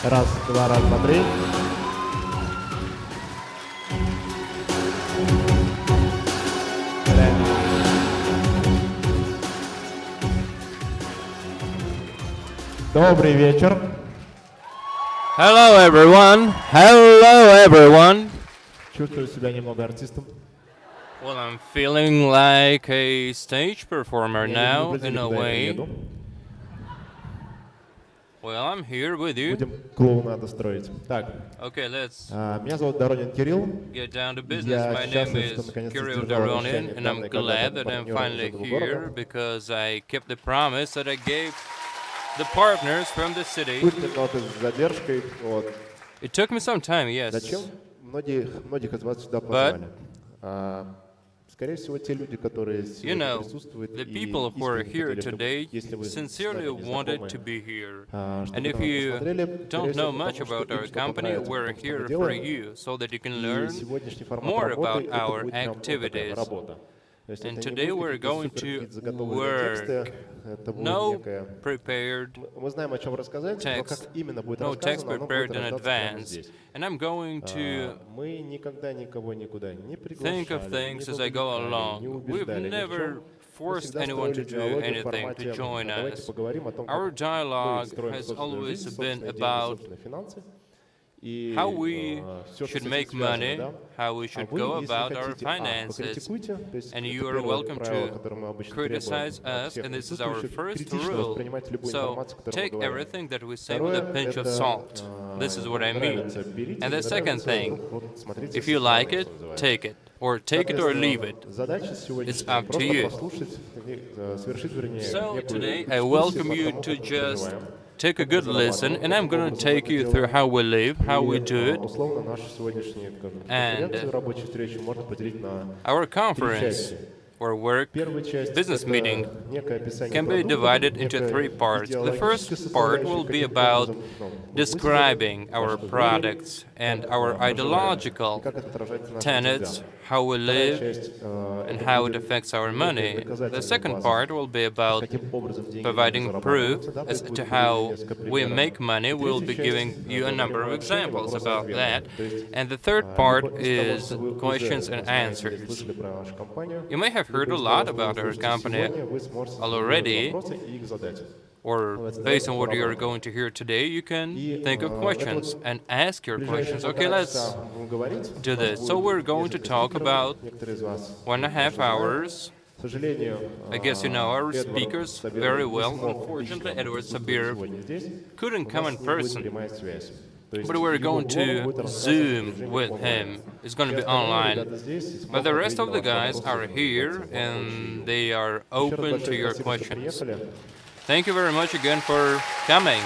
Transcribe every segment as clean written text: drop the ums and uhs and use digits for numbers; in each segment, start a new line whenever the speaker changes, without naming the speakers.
Раз, два, раз, два, три. Добрый вечер.
Hello everyone. Hello everyone.
Чувствую себя немного артистом.
Well, I'm feeling like a stage performer now, in a way. Well, I'm here with you.
Будем клоунада строить. Так.
Okay, let's
Меня зовут Доронин Кирилл.
get down to business. My name is Kirill Doronin, and I'm glad that I'm finally here because I kept the promise that I gave the partners from the city.
Пусть немного с задержкой. Вот.
It took me some time, yes.
Зачем? Многих из вас сюда позвали. Скорее всего, те люди, которые сегодня присутствуют,
the people who are here today sincerely wanted to be here. And if you don't know much about our company, we're here for you, so that you can learn more about our activities. And today we're going to work. No prepared text, no text prepared in advance. And I'm going to think of things as I go along. We've never forced anyone to do anything, to join us. Our dialogue has always been about how we should make money, how we should go about our finances, and you are welcome to criticize us, and this is our first rule. So take everything that we say with a pinch of salt. This is what I mean. And the second thing, if you like it, take it. Or take it or leave it. It's up to you. So today I welcome you to just take a good listen, and I'm going to take you through how we live, how we do it. And our conference or work business meeting can be divided into three parts. The first part will be about describing our products and our ideological tenets, how we live, and how it affects our money. The second part will be about providing proof as to how we make money. We'll be giving you a number of examples about that. And the third part is questions and answers. You may have heard a lot about our company already, or based on what you're going to hear today, you can think of questions and ask your questions. Okay, let's do this. So we're going to talk about 1.5 hours. I guess you know our speakers very well. Unfortunately, Edward Sabirov couldn't come in person, but we're going to Zoom with him. It's going to be online. But the rest of the guys are here, and they are open to your questions. Thank you very much again for coming.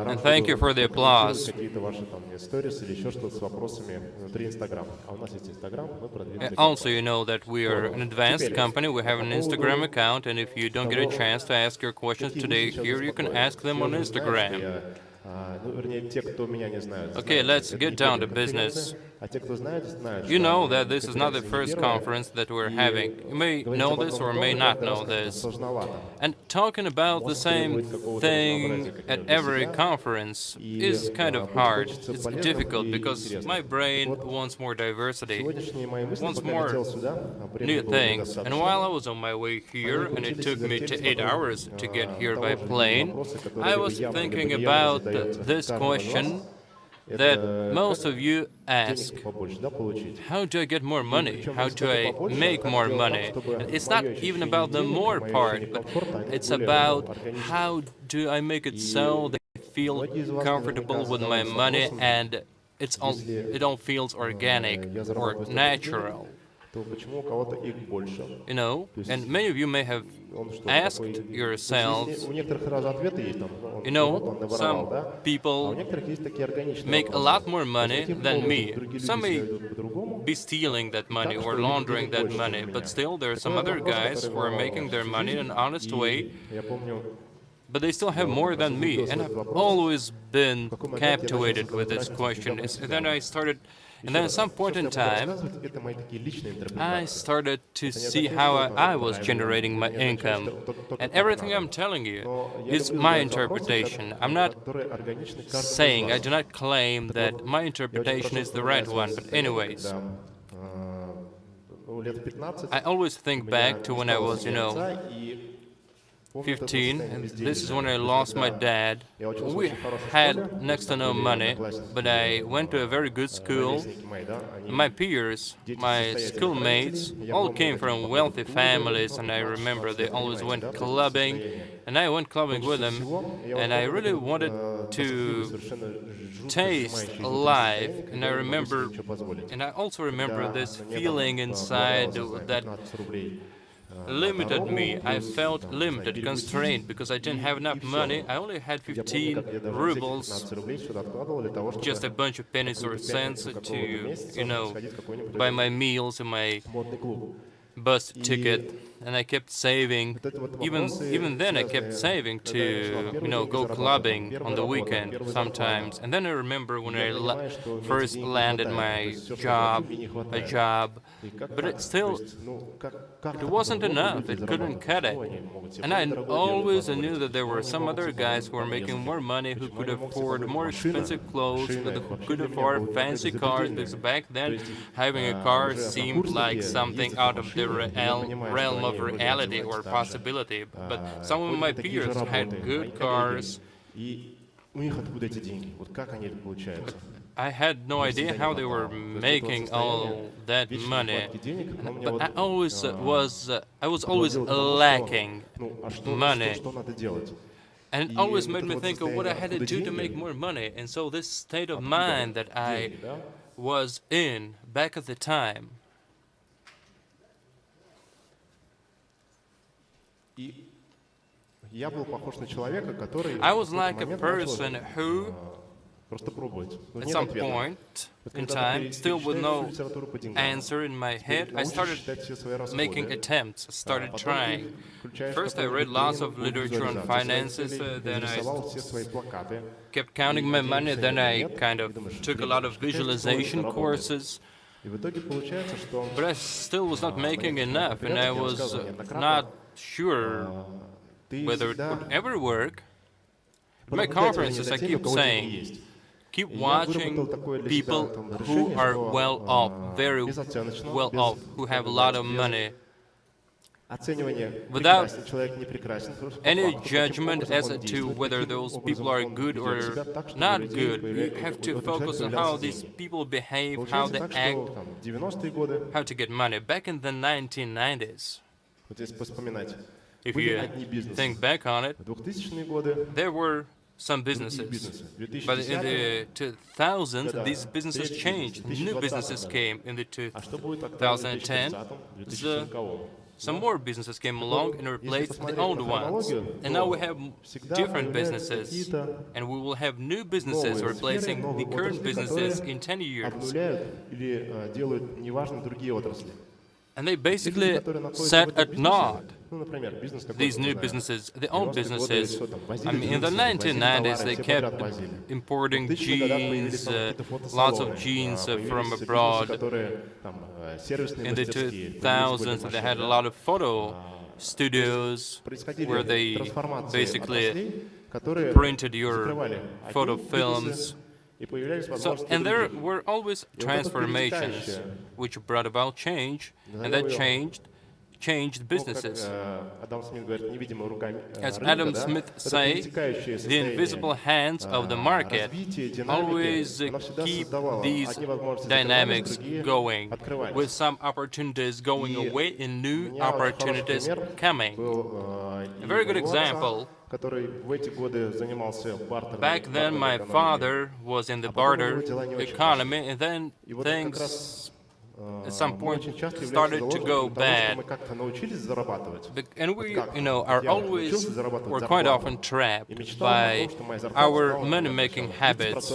And thank you for the applause. Also, you know that we are an advanced company. We have an Instagram account, and if you don't get a chance to ask your questions today here, you can ask them on Instagram. Okay, let's get down to business. You know that this is not the first conference that we're having. You may know this or may not know this. And talking about the same thing at every conference is kind of hard. It's difficult because my brain wants more diversity, wants more new things. And while I was on my way here, and it took me 8 hours to get here by plane, I was thinking about this question that most of you ask: how do I get more money? How do I make more money? It's not even about the more part, but it's about how do I make it so that I feel comfortable with my money and it all feels organic or natural. You know, and many of you may have asked yourselves, you know, some people make a lot more money than me. Some may be stealing that money or laundering that money, but still there are some other guys who are making their money in an honest way, but they still have more than me. And I've always been captivated with this question. And then I started And then at some point in time, I started to see how I was generating my income. And everything I'm telling you is my interpretation. I'm not saying, I do not claim that my interpretation is the right one, but anyways, I always think back to when I was, 15, and this is when I lost my dad. We had next to no money, but I went to a very good school. My peers, my schoolmates, all came from wealthy families, and I remember they always went clubbing, and I went clubbing with them, and I really wanted to taste life, and I also remember this feeling inside that limited me. I felt limited, constrained, because I didn't have enough money. I only had 15 rubles, just a bunch of pennies or cents to, buy my meals and my bus ticket. And I kept saving. Even then, I kept saving to, go clubbing on the weekend sometimes. And then I remember when I first landed my job, but it wasn't enough. It couldn't cut it. And I always knew that there were some other guys who were making more money, who could afford more expensive clothes, who could afford fancy cars, because back then having a car seemed like something out of the realm of reality or possibility. But some of my peers had good cars. I had no idea how they were making all that money, but I was always lacking money, and it always made me think of what I had to do to make more money. And so this state of mind that I was in back at the time, I was like a person who, at some point in time, still with no answer in my head, I started making attempts, started trying. First I read lots of literature on finances, then I kept counting my money, then I kind of took a lot of visualization courses. But I still was not making enough, and I was not sure whether it would ever work. My conferences, I keep saying, keep watching people who are well off, very well off, who have a lot of money, without any judgment as to whether those people are good or not good. You have to focus on how these people behave, how they act, how to get money. Back in the 1990s, if you think back on it, there were some businesses, but in the 2000s, these businesses changed. New businesses came in the 2010. Some more businesses came along and replaced the old ones. And now we have different businesses, and we will have new businesses replacing the current businesses in 10 years. And they basically set at naught these new businesses, the old businesses. I mean, in the 1990s, they kept importing jeans, lots of jeans from abroad. In the 2000s, they had a lot of photo studios where they basically printed your photo films. And there were always transformations which brought about change, and that changed businesses. As Adam Smith says, the invisible hands of the market always keep these dynamics going, with some opportunities going away and new opportunities coming. A very good example. Back then, my father was in the barter economy, and then things at some point started to go bad. And we, we're quite often trapped by our money-making habits.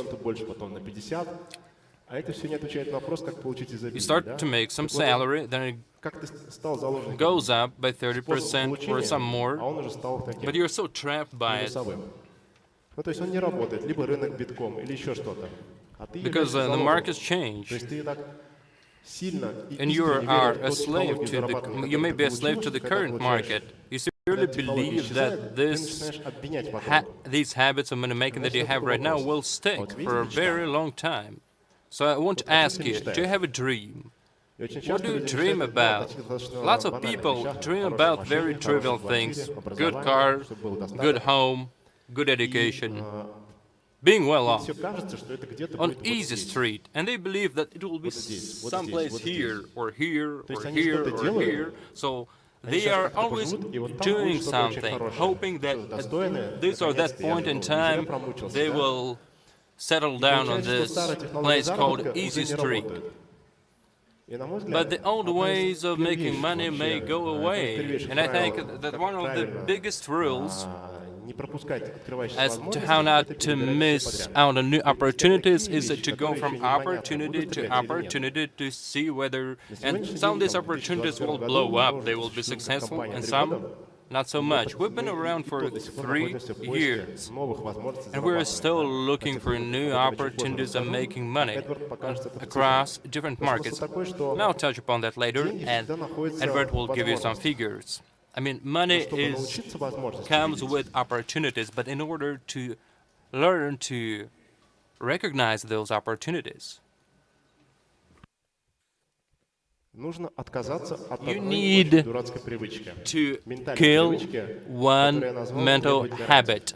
You start to make some salary, then it goes up by 30% or some more, but you're so trapped by it. because the markets change. And you are a slave to the, you may be a slave to the current market. You really believe that these habits of money making that you have right now will stick for a very long time. So I want to ask you, do you have a dream? What do you dream about? Lots of people dream about very trivial things: good car, good home, good education, being well off, on easy street, and they believe that it will be someplace here, or here, or here, or here. So they are always doing something, hoping that at this or that point in time, they will settle down on this place called Easy Street. But the old ways of making money may go away, and I think that one of the biggest rules as to how not to miss out on new opportunities is to go from opportunity to opportunity to see whether, and some of these opportunities will blow up, they will be successful, and some not so much. We've been around for 3 years, and we're still looking for new opportunities of making money across different markets. And I'll touch upon that later, and Edward will give you some figures. I mean, money comes with opportunities, but in order to learn to recognize those opportunities, you need to kill one mental habit.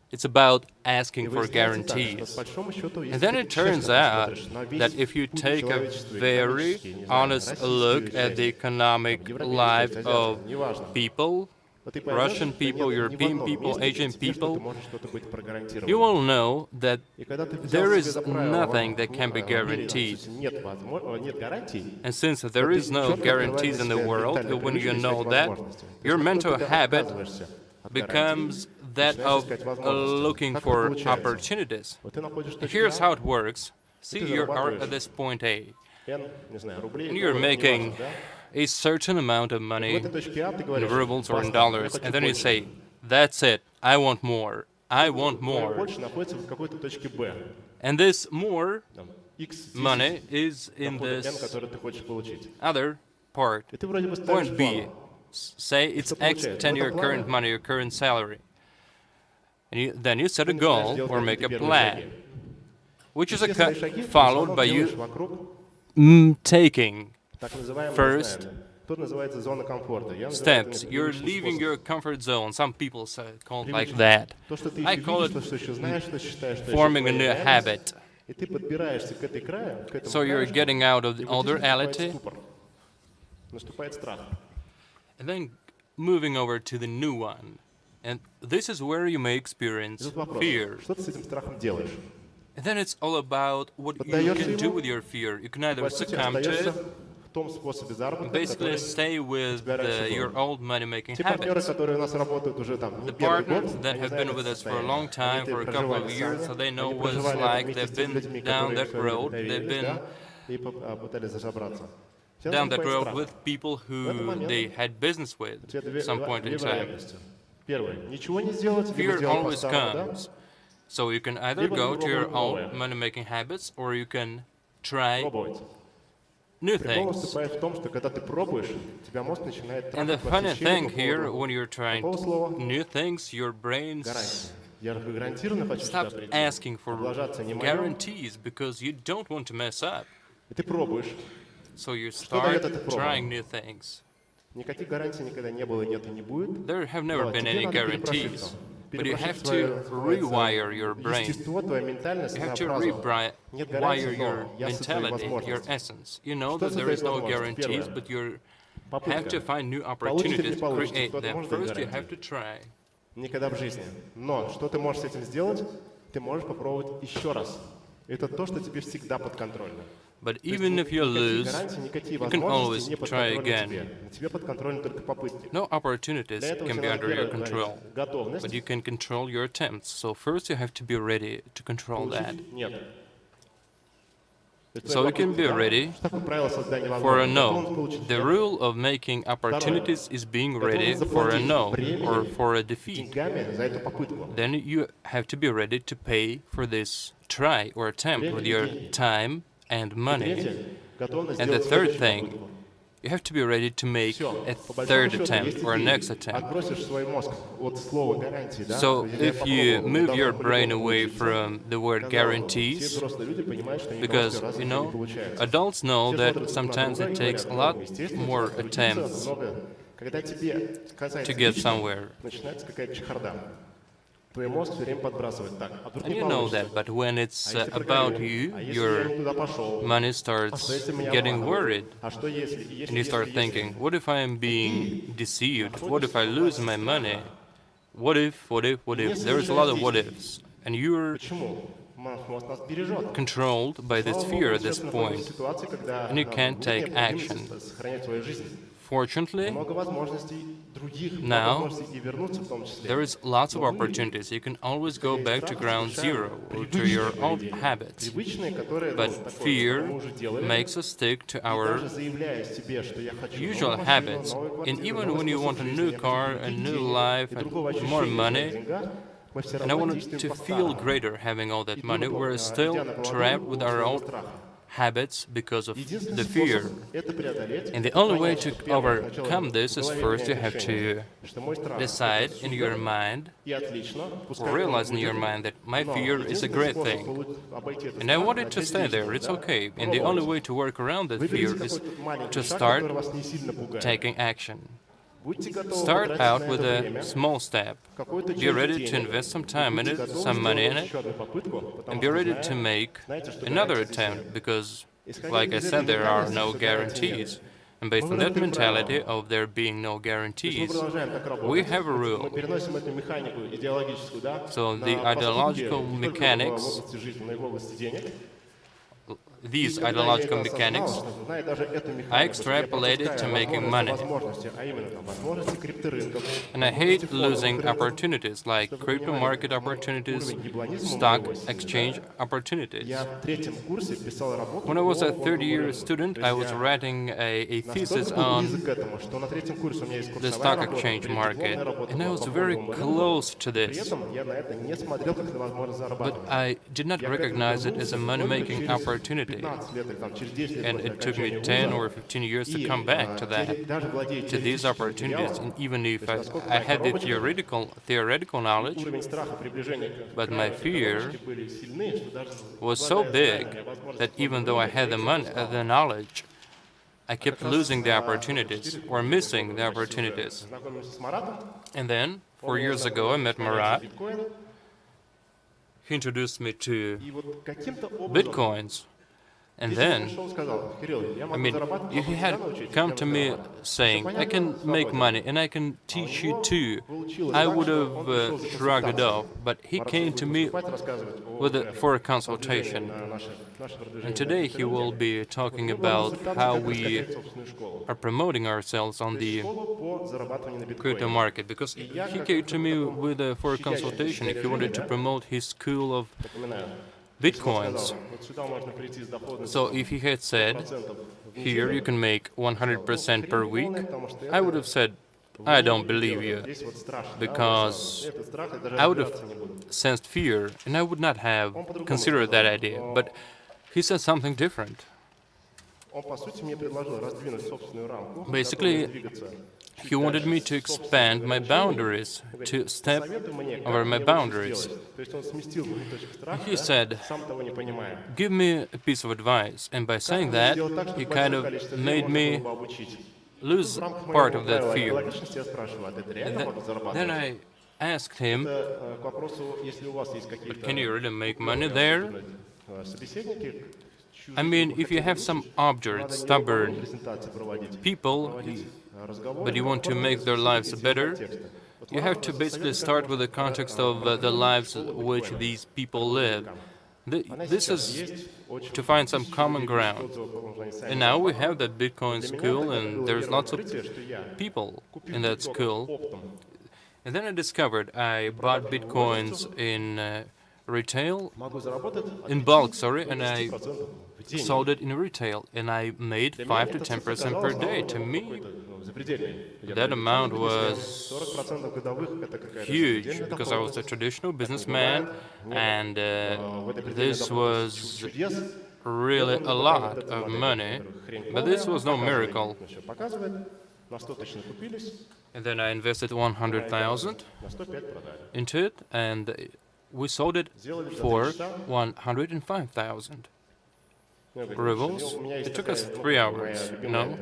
It's about asking for guarantees. And then it turns out that if you take a very honest look at the economic life of people, Russian people, European people, Asian people, you will know that there is nothing that can be guaranteed. And since there is no guarantees in the world, when you know that, your mental habit becomes that of looking for opportunities. Here's how it works. See, you are at this point A, and you're making a certain amount of money in rubles or in dollars, and then you say, that's it, I want more, I want more. And this more money is in this other part, point B. Say it's X 10 your current money, your current salary. And then you set a goal or make a plan, which is followed by you taking first steps. You're leaving your comfort zone. Some people call it like that. I call it forming a new habit. So you're getting out of the older reality and then moving over to the new one. And this is where you may experience fear. And then it's all about what you can do with your fear. You can either succumb to it, and basically stay with your old money-making habits. The partners that have been with us for a long time, for a couple of years, so they know what it's like. They've been down that road. They've been down that road with people who they had business with at some point in time. Fear always comes. So you can either go to your own money-making habits, or you can try new things. And the funny thing here, when you're trying new things, your brain stops asking for guarantees because you don't want to mess up. So you start trying new things. There have never been any guarantees, but you have to rewire your brain. You have to rewire your mentality, your essence. You know that there is no guarantees, but you have to find new opportunities, create them. First, you have to try. But even if you lose, you can always try again. No opportunities can be under your control, but you can control your attempts. So first you have to be ready to control that. So you can be ready for a no. The rule of making opportunities is being ready for a no or for a defeat. Then you have to be ready to pay for this try or attempt with your time and money. And the third thing, you have to be ready to make a third attempt or a next attempt. So if you move your brain away from the word guarantees, because, adults know that sometimes it takes a lot more attempts to get somewhere. And you know that, but when it's about you, your money starts getting worried. And you start thinking, what if I am being deceived? What if I lose my money? What if? There's a lot of what ifs. And you're controlled by this fear at this point, and you can't take action. Fortunately, now there is lots of opportunities. You can always go back to ground zero or to your old habits. But fear makes us stick to our usual habits. And even when you want a new car, a new life, and more money, and I wanted to feel greater having all that money, we're still trapped with our old habits because of the fear. And the only way to overcome this is first you have to decide in your mind, or realize in your mind that my fear is a great thing. And I want it to stay there, it's okay. And the only way to work around that fear is to start taking action. Start out with a small step. Be ready to invest some time in it, some money in it, and be ready to make another attempt, because, like I said, there are no guarantees. And based on that mentality of there being no guarantees, we have a rule. So the ideological mechanics, these ideological mechanics, I extrapolated to making money. And I hate losing opportunities like crypto market opportunities, stock exchange opportunities. When I was a third-year student, I was writing a thesis on the stock exchange market, and I was very close to this. But I did not recognize it as a money-making opportunity. And it took me 10 or 15 years to come back to that, to these opportunities. And even if I had the theoretical knowledge, but my fear was so big that even though I had the knowledge, I kept losing the opportunities or missing the opportunities. And then, 4 years ago, I met Marat. He introduced me to Bitcoins. And then, I mean, if he had come to me saying, I can make money and I can teach you too, I would have shrugged it off. But he came to me for a consultation. And today he will be talking about how we are promoting ourselves on the crypto market. Because he came to me for a consultation if he wanted to promote his school of Bitcoins. So if he had said, here you can make 100% per week, I would have said, I don't believe you, because I would have sensed fear and I would not have considered that idea. But he said something different. Basically, he wanted me to expand my boundaries, to step over my boundaries. He said, give me a piece of advice. And by saying that, he kind of made me lose part of that fear. And then I asked him, but can you really make money there? I mean, if you have some obdurate, stubborn people, but you want to make their lives better, you have to basically start with the context of the lives which these people live. This is to find some common ground. And now we have that Bitcoin school, and there's lots of people in that school. And then I discovered I bought Bitcoins in retail, in bulk, sorry, and I sold it in retail, and I made 5 to 10% per day. To me, that amount was huge because I was a traditional businessman, and this was really a lot of money, but this was no miracle. And then I invested 100,000 into it, and we sold it for 105,000 rubles. It took us 3 hours, you know.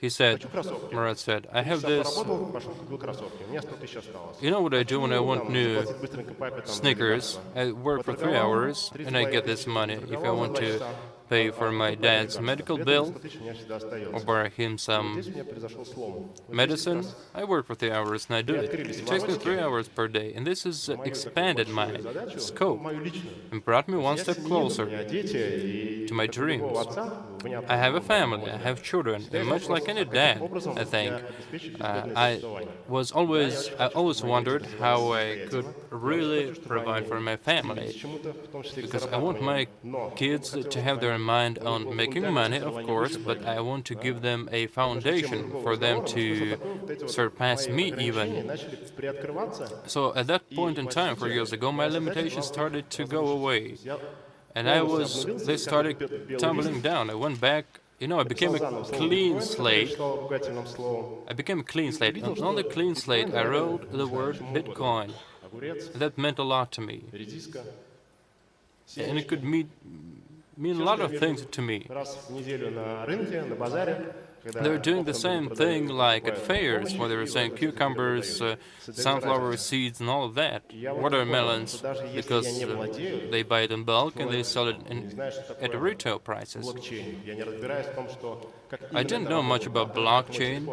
He said, Marat said, I have this, you know what I do when I want new sneakers? I work for 3 hours and I get this money. If I want to pay for my dad's medical bill or buy him some medicine, I work for 3 hours and I do it. It takes me 3 hours per day, and this has expanded my scope and brought me one step closer to my dreams. I have a family, I have children, and much like any dad, I think, I always wondered how I could really provide for my family, because I want my kids to have their mind on making money, of course, but I want to give them a foundation for them to surpass me even. So at that point in time, 4 years ago, my limitations started to go away. And they started tumbling down. I went back, you know, I became a clean slate. And on the clean slate, I wrote the word Bitcoin. That meant a lot to me. And it could mean a lot of things to me. They're doing the same thing like at fairs, where they're saying cucumbers, sunflower seeds, and all of that. Watermelons, because they buy it in bulk and they sell it at retail prices. I didn't know much about blockchain,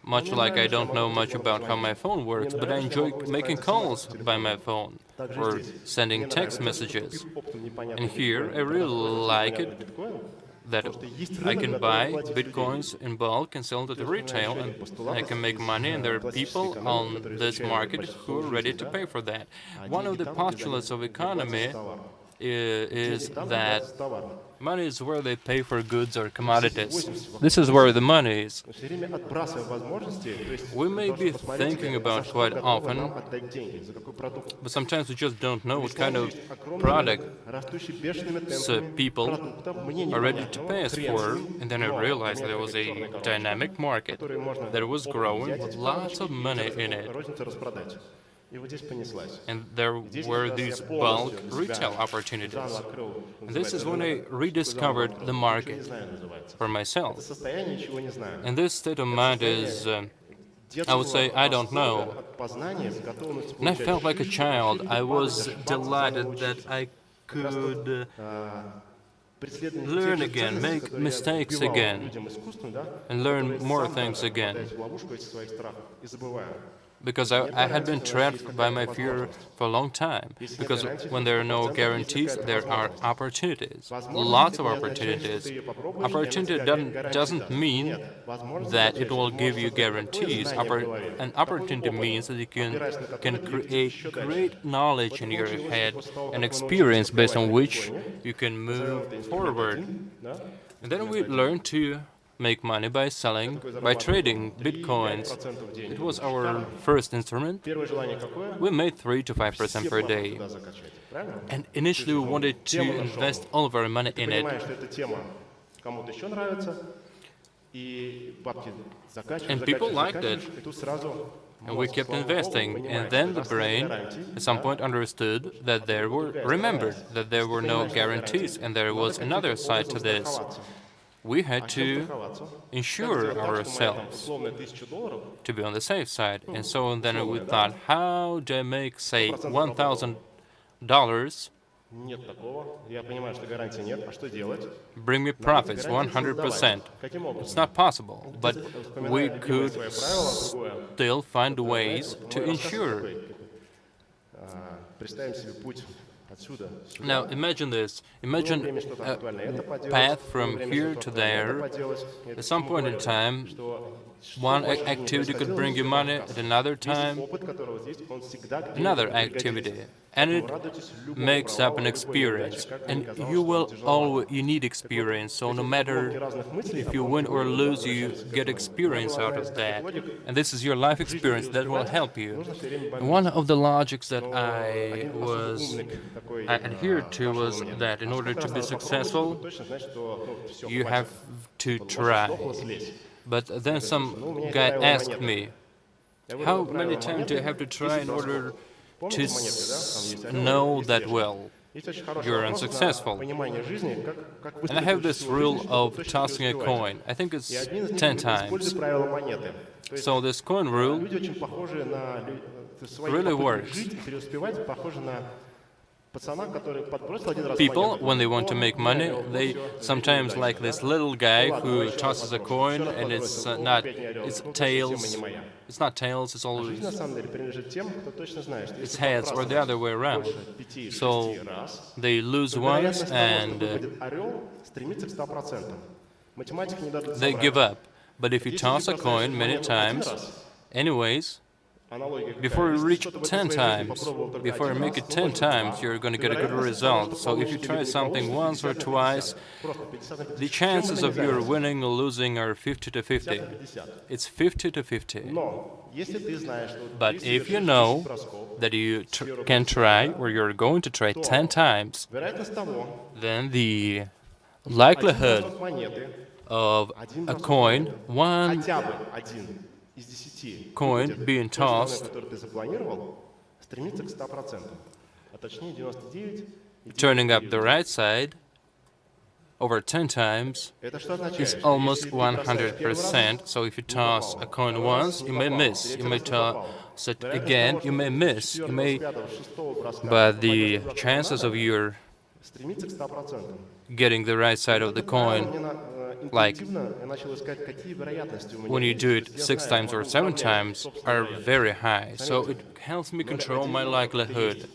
much like I don't know much about how my phone works, but I enjoy making calls by my phone or sending text messages. And here, I really like it that I can buy bitcoins in bulk and sell it at the retail, and I can make money, and there are people on this market who are ready to pay for that. One of the postulates of economy is that money is where they pay for goods or commodities. This is where the money is. We may be thinking about quite often, but sometimes we just don't know what kind of product people are ready to pay us for. And then I realized there was a dynamic market that was growing with lots of money in it. And there were these bulk retail opportunities. And this is when I rediscovered the market for myself. And this state of mind is, I would say, I don't know. And I felt like a child. I was delighted that I could learn again, make mistakes again, and learn more things again. Because I had been trapped by my fear for a long time. Because when there are no guarantees, there are opportunities, lots of opportunities. Opportunity doesn't mean that it will give you guarantees. An opportunity means that you can create great knowledge in your head and experience based on which you can move forward. And then we learn to make money by trading bitcoins. It was our first instrument. We made 3 to 5% per day. And initially we wanted to invest all of our money in it. And people liked it. And we kept investing. And then the brain at some point understood that remembered that there were no guarantees, and there was another side to this. We had to insure ourselves to be on the safe side. And so then we thought, how do I make, say, $1,000, bring me profits, 100%? It's not possible, but we could still find ways to insure. Now imagine this. Imagine a path from here to there. At some point in time, one activity could bring you money, at another time another activity, and it makes up an experience. And you need experience, so no matter if you win or lose, you get experience out of that. And this is your life experience that will help you. And one of the logics that I adhered to was that in order to be successful, you have to try. But then some guy asked me, how many times do you have to try in order to know that, well, you're unsuccessful? And I have this rule of tossing a coin. I think it's 10 times. So this coin rule really works. People, when they want to make money, they sometimes like this little guy who tosses a coin, and it's tails. It's not tails, it's always it's heads, or the other way around. So they lose once and they give up. But if you toss a coin many times, anyways, before you reach 10 times, before you make it 10 times, you're going to get a good result. So if you try something once or twice, the chances of your winning or losing are 50 to 50. It's 50 to 50. But if you know that you can try, or you're going to try 10 times, then the likelihood of a coin, one coin being tossed, turning up the right side over 10 times is almost 100%. So if you toss a coin once, you may miss. You may toss it again, you may miss. But the chances of your getting the right side of the coin, like when you do it 6 times or 7 times, are very high. So it helps me control my likelihood.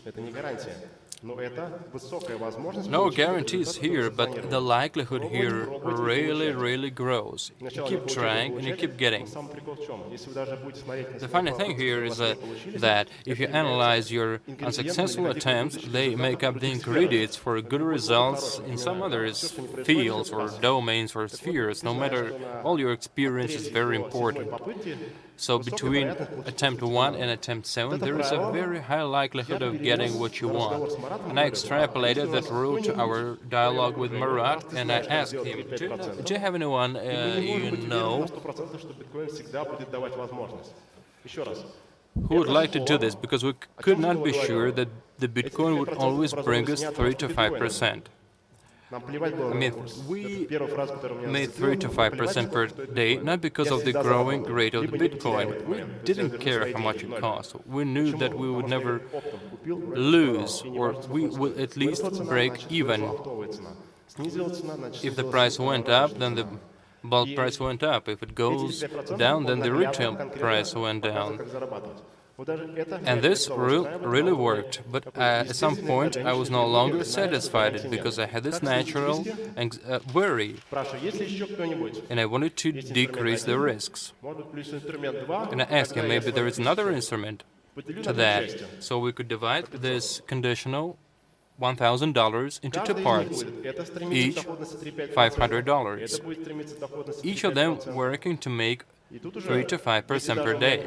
No guarantees here, but the likelihood here really grows. You keep trying and you keep getting. The funny thing here is that if you analyze your unsuccessful attempts, they make up the ingredients for good results in some other fields or domains or spheres. No matter, all your experience is very important. So between attempt 1 and attempt 7, there is a very high likelihood of getting what you want. And I extrapolated that rule to our dialogue with Marat, and I asked him, do you have anyone you know who would like to do this? Because we could not be sure that the Bitcoin would always bring us 3 to 5%. I mean, we made 3 to 5% per day, not because of the growing rate of the Bitcoin. We didn't care how much it cost. We knew that we would never lose, or we would at least break even. If the price went up, then the bulk price went up. If it goes down, then the retail price went down. And this rule really worked, but at some point I was no longer satisfied because I had this natural worry, and I wanted to decrease the risks. And I asked him, maybe there is another instrument to that, so we could divide this conditional $1,000 into 2 parts, each $500, each of them working to make 3 to 5% per day.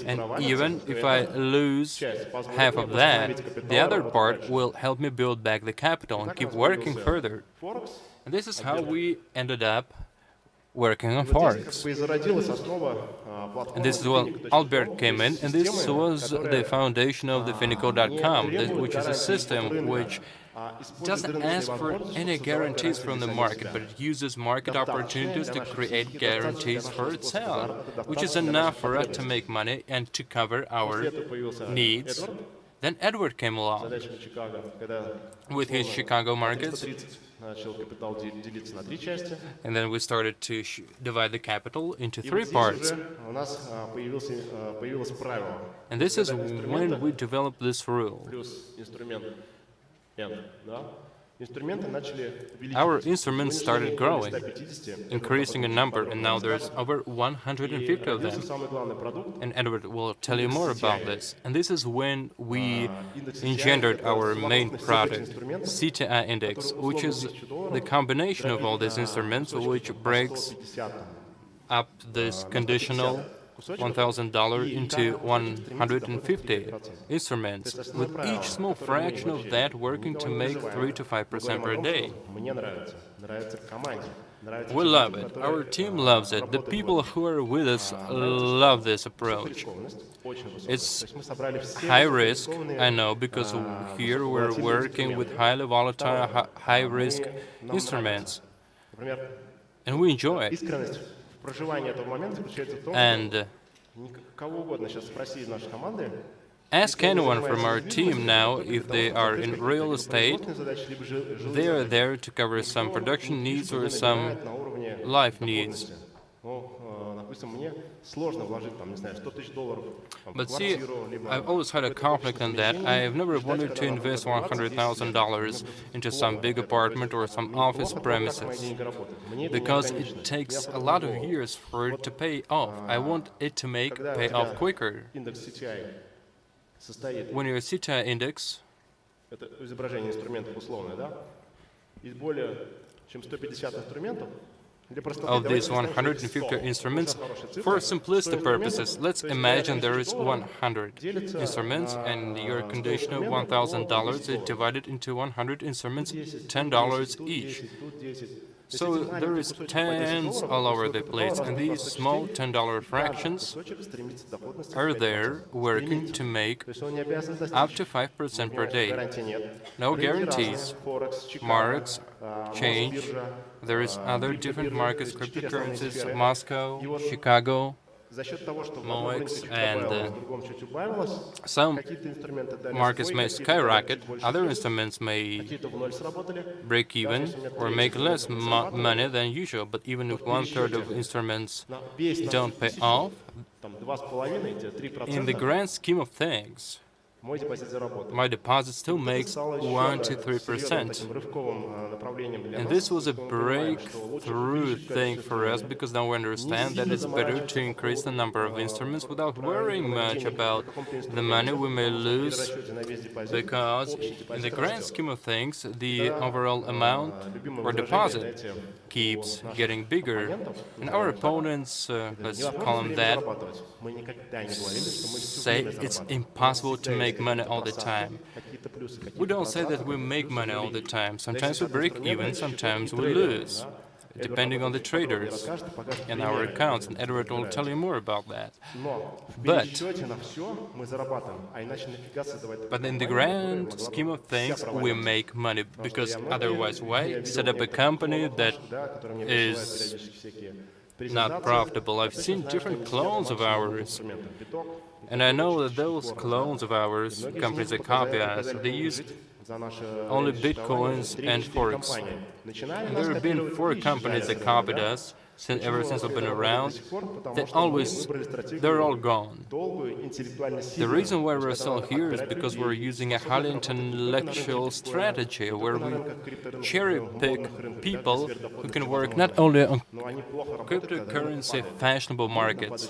And even if I lose half of that, the other part will help me build back the capital and keep working further. And this is how we ended up working on Forex. And this is when Albert came in, and this was the foundation of the Finiko.com, which is a system which doesn't ask for any guarantees from the market, but it uses market opportunities to create guarantees for itself, which is enough for us to make money and to cover our needs. Then Edward came along with his Chicago markets, and then we started to divide the capital into 3 parts. And this is when we developed this rule. our instruments started growing, increasing in number, and now there's over 150 of them. And Edward will tell you more about this. And this is when we engendered our main product, CTI Index, which is the combination of all these instruments, which breaks up this conditional $1,000 into 150 instruments, with each small fraction of that working to make 3 to 5% per day. We love it. Our team loves it. The people who are with us love this approach. It's high risk, I know, because here we're working with highly volatile, high-risk instruments, and we enjoy it. And ask anyone from our team now if they are in real estate. They are there to cover some production needs or some life needs. But see, I've always had a conflict in that. I have never wanted to invest $100,000 into some big apartment or some office premises, because it takes a lot of years for it to pay off. I want it to pay off quicker. When your CTI index of these 150 instruments, for simplistic purposes, let's imagine there is 100 instruments and your conditional $1,000 is divided into 100 instruments, $10 each. So there is tens all over the place, and these small $10 fractions are there working to make up to 5% per day. No guarantees. Markets change. There is other different markets, cryptocurrencies, Moscow, Chicago, MOEX, and some markets may skyrocket, other instruments may break even or make less money than usual, but even if 1/3 of instruments don't pay off, in the grand scheme of things, my deposit still makes 1 to 3%. And this was a breakthrough thing for us, because now we understand that it's better to increase the number of instruments without worrying much about the money we may lose, because in the grand scheme of things, the overall amount or deposit keeps getting bigger. And our opponents, let's call them that, say it's impossible to make money all the time. We don't say that we make money all the time. Sometimes we break even, sometimes we lose, depending on the traders and our accounts, and Edward will tell you more about that. But in the grand scheme of things, we make money, because otherwise, why set up a company that is not profitable? I've seen different clones of ours, and I know that those clones of ours, companies that copy us, they use only bitcoins and forex. And there have been 4 companies that copied us ever since I've been around. They're all gone. The reason why we're still here is because we're using a highly intellectual strategy where we cherry-pick people who can work not only on cryptocurrency fashionable markets,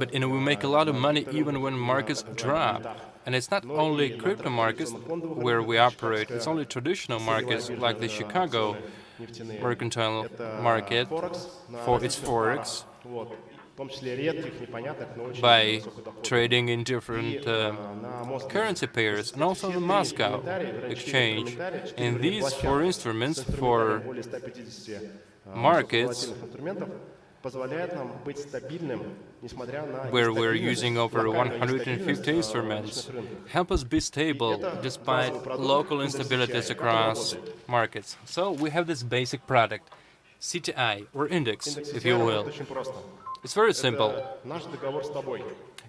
but we make a lot of money even when markets drop. And it's not only crypto markets where we operate, it's only traditional markets like the Chicago mercantile market for its forex, by trading in different currency pairs, and also the Moscow exchange. And these 4 instruments for markets where we're using over 150 instruments, help us be stable despite local instabilities across markets. So we have this basic product, CTI, or index, if you will. It's very simple.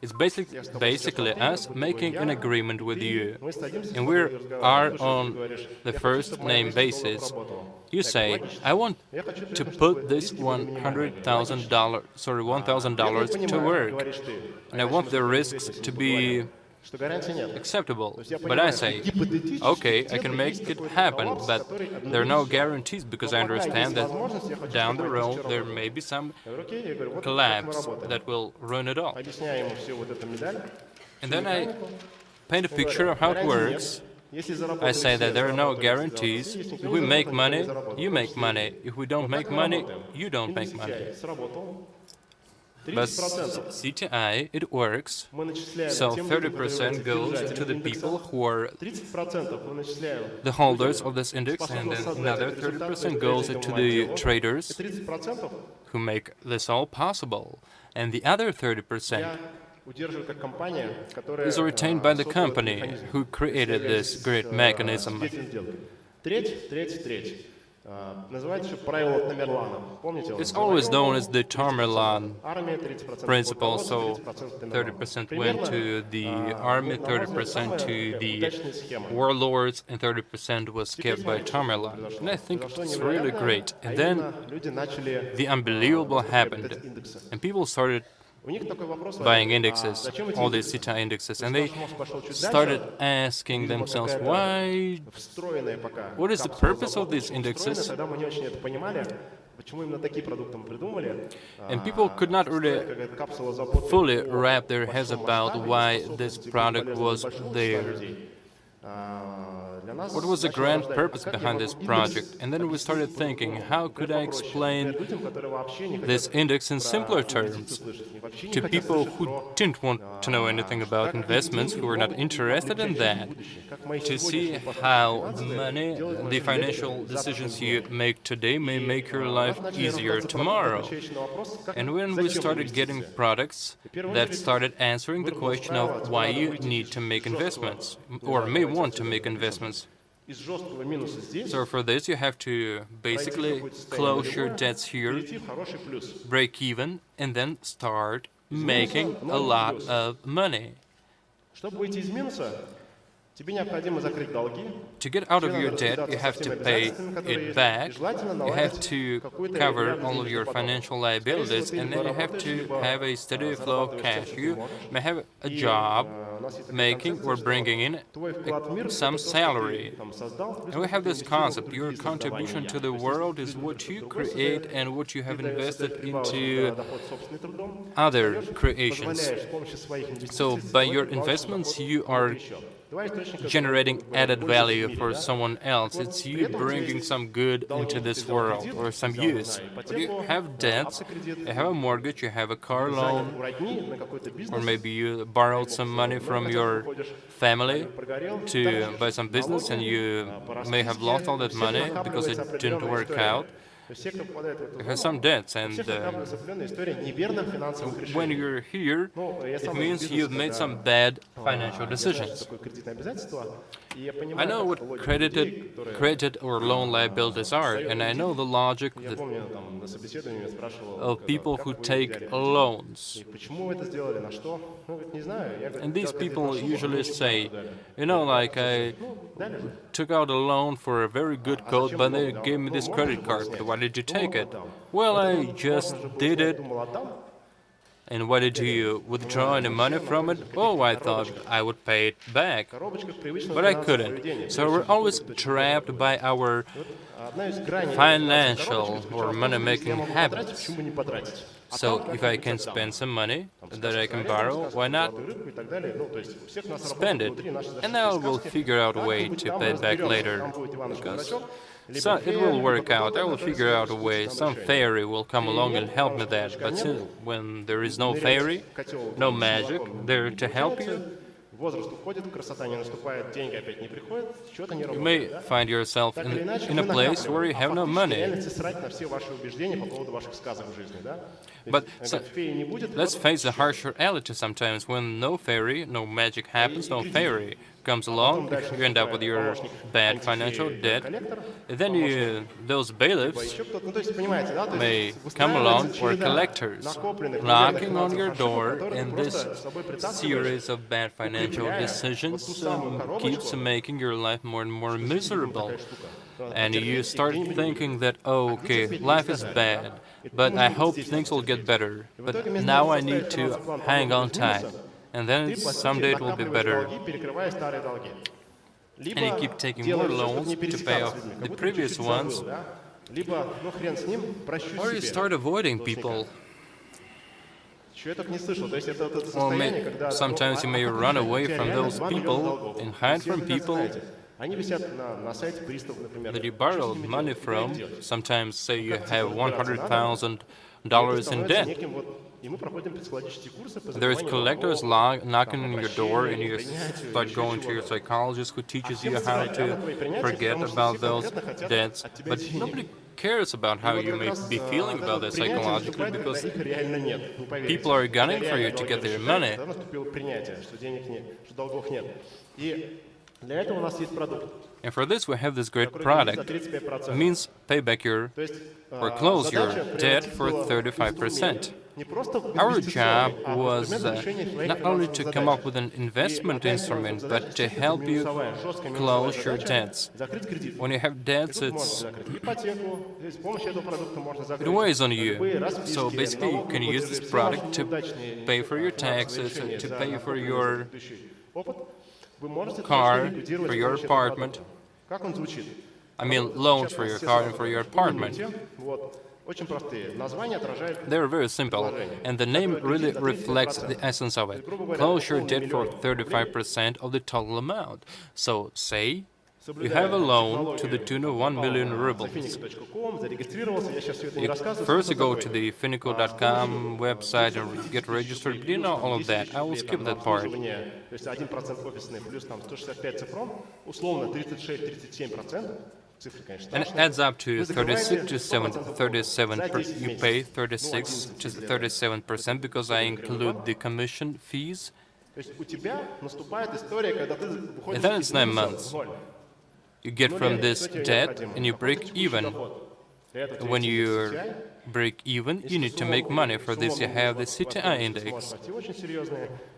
It's basically us making an agreement with you, and we are on the first name basis. You say, I want to put this $1,000 to work, and I want the risks to be acceptable. But I say, okay, I can make it happen, but there are no guarantees because I understand that down the road there may be some collapse that will ruin it all. And then I paint a picture of how it works. I say that there are no guarantees. If we make money, you make money. If we don't make money, you don't make money. But CTI, it works. So 30% goes to the people who are the holders of this index, and then another 30% goes to the traders who make this all possible. And the other 30% is retained by the company who created this great mechanism. It's always known as the Tamerlan principle, so 30% went to the army, 30% to the warlords, and 30% was kept by Tamerlan. And I think it's really great. And then the unbelievable happened, and people started buying indexes, all these CTI indexes, and they started asking themselves, why, what is the purpose of these indexes? And people could not really fully wrap their heads about why this product was there. What was the grand purpose behind this project? And then we started thinking, how could I explain this index in simpler terms to people who didn't want to know anything about investments, who were not interested in that, to see how money, the financial decisions you make today may make your life easier tomorrow. And when we started getting products that started answering the question of why you need to make investments, or may want to make investments. So for this you have to basically close your debts here, break even, and then start making a lot of money. To get out of your debt, you have to pay it back, you have to cover all of your financial liabilities, and then you have to have a steady flow of cash. You may have a job making or bringing in some salary. And we have this concept, your contribution to the world is what you create and what you have invested into other creations. So by your investments, you are generating added value for someone else. It's you bringing some good into this world, or some use. But you have debts, you have a mortgage, you have a car loan, or maybe you borrowed some money from your family to buy some business, and you may have lost all that money because it didn't work out. You have some debts, and when you're here, it means you've made some bad financial decisions. I know what credit or loan liabilities are, and I know the logic of people who take loans. And these people usually say, you know, like, I took out a loan for a very good coat, but they gave me this credit card. Why did you take it? Well, I just did it. And why did you withdraw any money from it? Oh, I thought I would pay it back, but I couldn't. So we're always trapped by our financial or money-making habits. So if I can spend some money that I can borrow, why not spend it? And I will figure out a way to pay it back later, because so it will work out. I will figure out a way. Some fairy will come along and help me that. But when there is no fairy, no magic there to help you, you may find yourself in a place where you have no money. But so, let's face the harsh reality sometimes. When no fairy, no magic happens, no fairy comes along, you end up with your bad financial debt. And then those bailiffs may come along, or collectors, knocking on your door, and this series of bad financial decisions keeps making your life more and more miserable. And you start thinking that, oh, okay, life is bad, but I hope things will get better. But now I need to hang on tight. and then someday it will be better. And you keep taking more loans to pay off the previous ones, or you start avoiding people. Or sometimes you may run away from those people and hide from people that you borrowed money from. Sometimes, say you have $100,000 in debt. There's collectors knocking on your door, and you start going to your psychologist who teaches you how to forget about those debts. But nobody cares about how you may be feeling about that psychologically, because people are gunning for you to get their money. And for this we have this great product. It means pay back or close your debt for 35%. Our job was not only to come up with an investment instrument, but to help you close your debts. When you have debts, it weighs on you. So basically you can use this product to pay for your taxes, to pay for your car, for your apartment. I mean, loans for your car and for your apartment. They're very simple, and the name really reflects the essence of it. Close your debt for 35% of the total amount. So, say you have a loan to the tune of 1 million rubles. First you go to the Finiko.com website and get registered. You know all of that. I will skip that part. And it adds up to 36 to 37. You pay 36 to 37% because I include the commission fees. And then it's 9 months. You get from this debt and you break even. When you break even, you need to make money. For this you have the CTI Index.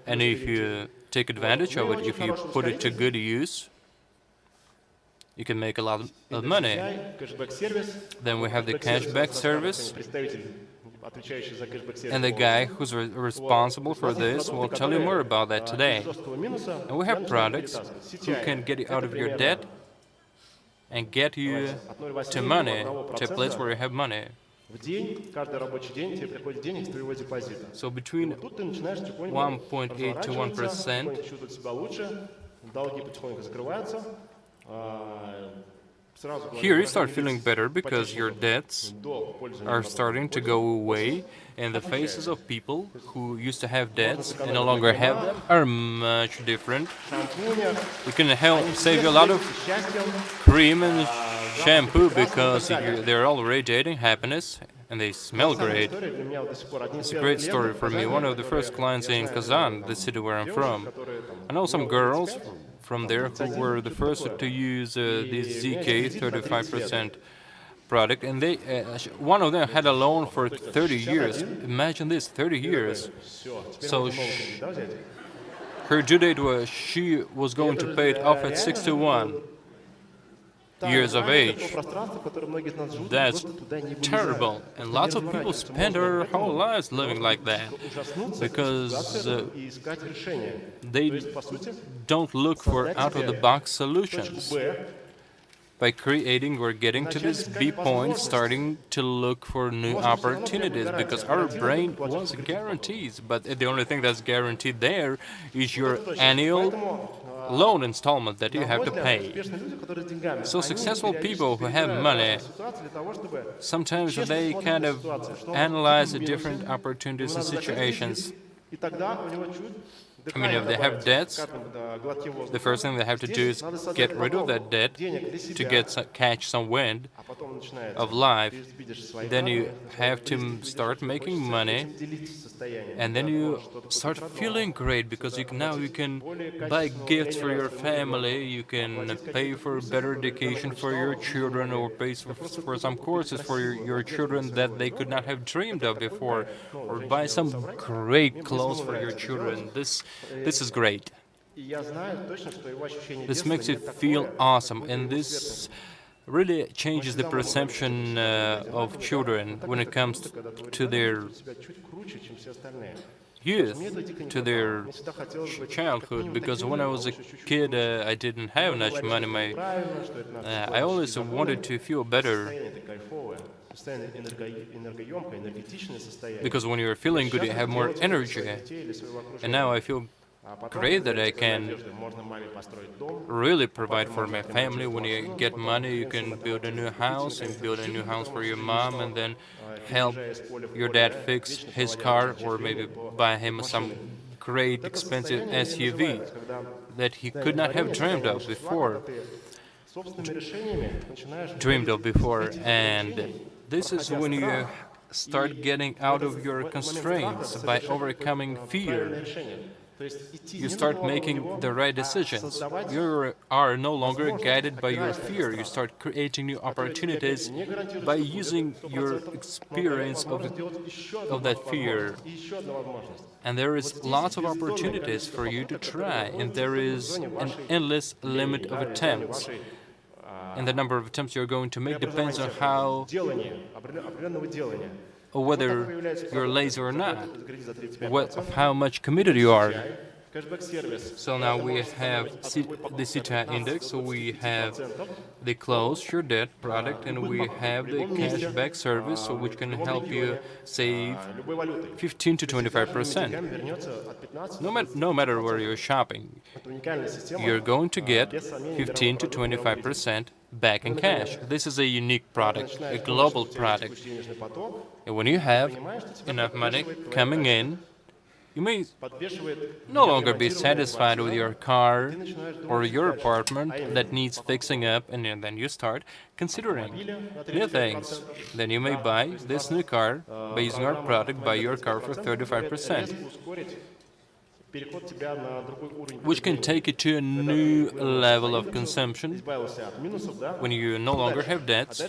And if you take advantage of it, if you put it to good use, you can make a lot of money. Then we have the cashback service. And the guy who's responsible for this will tell you more about that today. And we have products who can get you out of your debt and get you to money, to a place where you have money. So between 1.8 to 1%, here you start feeling better because your debts are starting to go away, and the faces of people who used to have debts and no longer have them are much different. You can help save you a lot of cream and shampoo because they're all radiating happiness and they smell great. It's a great story for me. One of the first clients in Kazan, the city where I'm from. I know some girls from there who were the first to use this ZK 35% product, and one of them had a loan for 30 years. Imagine this, 30 years. So her due date was she was going to pay it off at 61 years of age. That's terrible, and lots of people spend their whole lives living like that because they don't look for out-of-the-box solutions. By creating or getting to this B point, starting to look for new opportunities, because our brain wants guarantees, but the only thing that's guaranteed there is your annual loan installment that you have to pay. So successful people who have money, sometimes they kind of analyze the different opportunities and situations. I mean, if they have debts, the first thing they have to do is get rid of that debt to catch some wind of life. Then you have to start making money, and then you start feeling great because now you can buy gifts for your family, you can pay for better education for your children, or pay for some courses for your children that they could not have dreamed of before, or buy some great clothes for your children. This is great. This makes you feel awesome, and this really changes the perception of children when it comes to their youth, to their childhood, because when I was a kid, I didn't have much money. I always wanted to feel better, because when you're feeling good, you have more energy. And now I feel great that I can really provide for my family. When you get money, you can build a new house, and build a new house for your mom, and then help your dad fix his car, or maybe buy him some great expensive SUV that he could not have dreamed of before. And this is when you start getting out of your constraints by overcoming fear. You start making the right decisions. You are no longer guided by your fear. You start creating new opportunities by using your experience of that fear. And there is lots of opportunities for you to try, and there is an endless limit of attempts. And the number of attempts you're going to make depends on how or whether you're lazy or not, of how much committed you are. So now we have the CTI Index, so we have the close your debt product, and we have the cashback service, so which can help you save 15 to 25%. No matter where you're shopping, you're going to get 15 to 25% back in cash. This is a unique product, a global product. And when you have enough money coming in, you may no longer be satisfied with your car or your apartment that needs fixing up, and then you start considering new things. Then you may buy this new car by using our product, buy your car for 35%. Which can take you to a new level of consumption when you no longer have debts,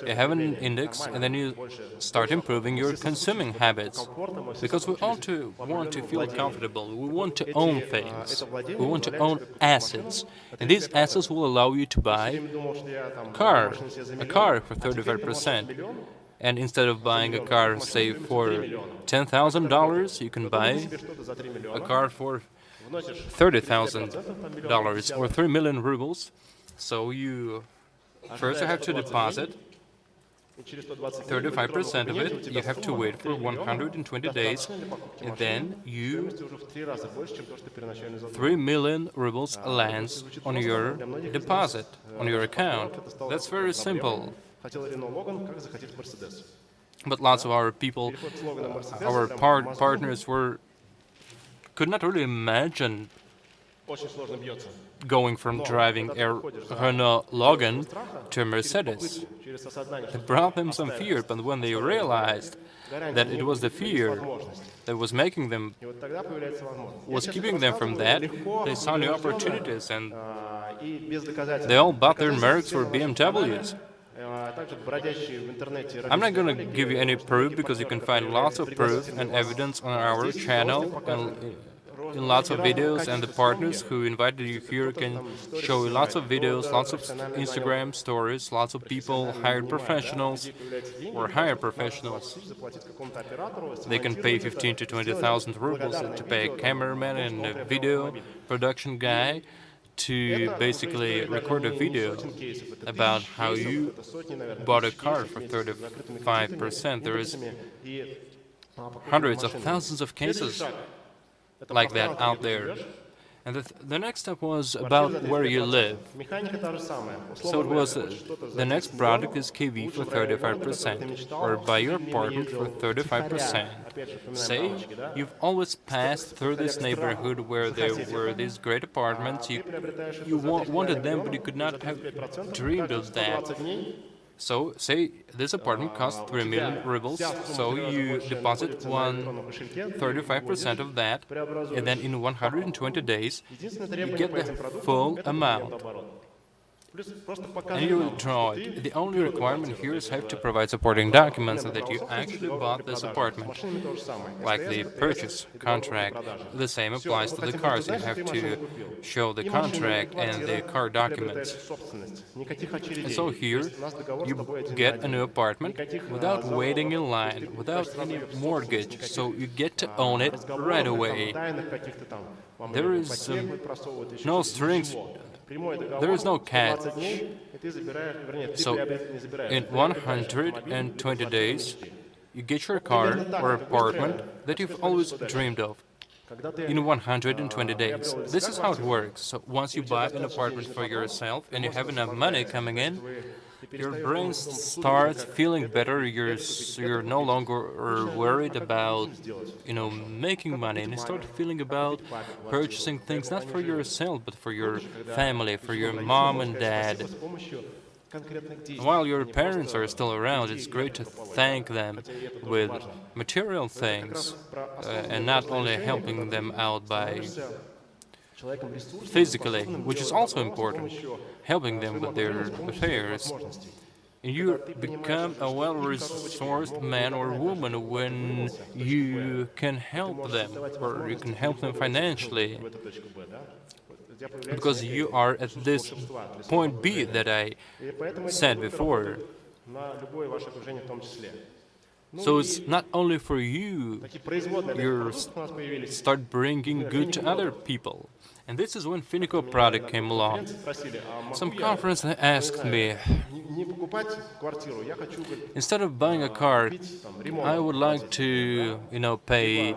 you have an index, and then you start improving your consuming habits. Because we all want to feel comfortable, we want to own things, we want to own assets, and these assets will allow you to buy a car for 35%. And instead of buying a car, say, for $10,000, you can buy a car for $30,000 or 3 million rubles. So you first have to deposit 35% of it. You have to wait for 120 days, and then 3 million rubles lands on your deposit, on your account. That's very simple. But lots of our people, our partners could not really imagine going from driving a Renault Logan to a Mercedes. It brought them some fear, but when they realized that it was the fear that was making them, was keeping them from that, they saw new opportunities, and they all bought their Mercs or BMWs. I'm not going to give you any proof, because you can find lots of proof and evidence on our channel and in lots of videos, and the partners who invited you here can show you lots of videos, lots of Instagram stories, lots of people, hired professionals or hire professionals. They can pay 15 to 20,000 rubles to pay a cameraman and a video production guy to basically record a video about how you bought a car for 35%. There is hundreds of thousands of cases like that out there. And the next step was about where you live. So it was, the next product is KV for 35%, or buy your apartment for 35%. Say you've always passed through this neighborhood where there were these great apartments, you wanted them, but you could not have dreamed of that. So, say this apartment costs 3 million rubles, so you deposit 35% of that, and then in 120 days, you get the full amount. and you withdraw it. The only requirement here is have to provide supporting documents that you actually bought this apartment, like the purchase contract. The same applies to the cars. You have to show the contract and the car documents. And so here, you get a new apartment without waiting in line, without any mortgage, so you get to own it right away. There is no strings. There is no catch. So, in 120 days, you get your car or apartment that you've always dreamed of. In 120 days. This is how it works. So, once you buy an apartment for yourself and you have enough money coming in, your brain starts feeling better. You're no longer worried about, making money, and you start feeling about purchasing things not for yourself but for your family, for your mom and dad. While your parents are still around, it's great to thank them with material things and not only helping them out by physically, which is also important, helping them with their affairs. You become a well-resourced man or woman when you can help them, or you can help them financially, because you are at this point B that I said before. So it's not only for you, you start bringing good to other people. And this is when Finiko Product came along. Some conference asked me, instead of buying a car, I would like to, pay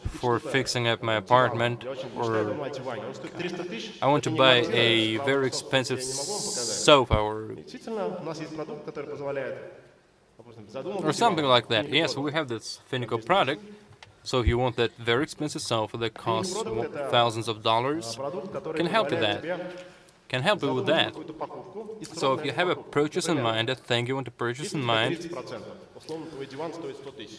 for fixing up my apartment, or I want to buy a very expensive sofa, or something like that. Yes, we have this Finiko Product. So if you want that very expensive sofa that costs thousands of dollars, can help you with that. So if you have a purchase in mind, a thing you want to purchase in mind,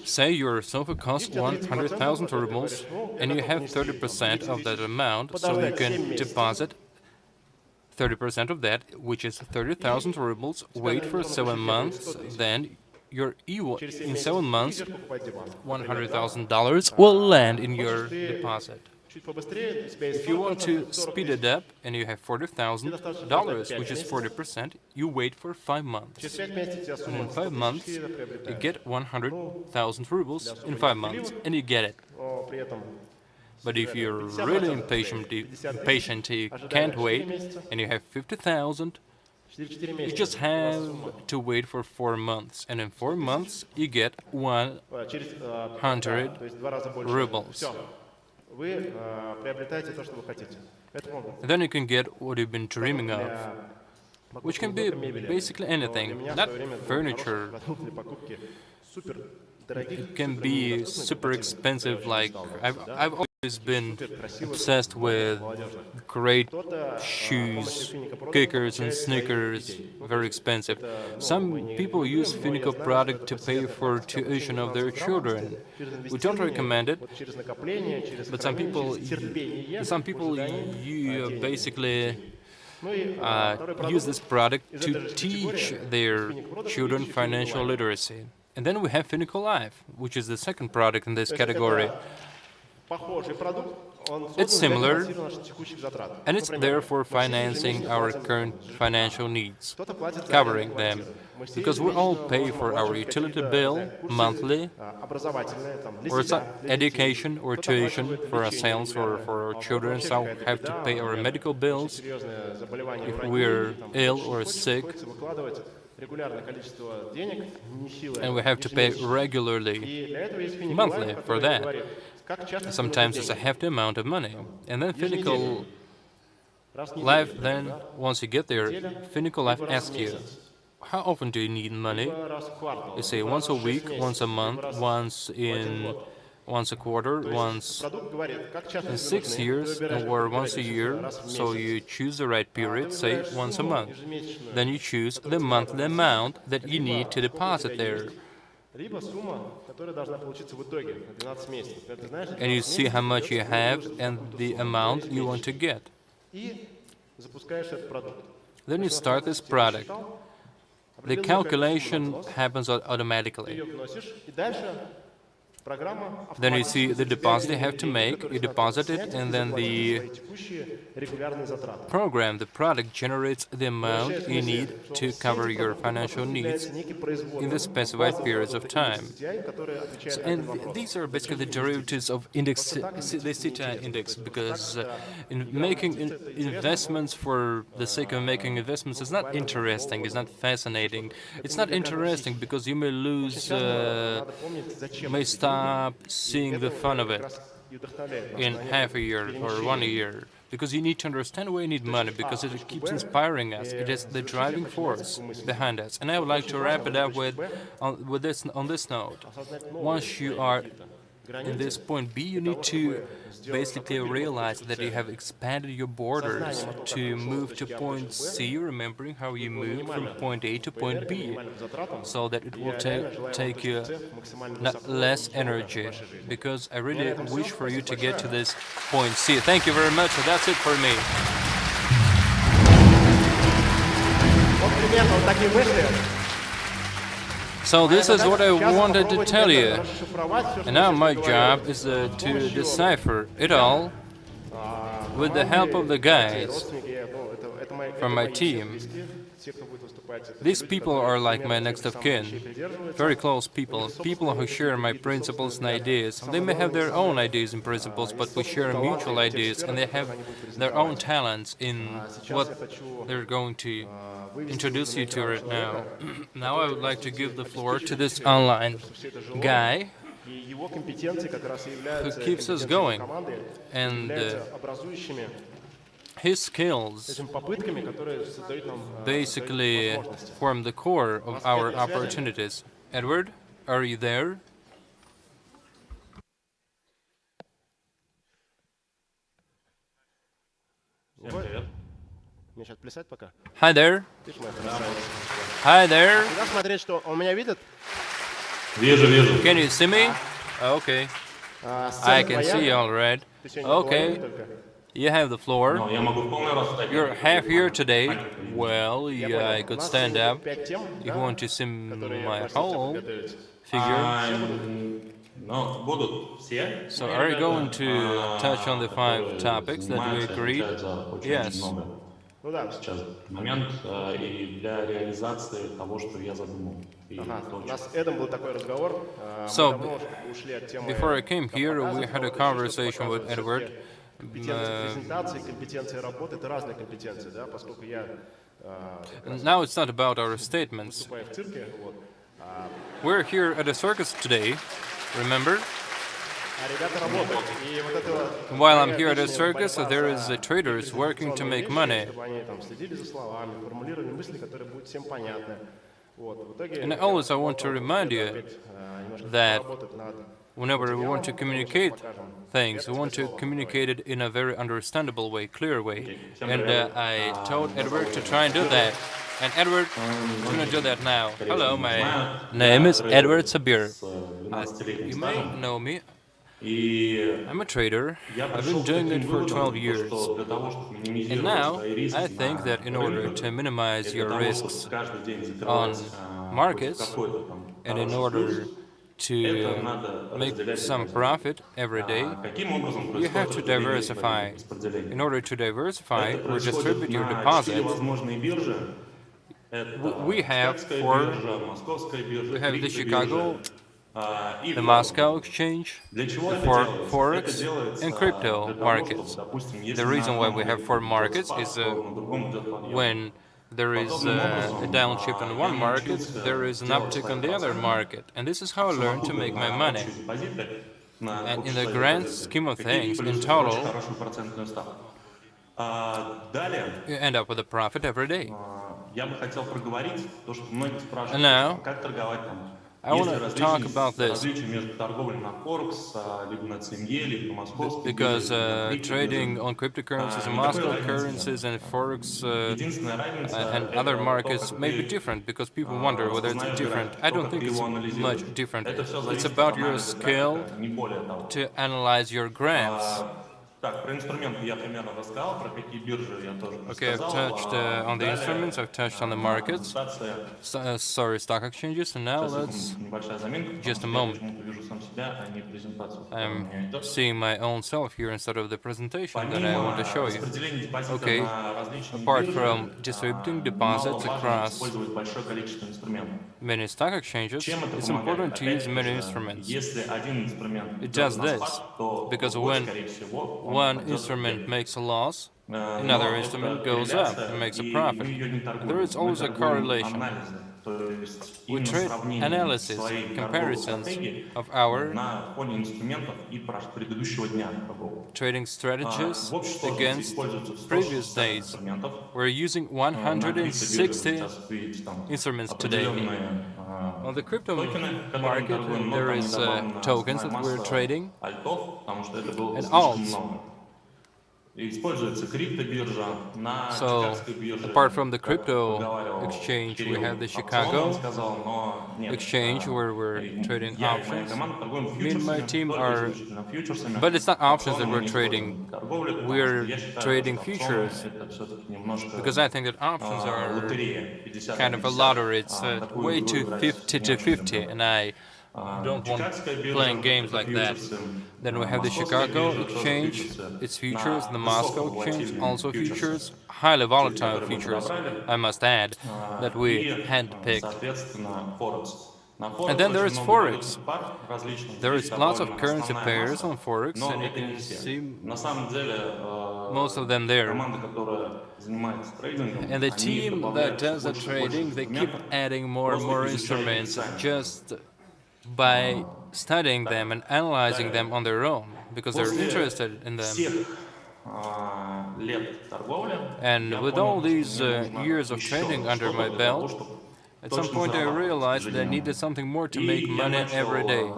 say your sofa costs 100,000 rubles, and you have 30% of that amount, so you can deposit 30% of that, which is 30,000 rubles, wait for 7 months, then in 7 months, $100,000 will land in your deposit. If you want to speed it up and you have $40,000, which is 40%, you wait for 5 months. And in 5 months, you get 100,000 rubles in 5 months, and you get it. But if you're really impatient, you can't wait, and you have 50,000, you just have to wait for 4 months, and in 4 months you get 100 rubles. And then you can get what you've been dreaming of, which can be basically anything, not furniture. It can be super expensive, like I've always been obsessed with great shoes, kickers and sneakers, very expensive. Some people use Finiko Product to pay for tuition of their children. We don't recommend it, but some people basically use this product to teach their children financial literacy. And then we have Finiko Life, which is the second product in this category. It's similar, and it's there for financing our current financial needs, covering them, because we all pay for our utility bill monthly, or education or tuition for ourselves or for our children, so we have to pay our medical bills if we're ill or sick. And we have to pay regularly, monthly, for that. Sometimes it's a hefty amount of money. And then Finiko Life, then, once you get there, Finiko Life asks you, how often do you need money? You say once a week, once a month, once a quarter, once in 6 years, or once a year. So you choose the right period, say once a month. Then you choose the monthly amount that you need to deposit there. And you see how much you have and the amount you want to get. Then you start this product. The calculation happens automatically. Then you see the deposit you have to make, you deposit it, and then the program, the product, generates the amount you need to cover your financial needs in the specified periods of time. And these are basically the derivatives of index, the CTI Index, because in making investments for the sake of making investments is not interesting, it's not fascinating. It's not interesting because you may lose, may stop seeing the fun of it in half a year or 1 year, because you need to understand why you need money, because it keeps inspiring us. It is the driving force behind us. And I would like to wrap it up on this note. Once you are in this point B, you need to basically realize that you have expanded your borders to move to point C, remembering how you moved from point A to point B, so that it will take you less energy, because I really wish for you to get to this point C. Thank you very much, and that's it for me. So this is what I wanted to tell you, and now my job is to decipher it all with the help of the guys from my team. These people are like my next of kin, very close people, people who share my principles and ideas. They may have their own ideas and principles, but we share mutual ideas, and they have their own talents in what they're going to introduce you to right now. Now I would like to give the floor to this online guy who keeps us going, and his skills basically form the core of our opportunities. Edward, are you there? Hi there. Hi there. Can you see me? Okay. I can see you all right. Okay. You have the floor. You're half here today. Well, yeah, I could stand up if you want to see my whole figure. So are you going to touch on the 5 topics that we agreed? Yes. So, before I came here, we had a conversation with Edward. Now it's not about our statements. We're here at a circus today, remember? While I'm here at a circus, there is traders working to make money. And always I want to remind you that whenever we want to communicate things, we want to communicate it in a very understandable way, clear way. And I told Edward to try and do that. And Edward is going to do that now. Hello, my name is Edward Sabirov. You may know me. I'm a trader. I've been doing it for 12 years. And now, I think that in order to minimize your risks on markets, and in order to make some profit every day, you have to diversify. In order to diversify or distribute your deposits, we have the Chicago, the Moscow exchange, for forex and crypto markets. The reason why we have 4 markets is when there is a downshift on one market, there is an uptick on the other market. And this is how I learned to make my money. And in the grand scheme of things, in total, you end up with a profit every day. And now, I want to talk about this because trading on cryptocurrencies and Moscow currencies and forex and other markets may be different because people wonder whether it's different. I don't think it's much different. It's about your skill to analyze your graphs. Okay, I've touched on the instruments, I've touched on the markets, stock exchanges, and now let's, just a moment. I'm seeing my own self here instead of the presentation that I want to show you. Okay, apart from distributing deposits across many stock exchanges, it's important to use many instruments. It does this because when one instrument makes a loss, another instrument goes up and makes a profit. And there is always a correlation. We trade analysis, comparisons of our trading strategies against previous days. We're using 160 instruments today. On the crypto market, there is tokens that we're trading and alts. So, apart from the crypto exchange, we have the Chicago exchange where we're trading options. Me and my team are, but it's not options that we're trading. We're trading futures because I think that options are kind of a lottery. It's way too 50-50, and I don't want playing games like that. Then we have the Chicago exchange, its futures, the Moscow exchange, also futures, highly volatile futures, I must add, that we handpicked. And then there is Forex. There is lots of currency pairs on Forex, and you can see most of them there. And the team that does the trading, they keep adding more and more instruments just by studying them and analyzing them on their own, because they're interested in them. And with all these years of trading under my belt, at some point I realized that I needed something more to make money every day.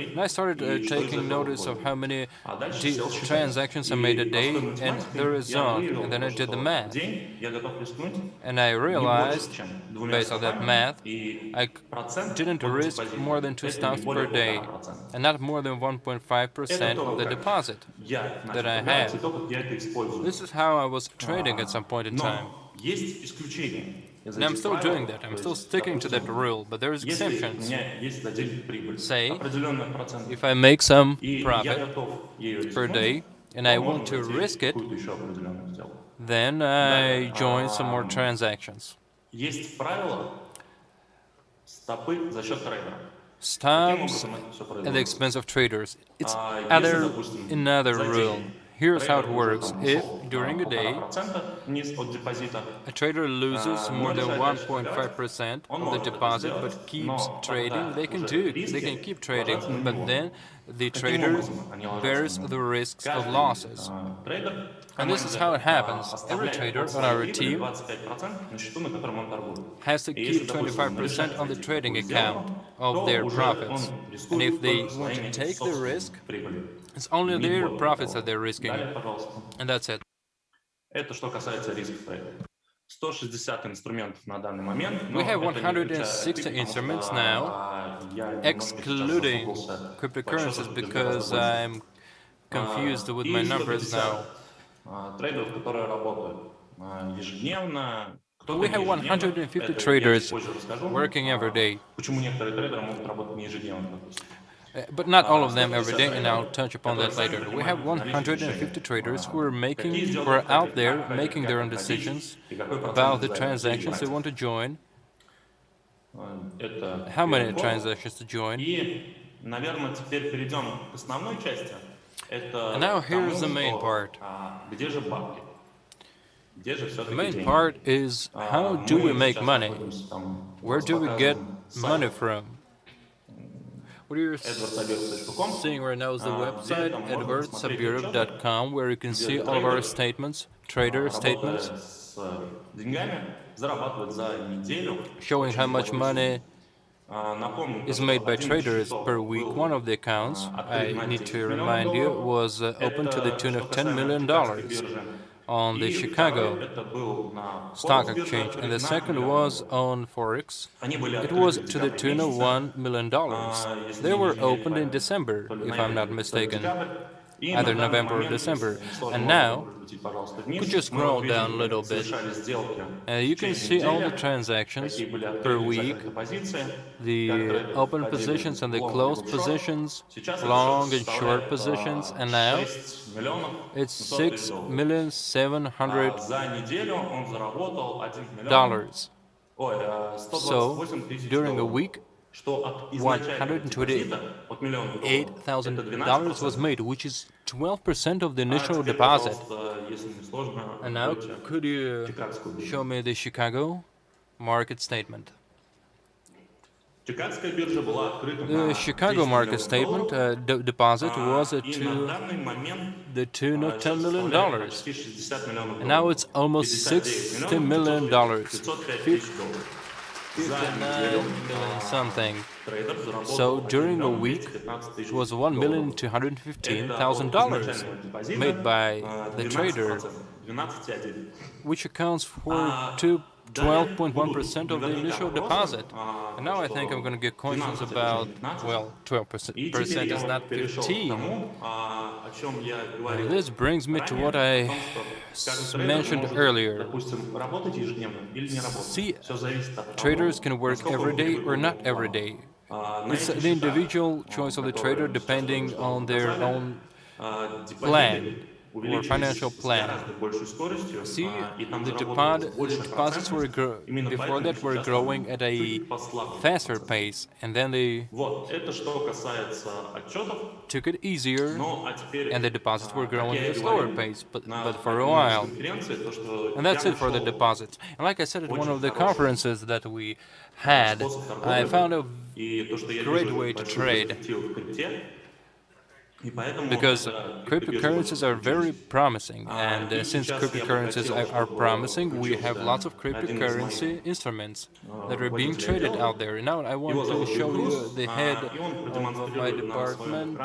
And I started taking notice of how many transactions I made a day and the result, and then I did the math. And I realized, based on that math, I didn't risk more than 2 stocks per day, and not more than 1.5% of the deposit that I had. This is how I was trading at some point in time. And I'm still doing that, I'm still sticking to that rule, but there's exceptions. Say, if I make some profit per day and I want to risk it, then I join some more transactions. Stops at the expense of traders. It's another rule. Here's how it works. If, during a day, a trader loses more than 1.5% of the deposit but keeps trading, they can keep trading, but then the trader bears the risks of losses. And this is how it happens. Every trader on our team has to keep 25% on the trading account of their profits. And if they want to take the risk, it's only their profits that they're risking. And that's it. We have 160 instruments now, excluding cryptocurrencies, because I'm confused with my numbers now. We have 150 traders working every day. But not all of them every day, and I'll touch upon that later. We have 150 traders who are out there making their own decisions about the transactions they want to join, how many transactions to join. And now here's the main part. The main part is, how do we make money? Where do we get money from? What you're seeing right now is the website edwardsabirov.com, where you can see all of our statements, trader statements, showing how much money is made by traders per week. One of the accounts, I need to remind you, was open to the tune of $10 million. on the Chicago Stock Exchange, and the second was on Forex. It was to the tune of $1 million. They were opened in December, if I'm not mistaken, either November or December. And now, could you scroll down a little bit, and you can see all the transactions per week, the open positions and the closed positions, long and short positions, and now it's $6,700,000. So during a week, $128,000 was made, which is 12% of the initial deposit. And now, could you show me the Chicago market statement? The Chicago market statement deposit was to the tune of $10 million. And now it's almost $60 million. 59 million something. So during a week, it was $1,215,000 made by the trader, which accounts for 12.1% of the initial deposit. And now I think I'm going to get questions about, well, 12% is not 15. And this brings me to what I mentioned earlier. See, traders can work every day or not every day. It's the individual choice of the trader depending on their own plan or financial plan. See, the deposits were before that were growing at a faster pace, and then they took it easier, and the deposits were growing at a slower pace, but for a while. And that's it for the deposits. And like I said at one of the conferences that we had, I found a great way to trade. Because cryptocurrencies are very promising, and since cryptocurrencies are promising, we have lots of cryptocurrency instruments that are being traded out there. And now I want to show you the head of my department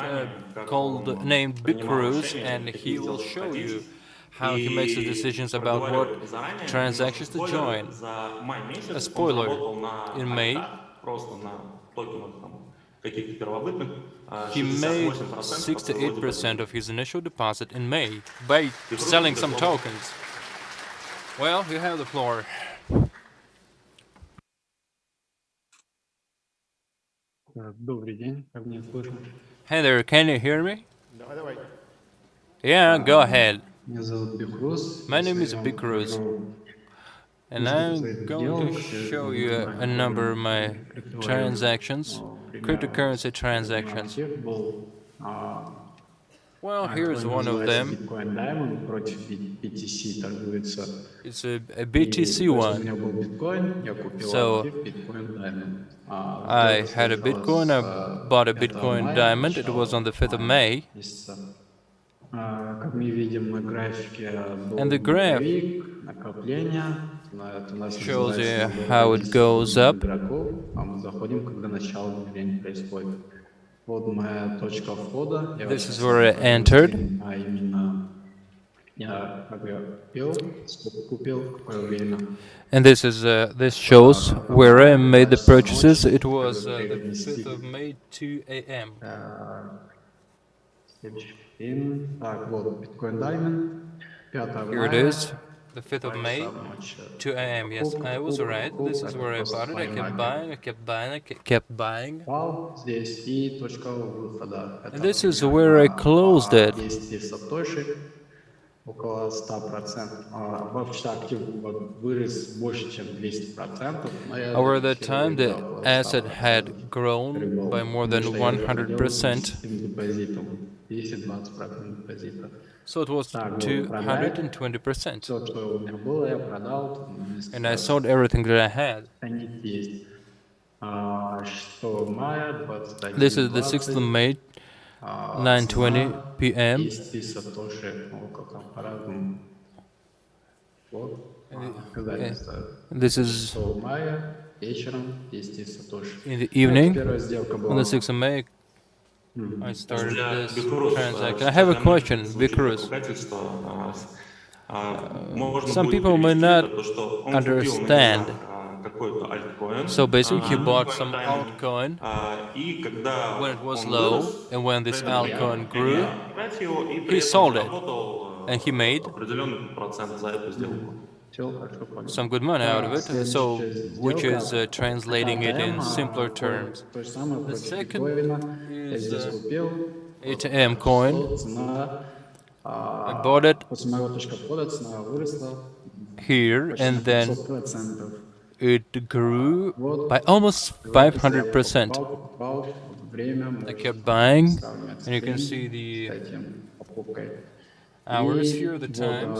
named Bicruz, and he will show you how he makes his decisions about what transactions to join. A spoiler, in May, he made 68% of his initial deposit in May by selling some tokens. Well, you have the floor. Hey there, can you hear me? Yeah, go ahead. My name is Bicruz, and I'm going to show you a number of my transactions, cryptocurrency transactions. Well, here's one of them. It's a BTC one. So I had a Bitcoin, I bought a Bitcoin diamond, it was on the 5th of May. And the graph shows you how it goes up. This is where I entered. And this shows where I made the purchases. It was the 5th of May, 2 a.m. Here it is, the 5th of May, 2 a.m. Yes, I was right. This is where I bought it. I kept buying, I kept buying, I kept buying. And this is where I closed it. Over that time, the asset had grown by more than 100%. So it was 220%. And I sold everything that I had. This is the 6th of May, 9:20 p.m. This is in the evening, on the 6th of May, I started this transaction. I have a question, Bicruz. Some people may not understand. So basically, he bought some altcoin when it was low, and when this altcoin grew, he sold it, and he made some good money out of it. So, which is translating it in simpler terms. The second is ATM coin. I bought it here, and then it grew by almost 500%. I kept buying, and you can see the hours here, the times.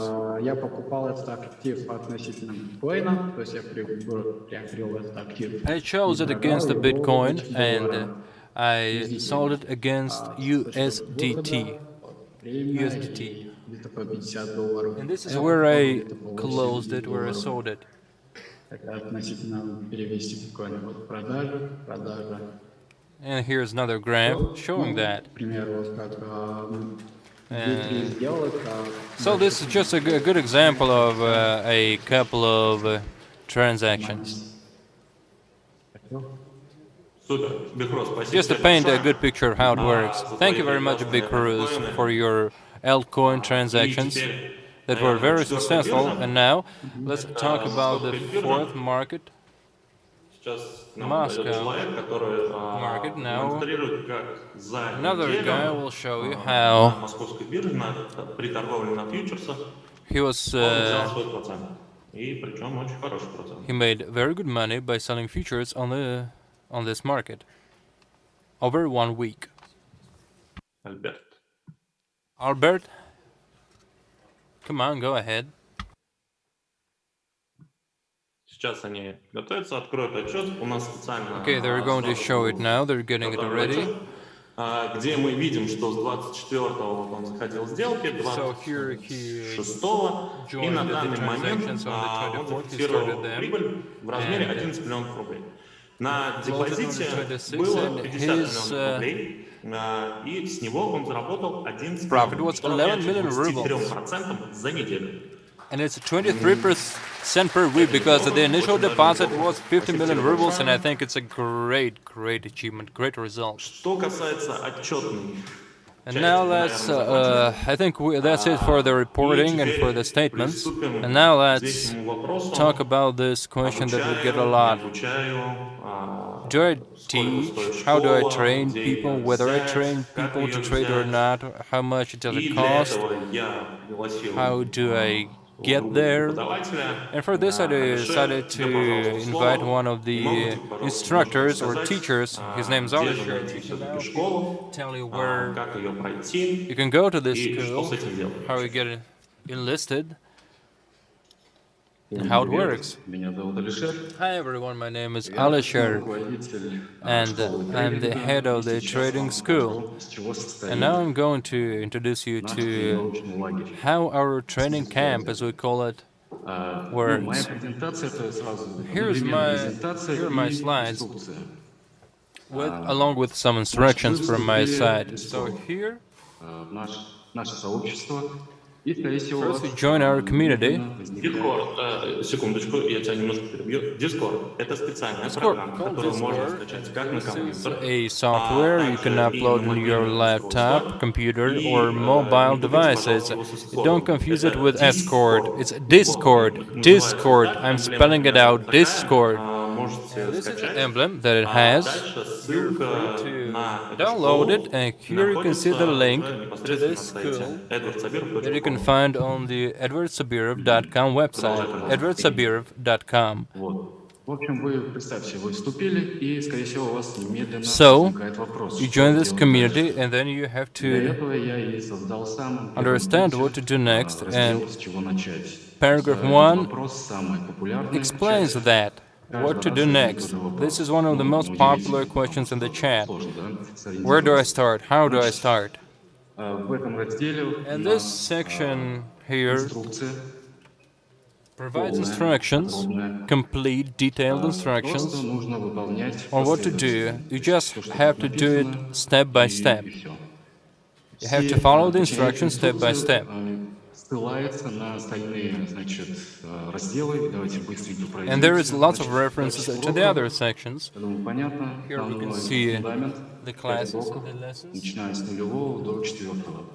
I chose it against the Bitcoin, and I sold it against USDT. And this is where I closed it, where I sold it. And here's another graph showing that. So this is just a good example of a couple of transactions. Just to paint a good picture of how it works. Thank you very much, Big Cruz, for your altcoin transactions that were very successful. And now let's talk about the fourth market, Moscow market. Now another guy will show you how he was he made very good money by selling futures on this market over 1 week. Albert, come on, go ahead. Okay, they're going to show it now. They're getting it ready.
Где мы видим, что с 24-го вот он заходил в сделки, 26-го, и на данный момент он зафиксировал прибыль в размере 11 миллионов рублей. На депозите было 50 миллионов рублей, и с него он заработал 11 миллионов, что равняется 23% за неделю.
And it's 23% per week because the initial deposit was 50 million rubles, and I think it's a great achievement, great result.
Что касается отчетной.
And now let's, I think that's it for the reporting and for the statements. And now let's talk about this question that we get a lot. Do I teach? How do I train people? Whether I train people to trade or not? How much does it cost? How do I get there? And for this I decided to invite one of the instructors or teachers. His name is Alisher. He can now tell you where you can go to this school, how you get enlisted, and how it works. Hi everyone, my name is Alisher, and I'm the head of the trading school. And now I'm going to introduce you to how our training camp, as we call it, works. Here are my slides, along with some instructions from my side. So here, first we join our community.
Секундочку, я тебя немножко перебью. Discord — это специальная программа, которую можно скачать как на компьютер.
A software you can upload on your laptop, computer, or mobile devices. Don't confuse it with Escort. It's Discord. Discord. I'm spelling it out. Discord. This is the emblem that it has. You're free to download it, and here you can see the link to this school that you can find on the edwardsabirov.com website. edwardsabirov.com. So, you join this community, and then you have to understand what to do next, and paragraph 1 explains that. What to do next? This is one of the most popular questions in the chat. Where do I start? How do I start? And this section here provides instructions, complete, detailed instructions on what to do. You just have to do it step by step. You have to follow the instructions step by step. And there is lots of references to the other sections. Here we can see the classes and the lessons.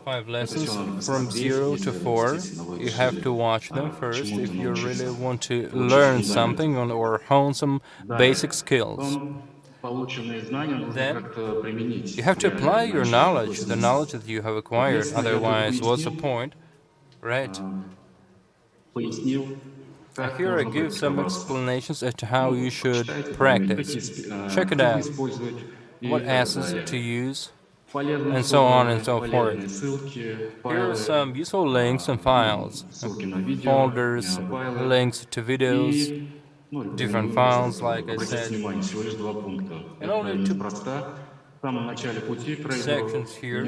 5 lessons from 0 to 4. You have to watch them first if you really want to learn something or hone some basic skills. Then you have to apply your knowledge, the knowledge that you have acquired. Otherwise, what's the point? Right. Here I give some explanations as to how you should practice. Check it out. What assets to use, and so on and so forth. Here are some useful links and files, folders, links to videos, different files, like I said, and only 2 sections here.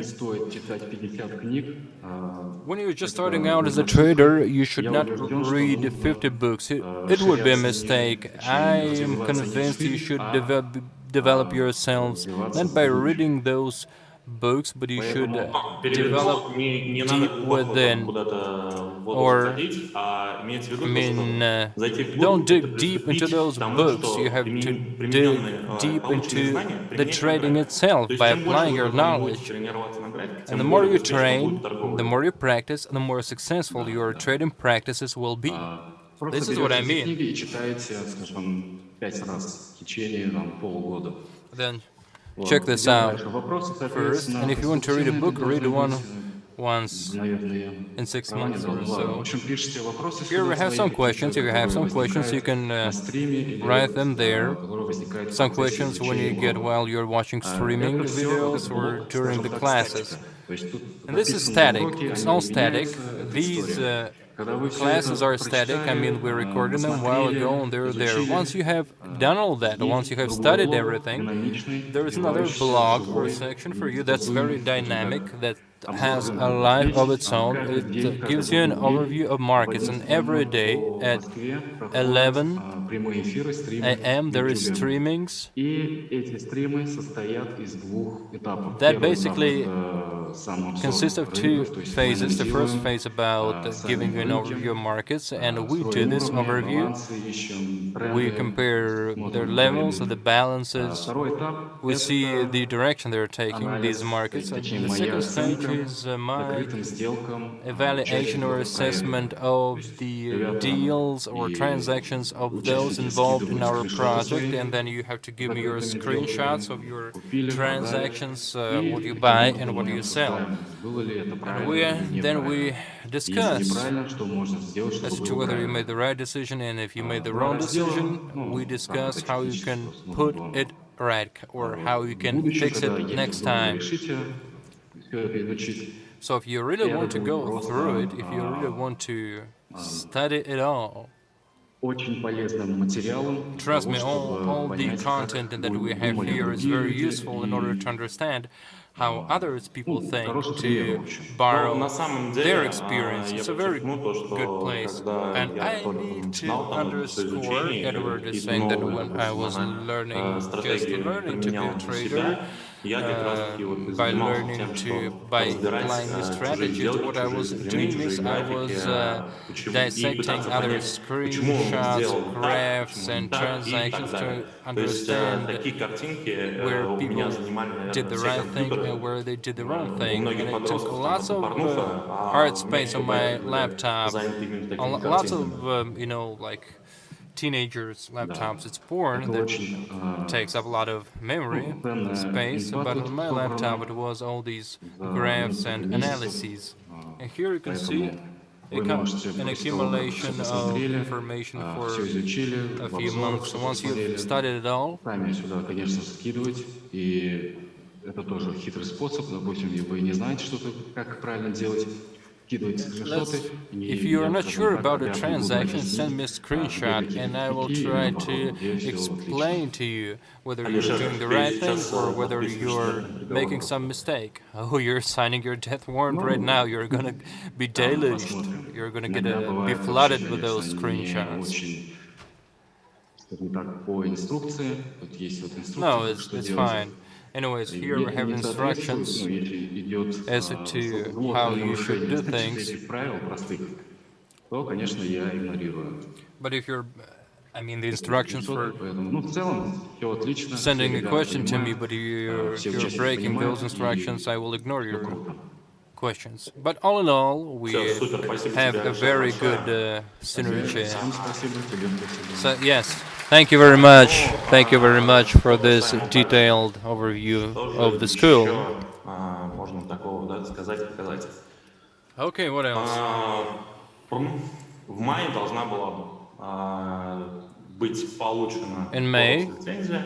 When you're just starting out as a trader, you should not read 50 books. It would be a mistake. I am convinced you should develop yourselves not by reading those books, but you should develop deep within, or don't dig deep into those books. You have to dig deep into the trading itself by applying your knowledge. And the more you train, the more you practice, the more successful your trading practices will be. This is what I mean. Then check this out first, and if you want to read a book, read one once in 6 months or so. Here we have some questions. If you have some questions, you can write them there. Some questions when you get while you're watching streaming videos or during the classes. And this is static. It's all static. These classes are static. I mean, we recorded them a while ago and they're there. Once you have done all that, once you have studied everything, there is another blog or section for you that's very dynamic, that has a life of its own. It gives you an overview of markets, and every day at 11 a.m. there is streamings that basically consists of 2 phases. The first phase about giving you an overview of markets, and we do this overview. We compare their levels, the balances. We see the direction they're taking, these markets. And the second stage is my evaluation or assessment of the deals or transactions of those involved in our project, and then you have to give me your screenshots of your transactions, what you buy and what you sell. And then we discuss as to whether you made the right decision, and if you made the wrong decision, we discuss how you can put it right or how you can fix it next time. So if you really want to go through it, if you really want to study it all, trust me, all the content that we have here is very useful in order to understand how other people think, to borrow their experience. It's a very good place. And I need to underscore, Edward is saying that when I was learning, just learning to be a trader, by applying new strategies, what I was doing is I was dissecting other screenshots, graphs, and transactions to understand where people did the right thing and where they did the wrong thing. And it took lots of hard space on my laptop, lots of, like teenagers' laptops. It's porn that takes up a lot of memory space, but on my laptop it was all these graphs and analyses. And here you can see an accumulation of information for a few months. So once you've studied it all, if you are not sure about a transaction, send me a screenshot and I will try to explain to you whether you're doing the right thing or whether you're making some mistake. Oh, you're signing your death warrant right now. You're gonna be deluged. You're gonna be flooded with those screenshots. No, it's fine. Anyways, here we have instructions as to how you should do things. But if you're, I mean, the instructions for sending a question to me, but if you're breaking those instructions, I will ignore your questions. But all in all, we have a very good synergy. So yes, thank you very much. Thank you very much for this detailed overview of the school.
Можно такого, да, сказать.
Okay, what else?
В мае должна была быть получена лицензия.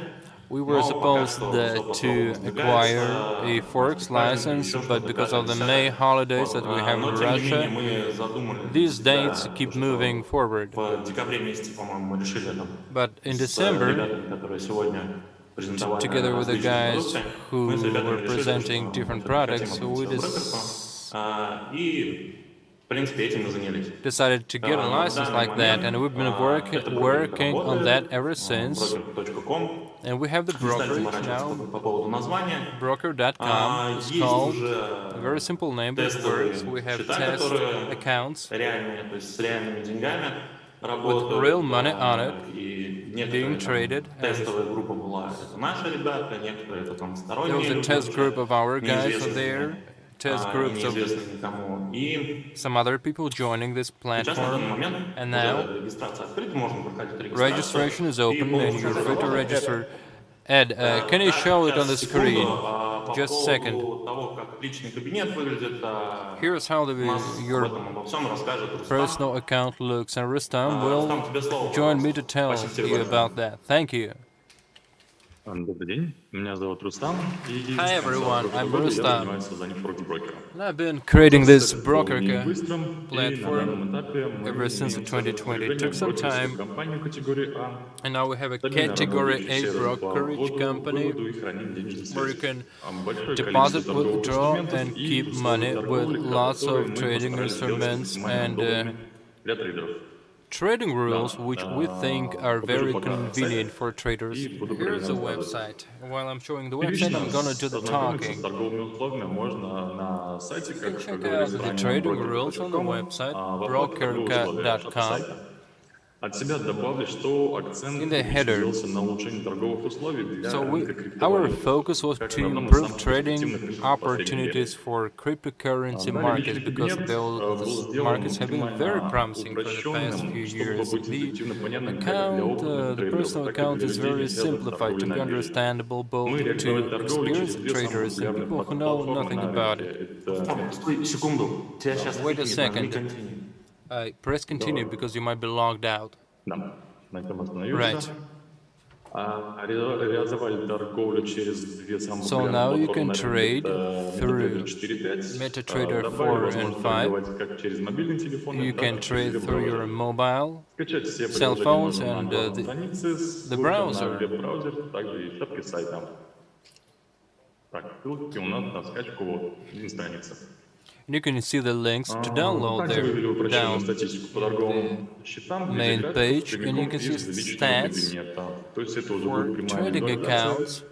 We were supposed to acquire a Forex license, but because of the May holidays that we have in Russia, these dates keep moving forward. But in December, together with the guys who were presenting different products, we decided to get a license like that, and we've been working on that ever since. And we have the brokerage now. Broker.com is called. A very simple name, but it works. We have test accounts with real money on it being traded. There was a test group of our guys there. Test groups of some other people joining this platform, and now registration is open and you're free to register. Ed, can you show it on the screen? Just a second. Here's how your personal account looks, and Rustam will join me to tell you about that. Thank you. Hi everyone, I'm Rustam. And I've been creating this Brokerka platform ever since 2020. It took some time, and now we have a Category A brokerage company where you can deposit, withdraw, and keep money with lots of trading instruments and trading rules which we think are very convenient for traders. Here's the website. While I'm showing the website, I'm gonna do the talking. You can check out the trading rules on the website, brokerka.com. In the header. So our focus was to improve trading opportunities for cryptocurrency markets, because those markets have been very promising for the past few years. The personal account is very simplified to be understandable both to experienced traders and people who know nothing about it. Wait a second. Press continue because you might be logged out. Right. So now you can trade through MetaTrader 4 and 5. You can trade through your mobile, cell phones, and the browser. And you can see the links to download there down the main page, and you can see stats for trading accounts.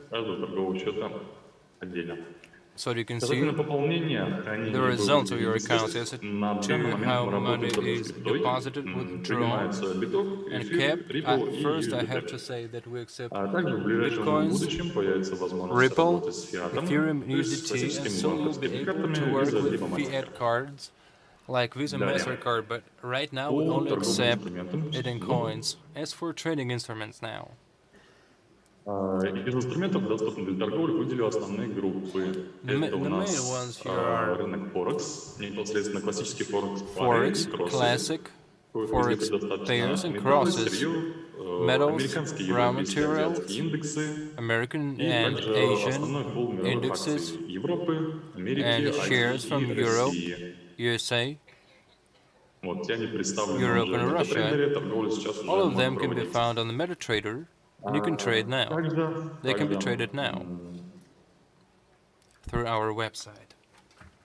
So you can see the results of your accounts as to how money is deposited, withdrawn, and kept. First, I have to say that we accept Bitcoins, Ripple, Ethereum, USDT, and soon you'll be able to work with fiat cards like Visa, Master Card, but right now we only accept it in coins. As for trading instruments now. The main ones here are Forex, Classic, Forex pairs and crosses, metals, raw materials, American and Asian indexes, and shares from Europe, USA, Europe and Russia. All of them can be found on the MetaTrader. And you can trade now. They can be traded now through our website.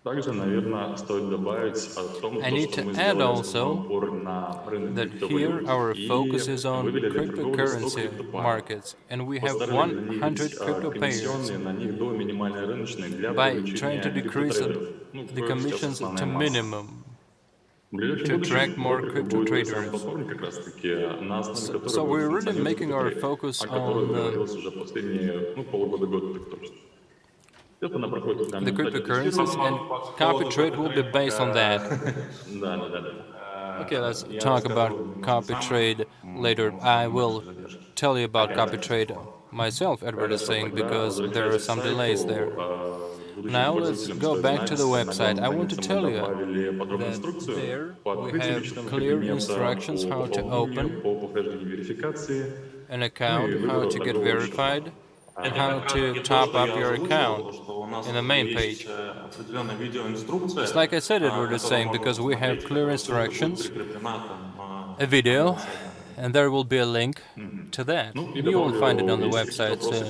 Также, наверное, стоит добавить о том,
I need
что
to
мы
add
сделали
also
упор на рынок
that here
криптовалют
our
и
focus is on
вывели на торговлю 100
cryptocurrency
криптопар.
markets, and we have
Постарались занизить
100 crypto pairs
комиссионные на них до минимальной рыночной для
by trying to
привлечения
decrease
криптотрейдеров.
the
Какова сейчас
commissions
основная
to
масса.
minimum
В ближайшем
to attract
будущем
more
Brokerka
crypto
будет сам
traders.
платформой как раз-таки, на основе которой
So we're
будет
really
функционировать
making our
криптотрейдинг,
focus
о котором
on
говорилось уже последние полугода-год так точно. Это она проходит
the cryptocurrencies, and copy trade will be based on that.
Да.
Okay, let's talk about copy trade later. I will tell you about copy trade myself, Edward is saying, because there are some delays there. Now let's go back to the website. I want to tell you that there we have clear instructions how to open an account, how to get verified, and how to top up your account in the main page. It's like I said, Edward is saying, because we have clear instructions, a video, and there will be a link to that. You will find it on the website soon.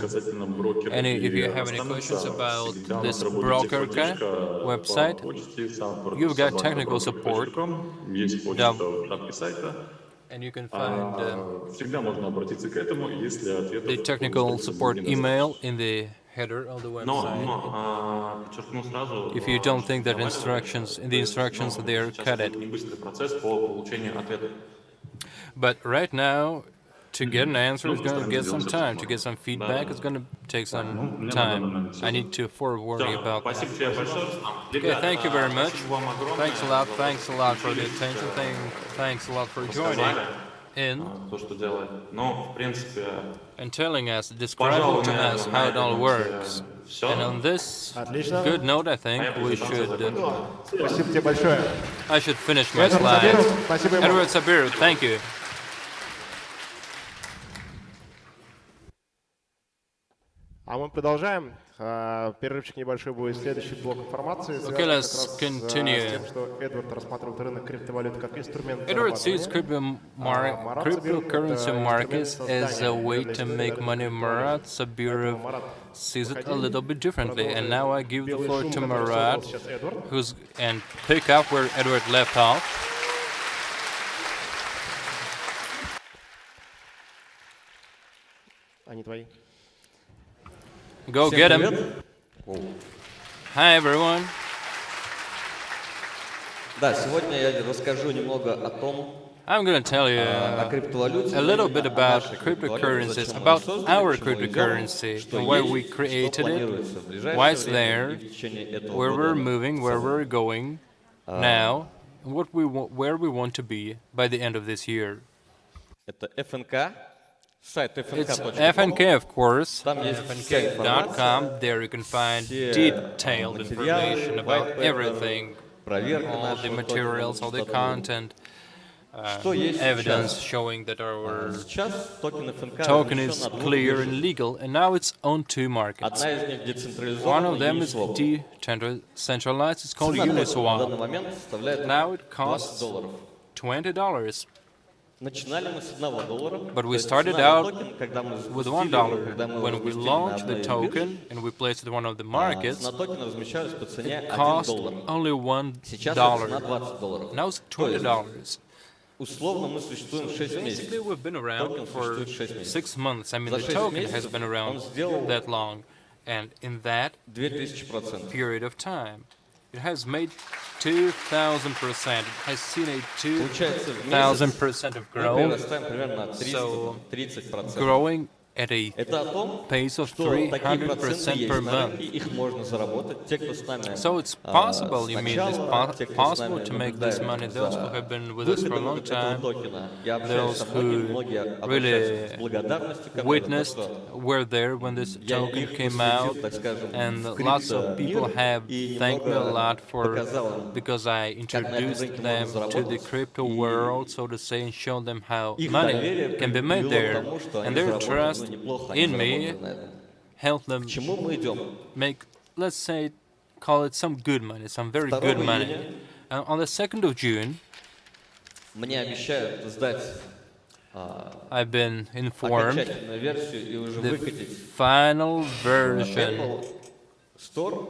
And if you have any questions about this Brokerka website, you've got technical support. And you can find the technical support email in the header of the website. If you don't think that in the instructions they are cut it. But right now, to get an answer is going to get some time. To get some feedback is going to take some time. I need to forewarn you about that. Okay, thank you very much. Thanks a lot. Thanks a lot for the attention. Thanks a lot for joining in and telling us, describing to us how it all works. And on this good note, I think we should. I should finish my slides. Edward Sabirov, thank you.
А мы продолжаем. Перерывчик небольшой будет. Следующий блок информации
Okay, let's
с
continue.
тем, что Эдвард рассматривает рынок криптовалют как инструмент
Edward sees
зарабатывания.
cryptocurrency markets as a way to make money. Marat Sabirov sees it a little bit differently. And now I give the floor to Marat, and pick up where Edward left off.
Они твои.
Go get him. Hi, everyone.
Да, сегодня я расскажу немного о том,
I'm going to tell you a little bit about cryptocurrencies, about our cryptocurrency, and why we created it, why it's there, where we're moving, where we're going now, and where we want to be by the end of this year.
это FNK, сайт
It's
fnk.com.
FNK, of course,
Там есть вся информация,
FNK.com. There you can find detailed information about everything,
проверка
all the
нашего
materials, all the content,
Что есть
evidence
сейчас?
showing that our
Сейчас токен FNK
token
размещен
is
на двух
clear
биржах.
and legal, and now it's on 2 markets.
Одна из них
One
децентрализована,
of them is
Uniswap.
decentralized, it's called
Цена токена на данный
Uniswap.
момент составляет
Now it costs
$20.
$20.
Начинали мы с $1,
But
то
we
есть
started
цена
out
на токен, когда мы
with
запустили его,
$1.
когда мы
When we
разместили на
launched the
одной из
token
бирж,
and we placed it in one of the markets,
цена токена размещалась по цене
cost
$1.
only
Сейчас эта цена
$1.
$20.
Now it's
То есть,
$20.
условно мы существуем 6
Basically,
месяцев.
we've been around
Токен
for
существует 6 месяцев.
6 months. I mean,
За
the
6
token has
месяцев
been around
он сделал
that long. And in that
2000%.
period of time, it has made 2,000%. It has seen a
Получается, в месяц
2,000% of
мы
growth,
прирастаем примерно на
So,
30%.
growing at a
Это о том,
pace of
что такие проценты
300%
есть
per
на
month.
рынке, их можно заработать. Те, кто с нами
So it's possible,
с
you mean, it's
начала, те, кто с
possible
нами
to make this
наблюдают
money. Those who
за
have been with us for a
выходом
long
этого
time,
токена. Я общаюсь со
those
многими,
who
многие обращаются
really
с благодарностью ко мне за то,
witnessed,
что
were there when this
я
token
их
came
посвятил,
out,
так скажем,
and
в
lots of people
криптомир
have
и
thanked me a
немного
lot for
показал им,
because I
как на этом
introduced
рынке
them
можно
to the
заработать.
crypto
И
world, so to say, and showed them how
их
money
доверие
can be made
привело к
there,
тому, что
and
они
their
заработали,
trust
неплохо они
in me
заработали на этом.
helped them
К чему мы идем?
make, let's say, call it some good money, some very
2
good money.
июня
And on the 2nd of June,
мне обещают сдать
I've been informed
окончательную версию и уже
the
выкатить
final
в
version
Apple Store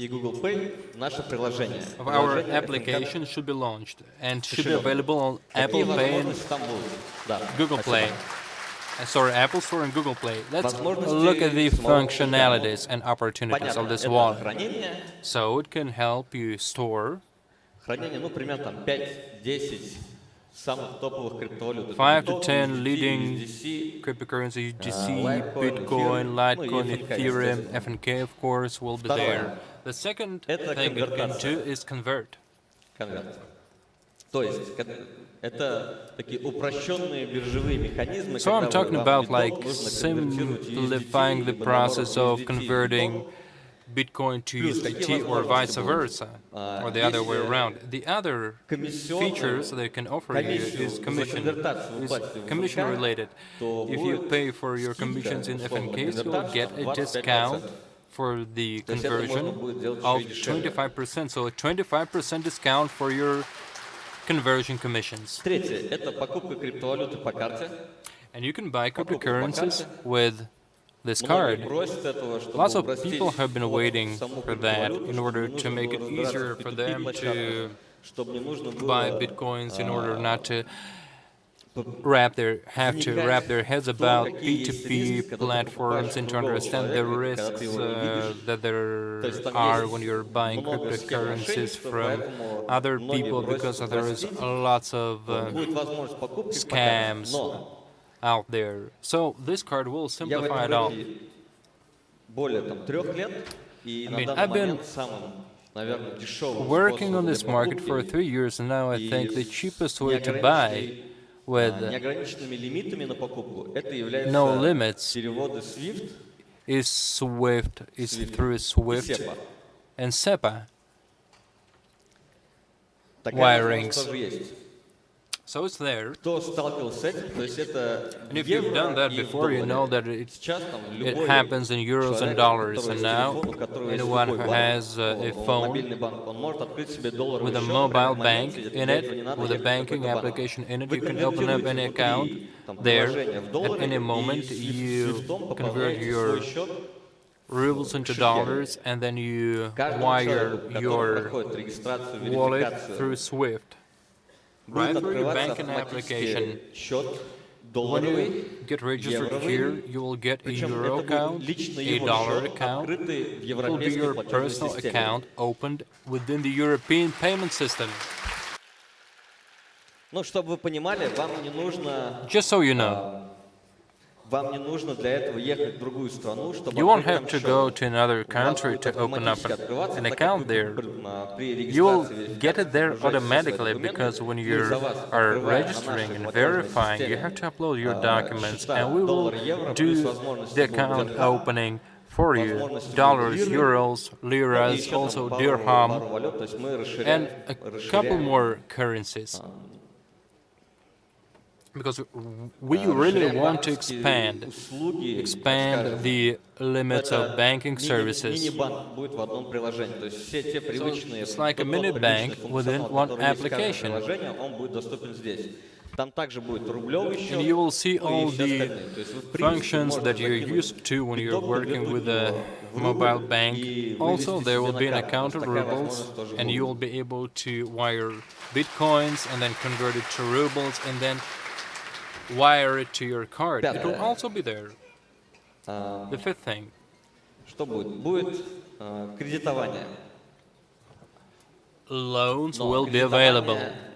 и Google Pay наше приложение.
of our
Приложение
application should be launched and should be
Кошелек.
available on
Какие
Apple Pay and
возможности там будут? Да,
Google
спасибо.
Play. Sorry, Apple Store and Google Play. Let's
Возможности
look at the
самого
functionalities and opportunities
Понятно,
of this
это
wallet.
хранение.
So it can help you store
Хранение, ну, примерно там 5-10 самых топовых криптовалют.
5 to 10 leading cryptocurrencies, USDC,
Litecoin,
Bitcoin, Litecoin,
ну и FNK,
Ethereum,
естественно.
FNK, of course, will be
Второе.
there. The second
Это
thing it can
конвертация.
do is convert.
Конверт. То есть это такие упрощенные биржевые механизмы,
So I'm
когда
talking
вам
about
биток
like
нужно конвертировать в
simplifying the
либо
process
наоборот,
of
USDT,
converting Bitcoin to
Плюс какие
USDT or
возможности
vice
будут?
versa, or the other way
Если
around. The other
комиссионную
features that it can offer you
комиссию
is
за
commission,
конвертацию вы
is
платите в
commission
FNK,
related.
то
If you
будет
pay for your
скидка,
commissions in
условно,
FNK,
на
you'll
конвертацию
get a
25%.
discount for the
То есть это можно
conversion
будет делать
of
еще и дешевле.
25%. So a 25% discount for your conversion commissions.
Третье – это покупка криптовалюты по карте.
And you can buy
Покупка по
cryptocurrencies
карте.
with this
Многие
card.
просят этого, чтобы
Lots of
упростить
people have been
вход в
waiting
саму
for that
криптовалюту,
in
чтобы
order
не
to
нужно
make
было
it
разбираться
easier
в
for
P2P
them
площадках,
to
чтобы не нужно
buy
было
bitcoins in order not to have to wrap their heads about P2P platforms and to understand the risks that there are when you're buying cryptocurrencies from other people, because there is lots of
будет возможность покупки по карте.
scams
Но
out there. So this card will
я в
simplify
этом
it all.
рынке более 3 лет, и
I
на
mean,
данный
I've been
момент самым, наверное, дешевым
Working on
способом
this
для
market for
покупки
3 years, and now I
и
think the
с
cheapest way to buy with
неограниченными лимитами на покупку это является
no limits
переводы SWIFT
is through
и
Swift
SEPA.
and SEPA.
Такая
Wirings.
возможность тоже есть.
So it's there.
Кто сталкивался с этим, то есть это
And if
в
you've
евро
done that
и в
before, you
долларе.
know that it
Сейчас там
it
любой
happens in euros and
человек,
dollars.
который
And
с
now,
телефона, у которого есть
anyone
любой
who
банк,
has a phone
мобильный банк, он может открыть себе долларовый
with a
счет
mobile
прямо в
bank
моменте,
in
для этого не
it,
надо
with a
ехать в
banking
какой-то банк.
application in it,
Вы
you can open up
конвертируете
an
внутри,
account
там,
there.
приложения в
At
доллары,
any
и
moment,
с
you
свифтом
convert
пополняете
your
свой счет.
rubles into dollars, and then you
Каждому
wire
человеку, который
your
проходит регистрацию,
wallet
верификацию,
through Swift.
будет
Right through your
открываться
banking application.
автоматически счет
When
долларовый,
you get registered
евровый.
here, you will get a
Причем
euro
это
account,
будет лично
a
его
dollar
счет,
account.
открытый в
It will be
европейской
your
платежной
personal
системе.
account opened within the European payment system.
Ну, чтобы вы понимали, вам не нужно
Just so you know,
Вам не нужно для этого ехать в другую страну, чтобы
you won't
открыть
have
там
to
счет.
go to another
У вас
country
будет
to open up
автоматически открываться,
an
так как
account
вы
there.
при
You will
регистрации
get it there
верификации загружаете
automatically,
свои
because
документы,
when
мы
you
за вас
are
открываем на
registering
нашей
and
платежной
verifying, you
системе,
have to upload your documents,
счета
and we will
доллар, евро, плюс
do
возможности
the
будут
account
дирхам,
opening for you.
возможности
Dollars,
будут
euros,
лиры, и
liras,
еще там
also
пару
dirham,
валют, то есть мы
and
расширяем,
a couple more currencies. Because we really want to expand the limits of banking services.
Мини-банк будет в одном приложении, то есть все те привычные,
it's like a
тот
mini
привычный
bank
функционал,
within one
который есть в каждом
application.
приложении, он будет доступен здесь. Там также будет рублевый счет,
And you will see
ну и
all
все
the
остальные. То есть вы, в принципе,
functions
можете
that you're
закинуть
used to when you're
биток,
working with a
конвертнуть его в рубль
mobile bank.
и
Also,
вывести
there will
себе
be an
на карту.
account
То
of
есть такая
rubles,
возможность тоже
and you will
будет.
be able to wire bitcoins and then convert it to rubles and then wire it to your card. It will also be there. The fifth thing,
Что будет? Будет кредитование.
loans
Но
will be available.
кредитование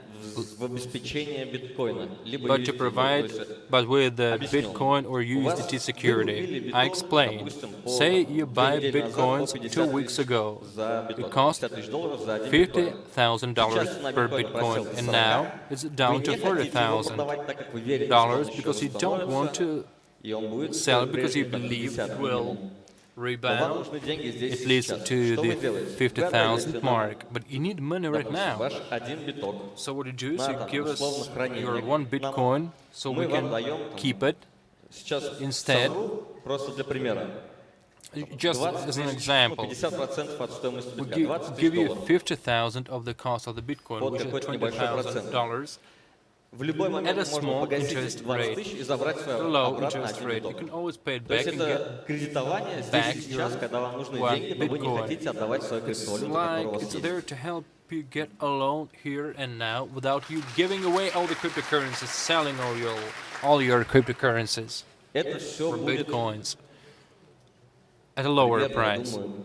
в обеспечение биткоина, либо
But to
USDT.
provide,
То есть,
but with the
объясню.
Bitcoin or
У вас
USDT
вы
security.
купили
I
биток,
explain.
допустим, по
Say you
2
buy
недели назад по
Bitcoins
50
2 weeks
тысяч
ago.
за
It
биток.
cost
$50,000 за один биткоин.
$50,000
Сейчас цена
per
биткоина
Bitcoin,
просела до
and
40.
now it's down
Вы
to
не хотите его
$40,000
продавать, так как вы верите, что он еще
because you don't want
восстановится,
to
и он будет
sell
стоить
it because you
прежде, там,
believe
50
it will
минимум. Но вам
rebound
нужны деньги здесь
at
и
least
сейчас.
to
Что вы
the
делаете? Вы
50,000
отдаете
mark. But you need money right
допустим,
now.
ваш один биток.
So what you do is
на,
you
там,
give us
условно, хранение.
your one Bitcoin so we
Мы вам
can
даем там,
keep it.
сейчас
Instead,
совру, просто для примера.
Just
20
as an
тысяч,
example,
50% от стоимости
we
битка, 20
give
тысяч
you
долларов.
50,000 of the cost of the Bitcoin,
Вот
which is
какой-то небольшой процент.
$20,000.
В любой
at a
момент можно
small
погасить
interest
20
rate,
тысяч и забрать свое
low
обратно
interest
1
rate. You
итог.
can always pay it
То есть
back and get
это кредитование здесь
back
и сейчас,
your
когда вам нужны
one
деньги, но вы не
Bitcoin.
хотите отдавать свою
It's
криптовалюту, которая
like
у вас
it's
есть.
there to help you get a loan here and now without you giving away all the cryptocurrencies, selling all your cryptocurrencies
Это все
or
будет,
bitcoins at a lower
примерно, я
price.
думаю,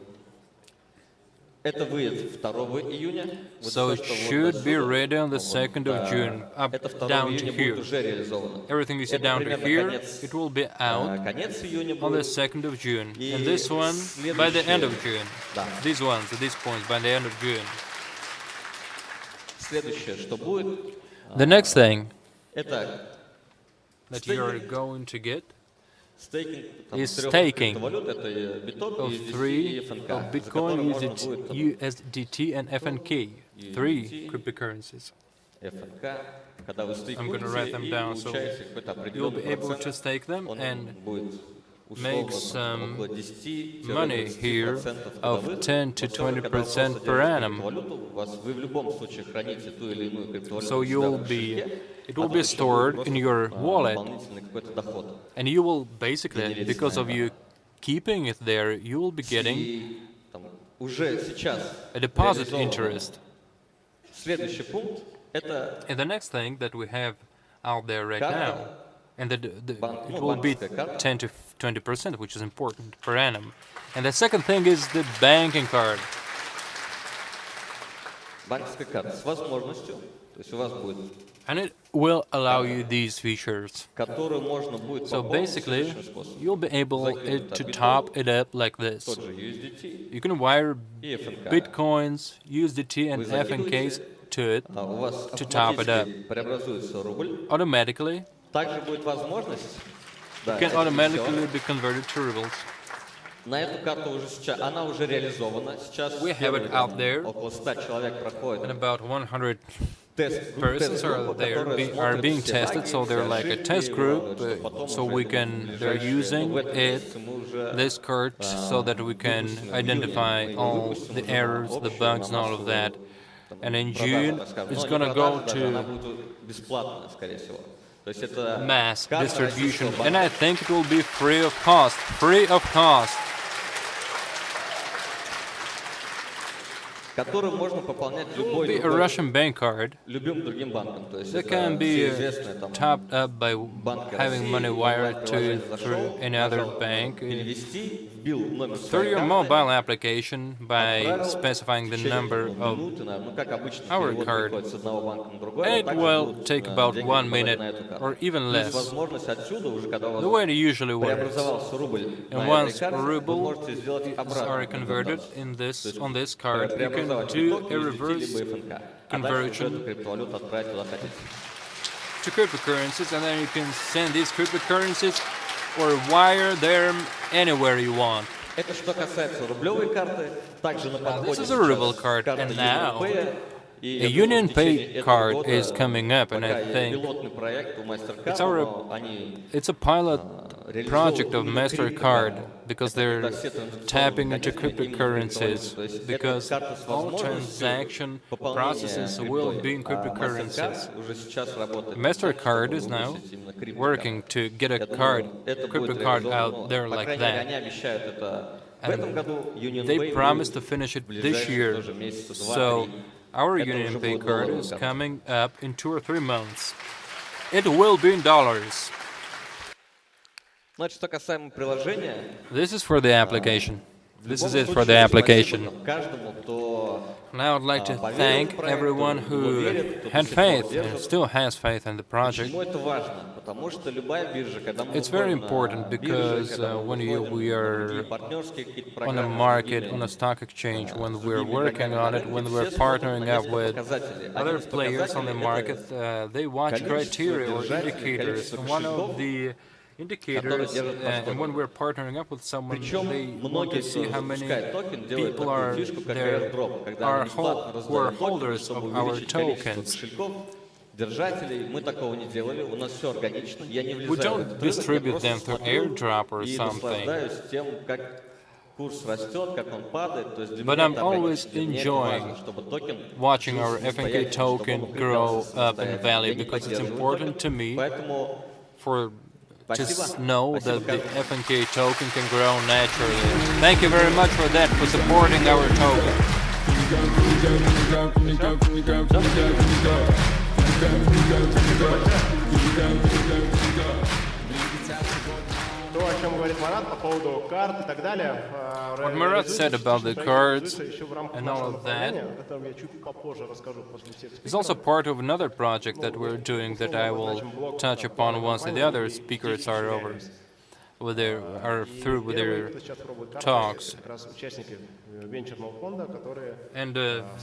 это выйдет 2 июня. Вот
So
всё,
it
что вот
should be
отсюда,
ready on the
вот
2nd of
до-
June, up
это 2
down to
июня
here.
будет уже реализовано.
Everything you see
Это
down to
примерно
here,
конец,
it will be out
конец июня
on the
будет.
2nd of June.
И
And this one by the end of
следующее-
June.
Да.
These ones, these points by the end of June.
Следующее, что будет,
The next thing
это
that you're going to get
стейкинг
is
3
staking
криптовалют, это биток,
of
USDT
3
и FNK,
of
за
Bitcoin,
которые можно будет
USDT, and FNK. 3 cryptocurrencies.
FNK, когда вы
I'm gonna write them
стейкуете и
down, so
получаете какой-то
You'll be
определенный
able to
процент,
stake them
он
and
будет
make
условно
some
около 10
money here of 10 to 20% per annum.
Вы в любом случае храните ту или иную криптовалюту
So
у себя в кошельке,
it will
а
be
тут еще
stored
будет
in
просто,
your wallet,
дополнительный какой-то доход.
and you will basically, because of you keeping it there, you will be getting
И там, уже сейчас
a deposit
реализовано.
interest.
Следующий пункт — это
And the next thing that we have out there right now,
карта,
and that
банк-
it will be
банковская карта.
10 to 20%, which is important per annum. And the second thing is the banking card.
банковская карта с возможностью, то есть у вас будет,
And it will allow you these features.
которую можно будет
So
пополнить
basically,
следующим способом.
you'll be able to top it up like this.
Тот же USDT
You can wire
и FNK.
Bitcoins, USDT, and FNKs to it
А у вас
to top it up.
автоматически преобразуется рубль.
automatically.
Также будет возможность, да,
Can
это
automatically
всё.
be converted to rubles.
На эту карту уже сейчас, она уже реализована. Сейчас
We have it out there.
около 100 человек
And
проходит
about 100
тест,
persons are there are being tested, so they're like a test group, so we can, they're using it, this card, so that we can identify all the errors, the bugs, and all of that. And in June, it's gonna go to
бесплатно, скорее всего. То есть это
mass
карта
distribution,
российского
and
банка.
I think it will be free of cost. Free of cost.
Которым можно пополнять
It will
любой
be a
другой,
Russian bank card
любым другим банком. То есть
that
это
can
все
be
известные там
topped up by
банки
having
России,
money wired to
онлайн-приложение
it
зашел,
through any other
нажал
bank
перевести, вбил номер
through
своей
your
карты,
mobile application by
отправил,
specifying
в
the
течение,
number of
минуты, наверное, ну как обычно
our
перевод
card.
приходит с одного банка на другой,
And
а
it
также
will
будут,
take about
деньги
1
попадать
minute
на эту карту.
or even
Есть
less.
возможность отсюда уже, когда у вас
The way it usually works.
преобразовался рубль
And
на
once
этой карте, вы
ruble
можете сделать
are
обратную
converted
конвертацию.
in this on this card, you can
Преобразовать
do
биток,
a
USDT,
reverse
либо FNK. А дальше уже
conversion
эту криптовалюту отправить куда хотите.
to cryptocurrencies, and then you can send these cryptocurrencies or wire them anywhere you want.
Это что касается рублевой карты. Также на подходе
is a ruble
сейчас
card,
карта
and now
UnionPay. И
a
я думаю, в
UnionPay
течение этого
card
года,
is coming up, and I
пока
think
пилотный проект у MasterCard,
it's our-
но они
It's a pilot project of
реализовывают
Master
именно
Card
крипто.
because
Это
they're
когда все транзакционные
tapping into
механизмы именно
cryptocurrencies,
криптовалюты. То есть
because
это карта с
all
возможностью
transaction
пополнения
processes will be in
криптой. А
cryptocurrencies.
MasterCard уже сейчас работает
Master
над тем,
Card
чтобы
is now
выпустить именно криптокарту.
working to get a
Я
card,
думаю, это будет
crypto card
реализовано,
out there
по
like
крайней мере, они
that.
обещают это в
And
этом году.
They
UnionPay
promised
будет
to finish it
в
this
ближайшие
year,
тоже месяца
so
2-3.
our
Это уже
UnionPay
будет
card
долларовая
is
карта.
coming up in 2 or 3 months. It will be in dollars.
Значит, что касаемо приложения,
This is for the application.
в
This
любом
is it for
случае,
the application.
спасибо каждому, кто
Now I'd like to thank everyone who had faith and still has faith in the project.
Почему это важно? Потому что любая биржа, когда мы
It's very
выходим на
important
биржи,
because
когда мы
when
выходим
we
на
are
другие партнерские какие-то
on a
программы,
market,
другими,
on a stock exchange, when
с
we're
другими
working
игроками
on
на
it,
рынке,
when
все
we're
смотрят на
partnering up
несколько
with
показателей. Один
other
из
players on the
показателей
market,
это
they watch
количество
criteria or
держателей,
indicators.
количество
And one
кошельков,
of the indicators,
держат
and when we're partnering up with someone,
Причем
they want
многие,
to see
кто
how many
запускает токен, делают
people
такую
are
фишку, как
there,
airdrop, когда
are
они бесплатно
who are
раздают токены,
holders
чтобы
of our
увеличить количество
tokens.
кошельков, держателей. Мы такого не делали, у нас все органично. Я не
We
влезаю в
don't
этот рынок, я
distribute
просто
them through
смотрю
airdrop or
и
something.
наслаждаюсь тем, как курс растет, как он падает. То есть для
But
меня
I'm
это
always
ограничитель. Мне это важно,
enjoying
чтобы токен
watching
жил
our FNK
самостоятельно, чтобы он
token
укреплялся
grow up in
самостоятельно.
value
Я не
because it's
поддерживаю
important
токен,
to me
поэтому
for to
спасибо.
know
Спасибо
that the
каждому.
FNK token can grow naturally. Thank you very much for that, for supporting our token.
То, о чем говорит Марат по поводу карт и так далее,
What Marat said about the cards
еще в рамках
and all
нашего
of that
направления, о котором я чуть попозже расскажу после всех
is also
спикеров.
part of another project that we're doing that I will touch upon once the other speakers are over with their are through with
Первые,
their
кто сейчас пробует карты,
talks.
как раз участники венчурного фонда, которые
And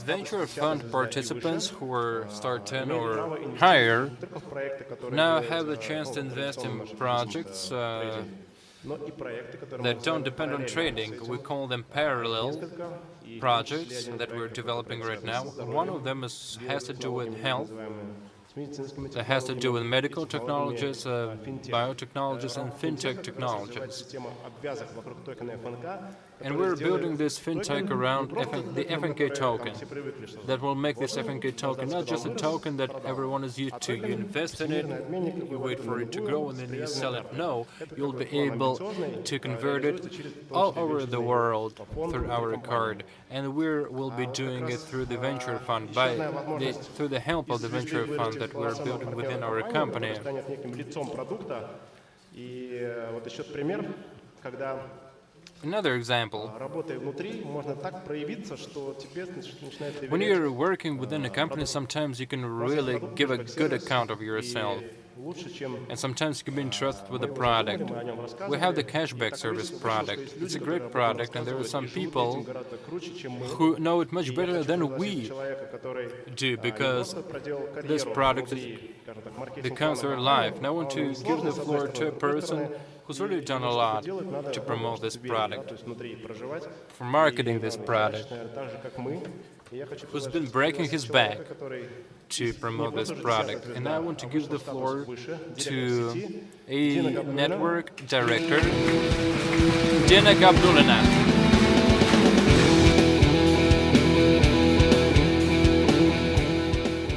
venture fund participants who are start 10 or higher
не только в проекты, которые
now
являются,
have the chance to invest in
традиционным
projects
но и проекты, которые
that
мы
don't
называем
depend on
параллельными
trading.
с
We
этим.
call them parallel
Несколько, и
projects
один
that we're
проект,
developing
который
right now.
связан с
One
здоровьем,
of them has to do with health,
с медицинскими
that has to do with
технологиями,
medical
технологиями,
technologies,
финтех.
biotechnologies, and fintech
Развивается
technologies.
система обвязок вокруг токена FNK,
And
которая
we're
сделает
building this fintech
токен
around
не просто
the
токеном,
FNK
который там
token
все привыкли, что
that will make this
вот
FNK token not just a token that everyone is used to. You invest in it, you wait for it to grow, and then you sell it. No, you'll be able to convert it all over the world through our card. And we'll be doing it through the venture fund, through the help of the venture fund that we're building within our company.
станет неким лицом продукта. И вот еще пример, когда
Another example.
работая внутри, можно так проявиться, что тебе начинает
When
доверять
you're working within a company, sometimes you can really give a good account of yourself.
лучше, чем
And sometimes you can be entrusted with a product.
мы о нем рассказывали.
We have the cashback service product. It's a great product, and there are some people
гораздо круче, чем мы.
who know it much better than we
Человека, который
do, because
проделал
this
карьеру
product
внутри, скажем так, маркетинг
becomes their life. And I want to give the floor to a person who's already done a lot to promote this
то
product,
есть внутри проживать,
for marketing this product,
наверное, так же, как мы. И я хочу
who's
предложить
been breaking his back
который
to promote this product. And I want to give the floor to a network director, Dina Gabdullina.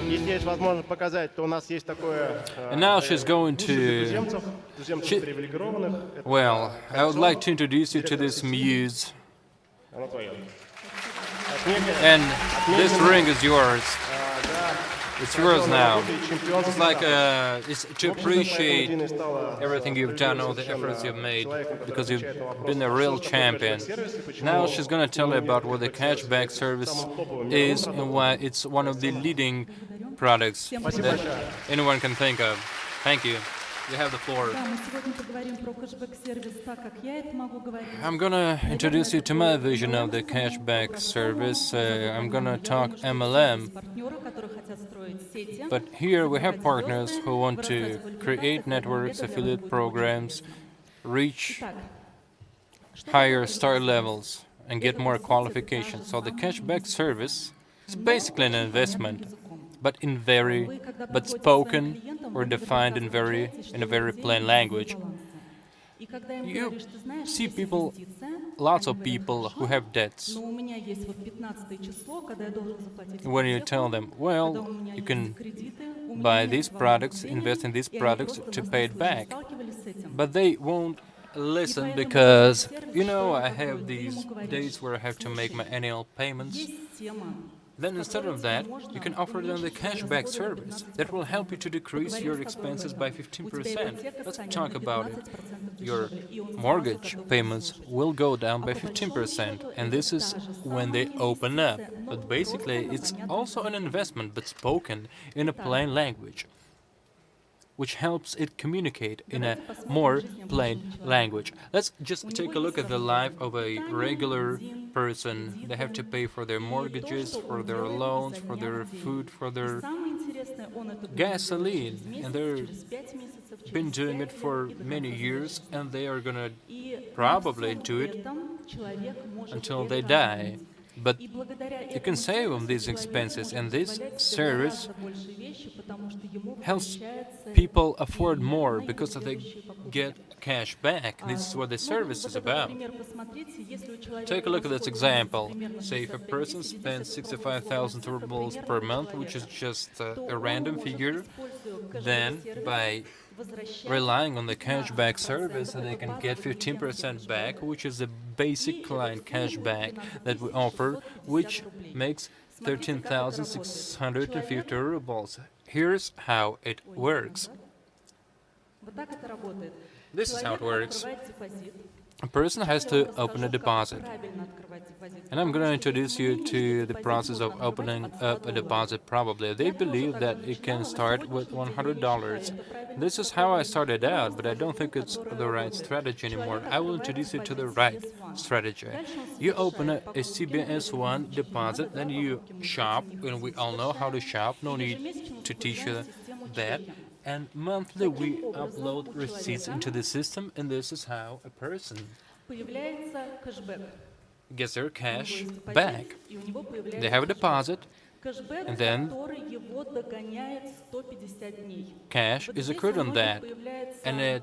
если есть возможность показать, то у нас есть такое
And now she's going
туземцев,
to...
туземцев привилегированных. Это
Well, I would like to introduce you to this muse.
оно твое.
And this ring is yours. It's yours now. It's like it's to appreciate everything you've done, all the efforts you've made, because you've been a real champion. Now she's going to tell you about what the cashback service is and why it's one of the leading products that anyone can think of. Thank you. You have the floor.
Да, мы сегодня поговорим про кэшбэк-сервис так, как я это могу говорить.
I'm gonna introduce you to my vision of the cashback service. I'm gonna talk MLM,
Партнеры, которые хотят строить сети.
but here we have partners who want to create networks, affiliate programs, reach
Итак,
higher star levels, and get more qualifications. So the cashback service is basically an investment, but spoken or defined in a very plain language.
и когда им
You
говоришь, ты знаешь,
see
есть
people,
инвестиция,
lots of
они говорят,
people who
«Хорошо,
have debts.
но у меня есть вот 15 число, когда я должен заплатить
When you
ипотеку,
tell them,
когда
well,
у меня
you
есть
can
кредиты, у меня
buy
нет
these
свободного
products,
времени»,
invest in these
и они
products
просто,
to
мы
pay it
с этим
back.
сталкивались с этим.
But they won't listen
поэтому
because,
сервис,
you know,
что
I
такое?
have
Ты
these
ему говоришь,
days where I have to make my annual payments.
есть тема,
Then instead of that, you can offer them the cashback service that will help you to decrease your expenses by 15%. Let's talk about it. Your mortgage payments will go down by 15%, and this is when they open up. But basically, it's also an investment, but spoken in a plain language, which helps it communicate in a more plain language. Let's just take a look at the life of a regular person. They have to pay for their mortgages, for their loans, for their food, for their
самое интересное, он это будет
gasoline,
делать через
and
месяц,
they're
через 5 месяцев, через
been doing
5
it for
лет и до
many
конца
years, and they are gonna
И
probably
на всем
do it
этом человек может
until they
это
die.
оценить.
But
И благодаря
you can
этому
save on
сервису
these
человек
expenses,
может
and this
позволять себе
service
гораздо большие вещи, потому что ему
helps
возвращается
people afford
и
more
на
because
его
they
следующие покупки.
get cash back. This is what the service is about. Take a look at this example. Say if a person spends 65,000 rubles per month, which is just a random figure, then by relying on the cashback service, they can get 15% back, which is the basic client cashback that we offer, which makes 13,650 rubles. Here's how it works. This is how it works. A person has to open a deposit. And I'm going to introduce you to the process of opening up a deposit probably. They believe that it can start with $100. This is how I started out, but I don't think it's the right strategy anymore. I will introduce you to the right strategy. You open a CBS1 deposit, then you shop, and we all know how to shop, no need to teach you that. And monthly we upload receipts into the system, and this is how a person gets their cash back. They have a deposit, and then cash is accrued on that, and it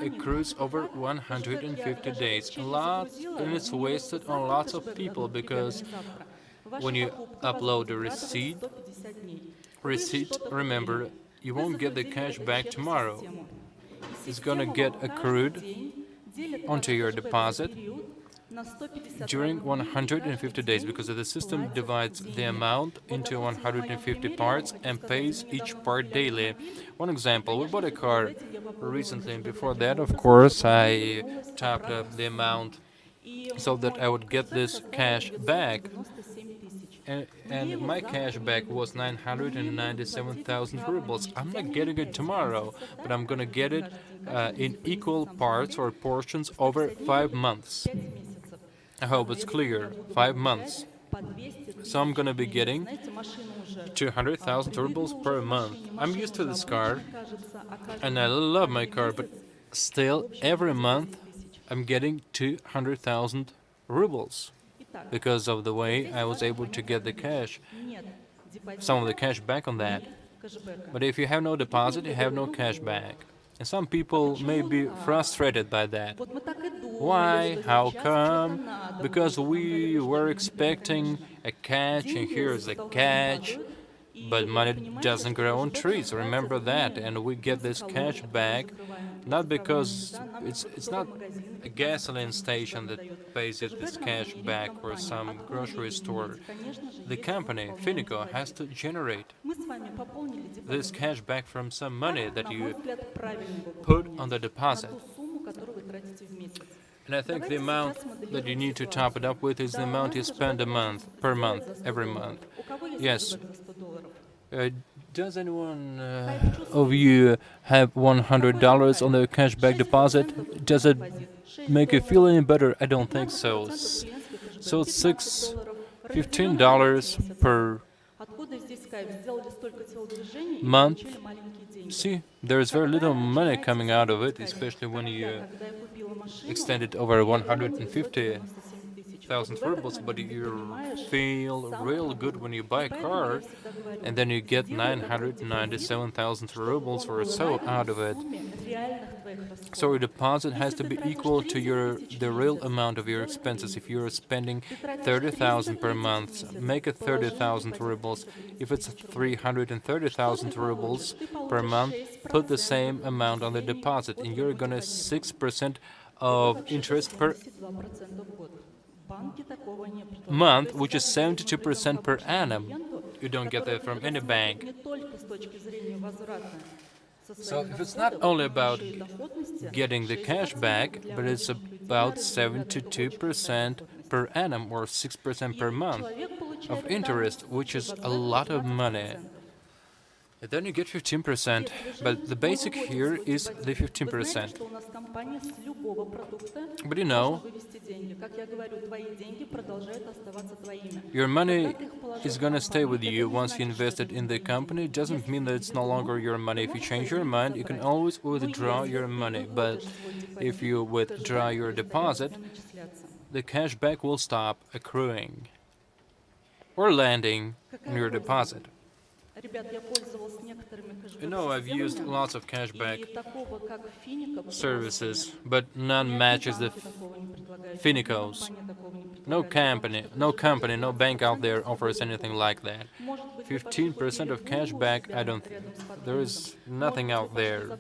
accrues over 150 days. And it's wasted on lots of people, because when you upload a receipt, remember, you won't get the cash back tomorrow. It's gonna get accrued onto your deposit during 150 days, because the system divides the amount into 150 parts and pays each part daily. One example, we bought a car recently, and before that, of course, I topped up the amount so that I would get this cash back. And my cash back was 997,000 rubles. I'm not getting it tomorrow, but I'm gonna get it in equal parts or portions over 5 months. I hope it's clear. 5 months. So I'm gonna be getting 200,000 rubles per month. I'm used to this car, and I love my car, but still, every month I'm getting 200,000 rubles. Because of the way I was able to get the cash, some of the cash back on that. But if you have no deposit, you have no cash back. And some people may be frustrated by that. Why? How come? Because we were expecting a catch, and here's a catch. But money doesn't grow on trees, remember that, and we get this cash back not because it's not a gasoline station that pays you this cash back or some grocery store. The company, Finiko, has to generate this cash back from some money that you put on the deposit. And I think the amount that you need to top it up with is the amount you spend per month, every month. Yes. Does anyone of you have $100 on their cashback deposit? Does it make you feel any better? I don't think so. So it's $15 per month. See, there's very little money coming out of it, especially when you extend it over 150,000 rubles, but you feel real good when you buy a car, and then you get 997,000 rubles or so out of it. So your deposit has to be equal to the real amount of your expenses. If you're spending 30,000 per month, make it 30,000 rubles. If it's 330,000 rubles per month, put the same amount on the deposit, and you're gonna 6% of interest per month, which is 72% per annum. You don't get that from any bank. So if it's not only about getting the cash back, but it's about 72% per annum or 6% per month of interest, which is a lot of money. And then you get 15%, but the basic here is the 15%. But you know, your money is going to stay with you once you invest it in the company. It doesn't mean that it's no longer your money. If you change your mind, you can always withdraw your money. But if you withdraw your deposit, the cash back will stop accruing or landing in your deposit. You know, I've used lots of cashback
И такого, как Finiko
services, but none matches the Finikos. No company, no bank out there offers anything like that. 15% of cashback, I don't. There is nothing out there.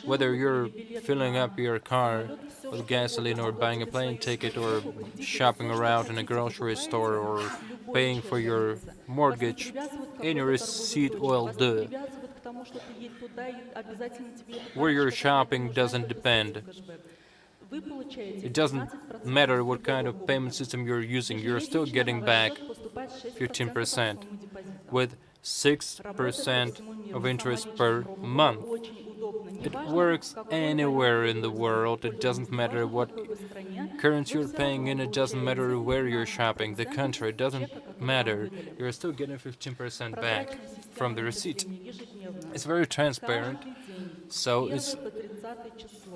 Whether you're filling up your car with gasoline or buying a plane ticket or shopping around in a grocery store or paying for your mortgage, any receipt will do. Where you're shopping doesn't depend. It doesn't matter what kind of payment system you're using, you're still getting back 15% with 6% of interest per month. It works anywhere in the world. It doesn't matter what currency you're paying in, it doesn't matter where you're shopping, the country, it doesn't matter. You're still getting 15% back from the receipt. It's very transparent, so it's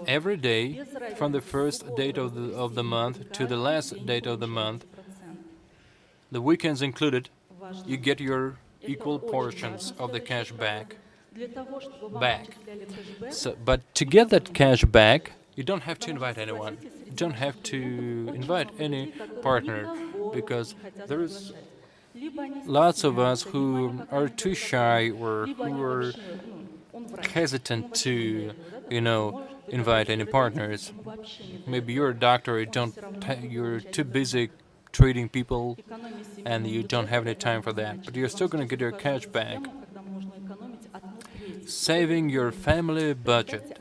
every day from the first date of the month to the last date of the month, the weekends included, you get your equal portions of the cash back. So, but to get that cash back, you don't have to invite anyone. You don't have to invite any partner, because there's lots of us who are too shy or who are hesitant to, invite any partners. Maybe you're a doctor, you're too busy treating people and you don't have any time for that, but you're still going to get your cash back. Saving your family budget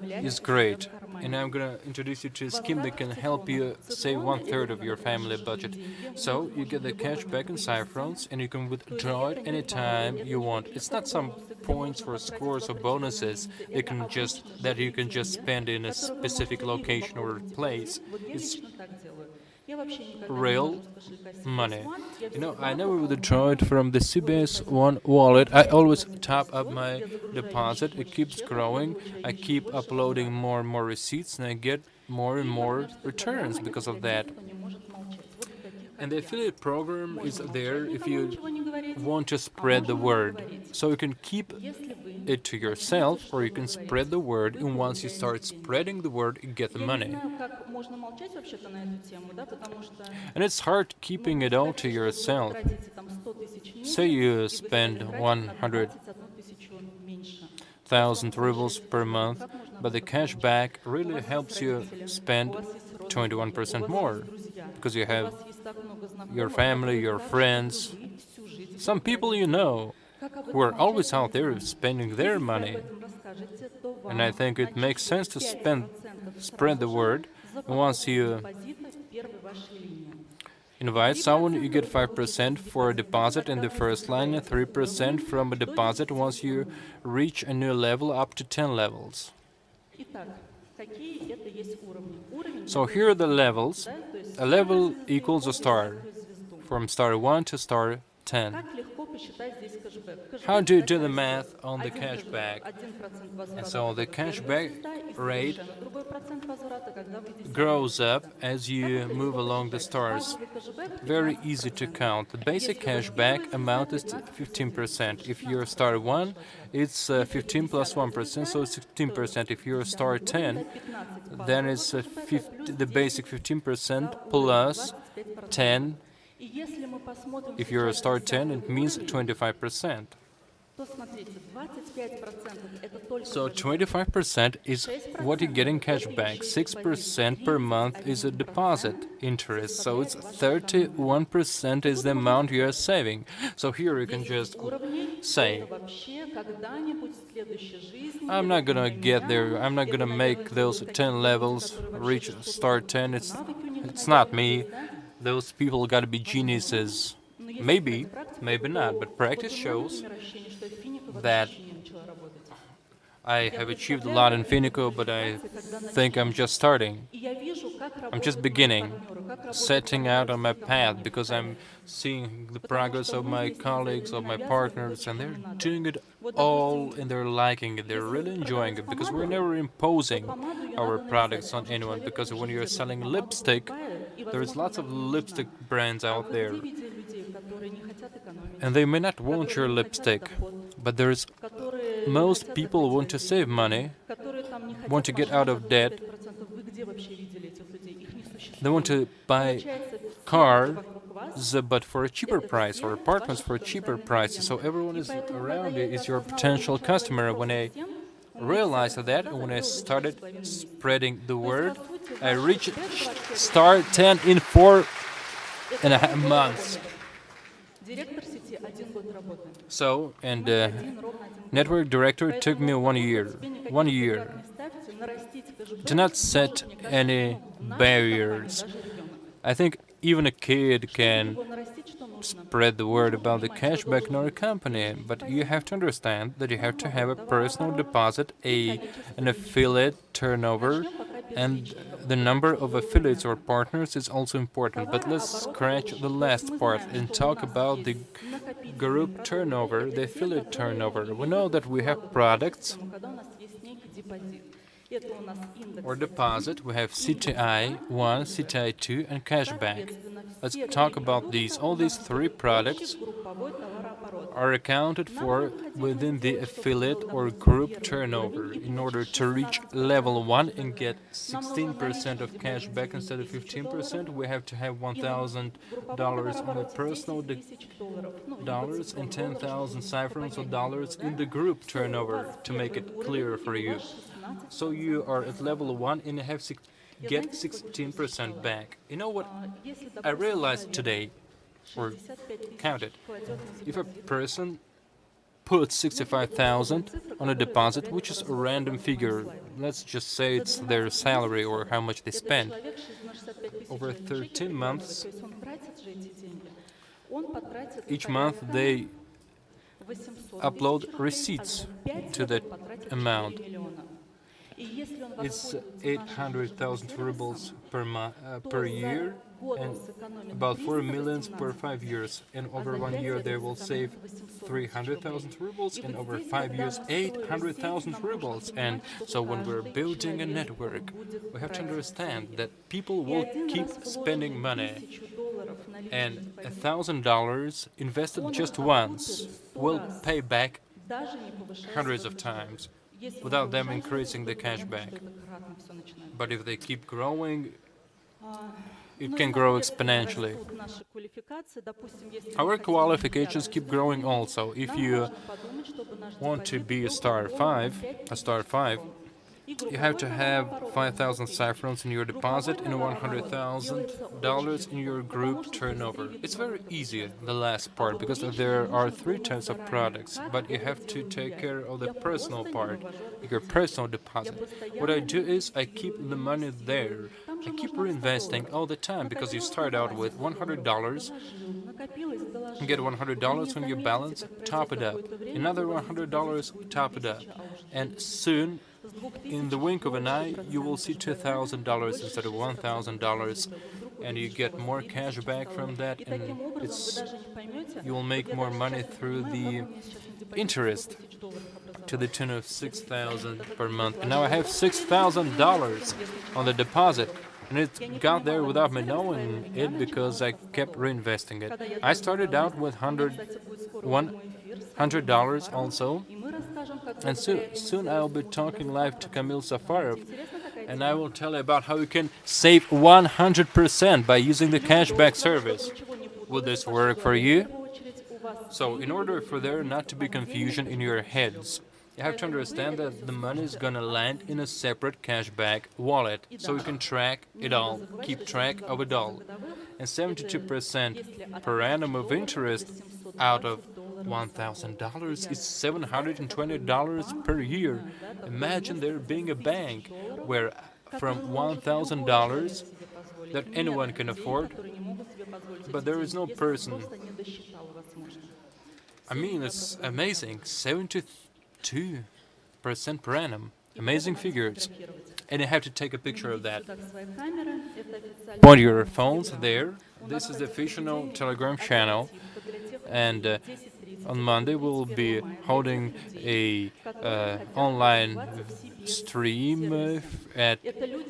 is great, and I'm going to introduce you to a scheme that can help you save 1/3 of your family budget. So you get the cash back in cypherons, and you can withdraw it anytime you want. It's not some points or scores or bonuses that you can just spend in a specific location or place. It's real money. I never withdraw it from the CBS One wallet. I always top up my deposit. It keeps growing. I keep uploading more and more receipts, and I get more and more returns because of that. And the affiliate program is there if you want to spread the word. So you can keep it to yourself, or you can spread the word, and once you start spreading the word, you get the money. And it's hard keeping it all to yourself. Say you spend 100,000 rubles per month, but the cash back really helps you spend 21% more, because you have your family, your friends, some people you know who are always out there spending their money. And I think it makes sense to spread the word. Once you invite someone, you get 5% for a deposit in the first line and 3% from a deposit once you reach a new level up to 10 levels. So here are the levels. A level equals a star, from star 1 to star 10. How do you do the math on the cashback? And so the cashback rate grows up as you move along the stars. Very easy to count. The basic cashback amount is 15%. If you're star 1, it's 15 plus 1%, so it's 16%. If you're star 10, then it's the basic 15% plus 10. If you're a star 10, it means 25%. So 25% is what you get in cash back. 6% per month is a deposit interest. So it's 31% is the amount you are saving. So here you can just say, I'm not gonna get there. I'm not gonna make those 10 levels reach star 10. It's not me. Those people got to be geniuses. Maybe, maybe not, but practice shows that I have achieved a lot in Finiko, but I think I'm just starting. I'm just beginning, setting out on my path, because I'm seeing the progress of my colleagues, of my partners, and they're doing it all and they're liking it, they're really enjoying it, because we're never imposing our products on anyone, because when you're selling lipstick, there's lots of lipstick brands out there. And they may not want your lipstick, but most people want to save money, want to get out of debt. They want to buy cars, but for a cheaper price, or apartments for a cheaper price. So everyone is around you is your potential customer. When I realized that, and when I started spreading the word, I reached star 10 in 4.5 months. So, and network director took me 1 year. 1 year. Do not set any barriers. I think even a kid can spread the word about the cashback in our company, but you have to understand that you have to have a personal deposit, an affiliate turnover, and the number of affiliates or partners is also important. But let's scratch the last part and talk about the group turnover, the affiliate turnover. We know that we have products or deposit. We have CTI 1, CTI 2, and cashback. Let's talk about these. All these three products are accounted for within the affiliate or group turnover. In order to reach level 1 and get 16% of cashback instead of 15%, we have to have $1,000 on the personal dollars and 10,000 cyphers of dollars in the group turnover, to make it clearer for you. So you are at level 1 and get 16% back. You know what I realized today, or counted? If a person puts 65,000 on a deposit, which is a random figure, let's just say it's their salary or how much they spend, over 13 months, each month they upload receipts to that amount. It's 800,000 rubles per year, and about 4 million per 5 years. And over 1 year they will save 300,000 rubles, and over 5 years 800,000 rubles. And so when we're building a network, we have to understand that people will keep spending money, and $1,000 invested just once will pay back hundreds of times, without them increasing the cashback. But if they keep growing, it can grow exponentially. Our qualifications keep growing also. If you want to be a star 5, you have to have 5,000 cyphers in your deposit and $100,000 in your group turnover. It's very easy, the last part, because there are 3 types of products, but you have to take care of the personal part, your personal deposit. What I do is I keep the money there. I keep reinvesting all the time, because you start out with $100, you get $100 on your balance, top it up. Another $100, top it up. And soon, in the wink of an eye, you will see $2,000 instead of $1,000, and you get more cash back from that, and you will make more money through the interest, to the tune of $6,000 per month. And now I have $6,000 on the deposit, and it got there without me knowing it, because I kept reinvesting it. I started out with $100 also, and soon I'll be talking live to Kirill Safarov, and I will tell you about how you can save 100% by using the cashback service. Will this work for you? So, in order for there not to be confusion in your heads, you have to understand that the money is gonna land in a separate cashback wallet, so you can track it all, keep track of it all. And 72% per annum of interest out of $1,000 is $720 per year. Imagine there being a bank where from $1,000 that anyone can afford, but there is no person. I mean, it's amazing, 72% per annum, amazing figures. And you have to take a picture of that. Point your phones there. This is the official Telegram channel, and on Monday we will be holding a online stream at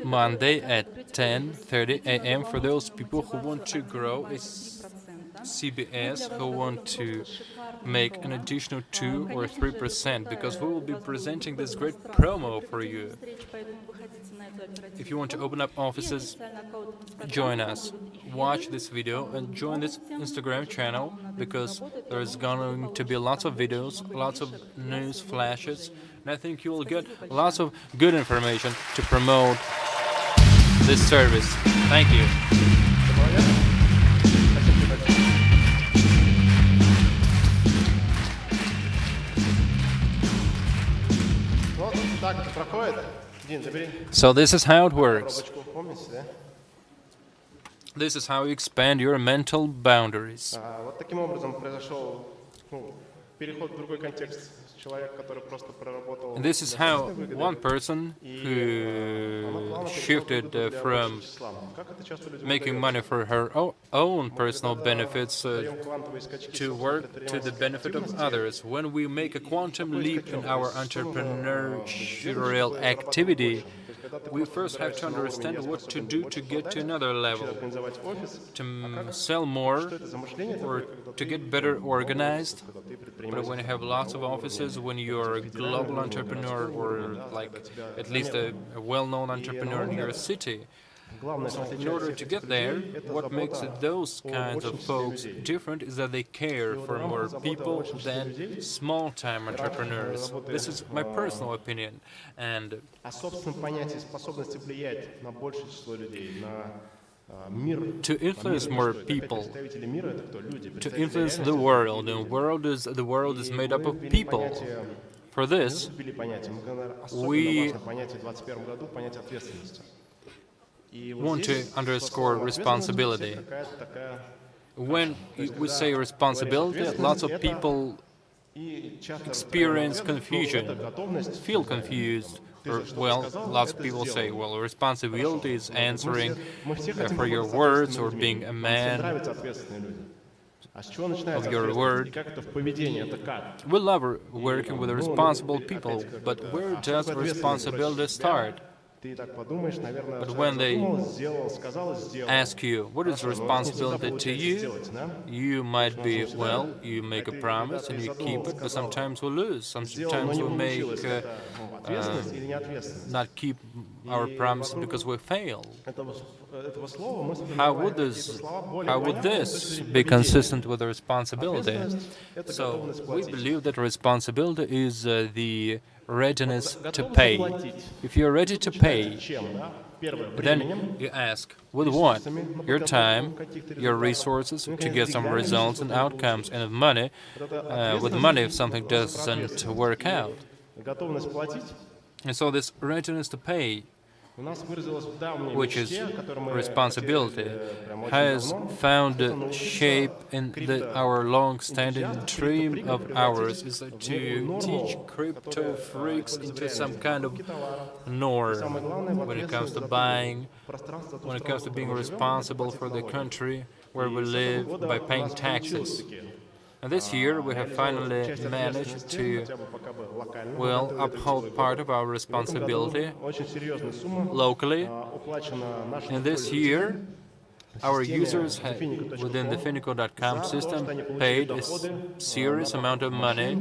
Monday at 10:30 a.m. for those people who want to grow a CBS who want to make an additional 2 or 3%, because we will be presenting this great promo for you. If you want to open up offices, join us. Watch this video and join this Instagram channel, because there's going to be lots of videos, lots of news flashes, and I think you will get lots of good information to promote this service. Thank you. So this is how it works. This is how you expand your mental boundaries.
Вот таким образом произошел переход в другой контекст. Человек, который просто проработал.
And this is how one person who shifted from making money for her own personal benefits to work to the benefit of others. When we make a quantum leap in our entrepreneurial activity, we first have to understand what to do to get to another level, to sell more or to get better organized. But when you have lots of offices, when you're a global entrepreneur or like at least a well-known entrepreneur in your city, so in order to get there, what makes those kinds of folks different is that they care for more people than small-time entrepreneurs. This is my personal opinion. And to influence more people, to influence the world, and the world is made up of people. For this, we want to underscore responsibility. When we say responsibility, lots of people experience confusion, feel confused. Or, well, lots of people say, well, responsibility is answering for your words or being a man of your word. We love working with responsible people, but where does responsibility start? But when they ask you, what is responsibility to you, you might be, well, you make a promise and you keep it, but sometimes we lose. Sometimes we make not keep our promise because we fail. How would this be consistent with the responsibility? So we believe that responsibility is the readiness to pay. If you're ready to pay, then you ask, with what? Your time, your resources to get some results and outcomes, and money. With money if something doesn't work out. And so this readiness to pay, which is responsibility, has found shape in our long-standing dream of ours, is to teach crypto freaks into some kind of norm when it comes to buying, when it comes to being responsible for the country where we live by paying taxes. And this year we have finally managed to, well, uphold part of our responsibility locally. And this year our users have, within the Finiko.com system, paid a serious amount of money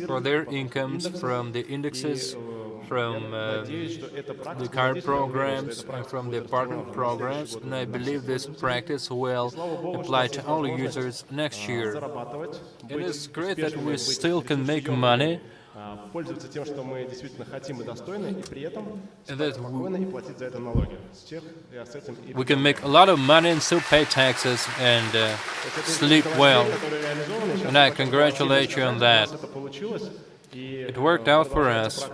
for their incomes from the indexes, from the card programs, and from the apartment programs, and I believe this practice will apply to all users next year. It is great that we still can make money, and that we can make a lot of money and still pay taxes and sleep well. And I congratulate you on that. It worked out for us.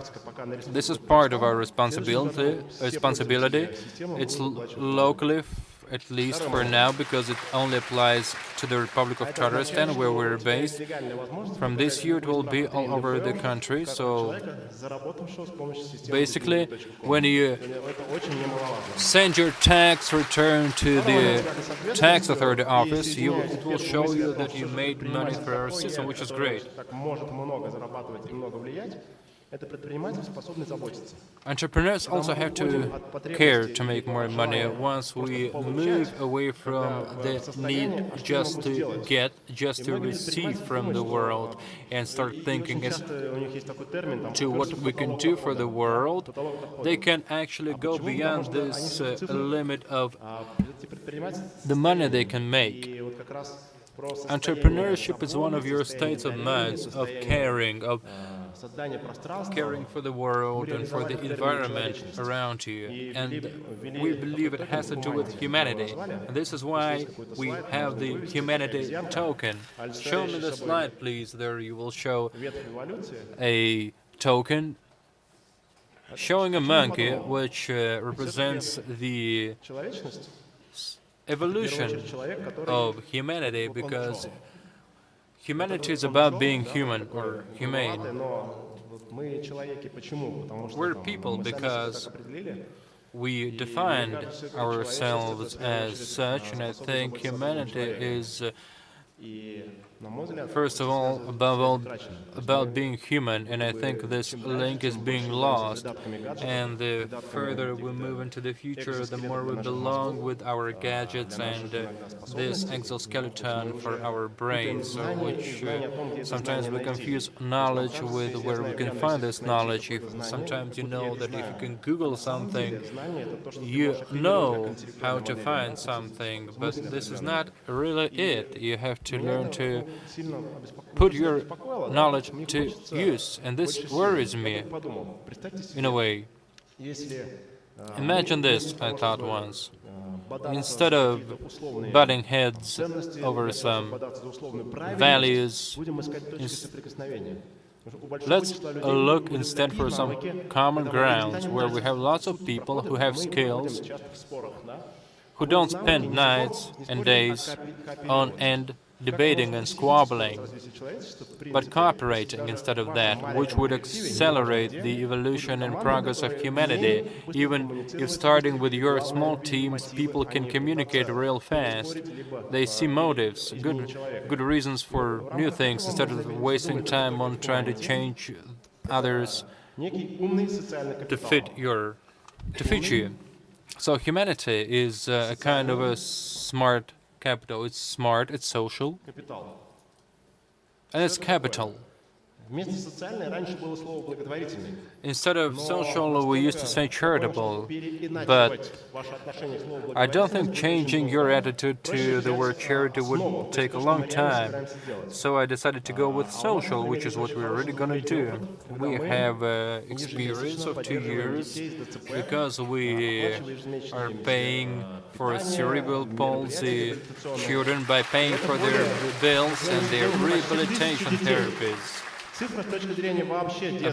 This is part of our responsibility. It's locally, at least for now, because it only applies to the Republic of Tatarstan, where we're based. From this year, it will be all over the country. So basically, when you send your tax return to the tax authority office, it will show you that you made money for our system, which is great. Entrepreneurs also have to care to make more money. Once we move away from the need just to get, just to receive from the world, and start thinking as to what we can do for the world, they can actually go beyond this limit of the money they can make. Entrepreneurship is one of your states of minds, of caring for the world and for the environment around you. And we believe it has to do with humanity. And this is why we have the humanity token. Show me the slide, please. There you will show a token showing a monkey, which represents the evolution of humanity, because humanity is about being human or humane. We're people because we defined ourselves as such, and I think humanity is, first of all, above all, about being human, and I think this link is being lost. And the further we move into the future, the more we belong with our gadgets and this exoskeleton for our brains, which sometimes we confuse knowledge with where we can find this knowledge. Sometimes you know that if you can Google something, you know how to find something, but this is not really it. You have to learn to put your knowledge to use, and this worries me in a way. Imagine this, I thought once. Instead of butting heads over some values, let's look instead for some common grounds where we have lots of people who have skills, who don't spend nights and days on end debating and squabbling, but cooperating instead of that, which would accelerate the evolution and progress of humanity. Even if starting with your small teams, people can communicate real fast. They see motives, good reasons for new things, instead of wasting time on trying to change others to fit you. So humanity is a kind of a smart capital. It's smart, it's social, and it's capital. Instead of social, we used to say charitable, but I don't think changing your attitude to the word charity would take a long time. So I decided to go with social, which is what we're really going to do. We have experience of 2 years because we are paying for cerebral palsy children by paying for their bills and their rehabilitation therapies.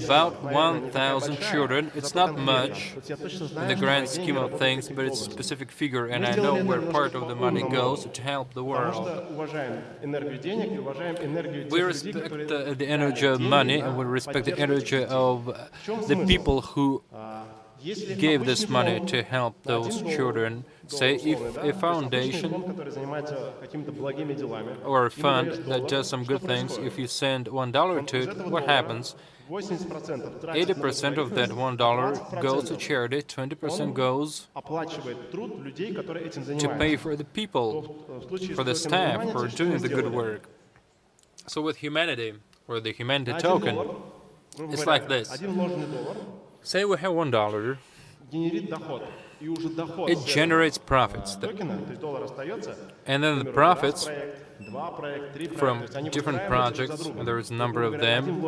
About 1,000 children. It's not much in the grand scheme of things, but it's a specific figure, and I know where part of the money goes to help the world. We respect the energy of money, and we respect the energy of the people who gave this money to help those children. Say, if a foundation or a fund that does some good things, if you send $1 to it, what happens? 80% of that $1 goes to charity, 20% goes to pay for the people, for the staff, for doing the good work. So with humanity, or the humanity token, it's like this. Say we have $1. It generates profits. And then the profits from different projects, and there is a number of them,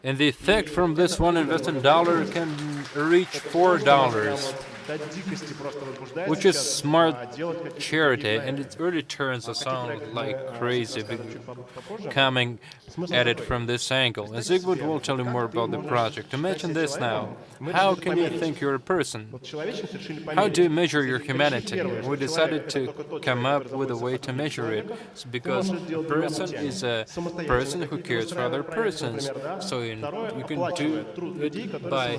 and the effect from this one invested dollar can reach $4, which is smart charity, and it really turns us on like crazy coming at it from this angle. And Zygmunt will tell you more about the project. Imagine this now. How can you think you're a person? How do you measure your humanity? We decided to come up with a way to measure it, because a person is a person who cares for other persons. So you can do it by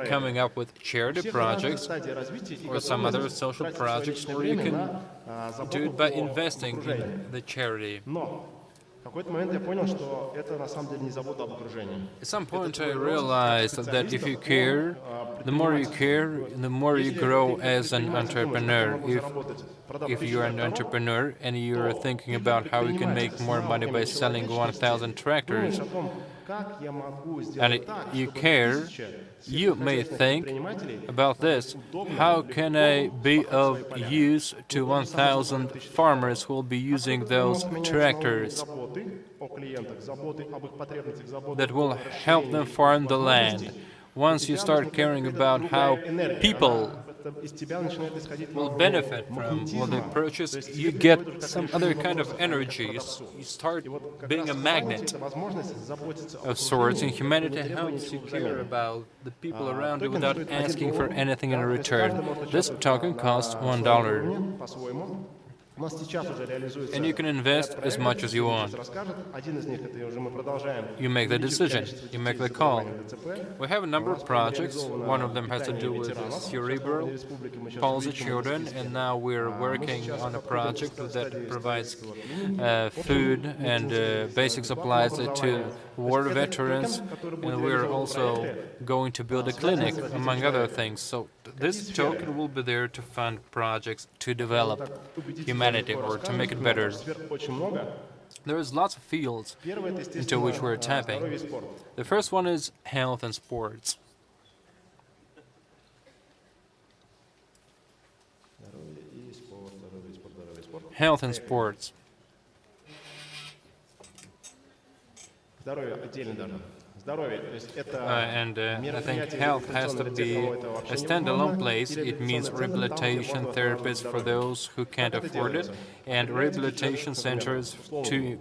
coming up with charity projects or some other social projects, or you can do it by investing in the charity. At some point, I realized that if you care, the more you grow as an entrepreneur. If you're an entrepreneur and you're thinking about how you can make more money by selling 1,000 tractors, and you care, you may think about this: how can I be of use to 1,000 farmers who will be using those tractors that will help them farm the land? Once you start caring about how people will benefit from what they purchase, you get some other kind of energy. You start being a magnet of sorts, and humanity helps you care about the people around you without asking for anything in return. This token costs $1. And you can invest as much as you want. You make the decision, you make the call. We have a number of projects. One of them has to do with cerebral palsy children, and now we're working on a project that provides food and basic supplies to war veterans, and we're also going to build a clinic, among other things. So this token will be there to fund projects to develop humanity or to make it better. There is lots of fields into which we're tapping. The first one is health and sports. Health and sports. I think health has to be a standalone place. It means rehabilitation therapists for those who can't afford it, and rehabilitation centers to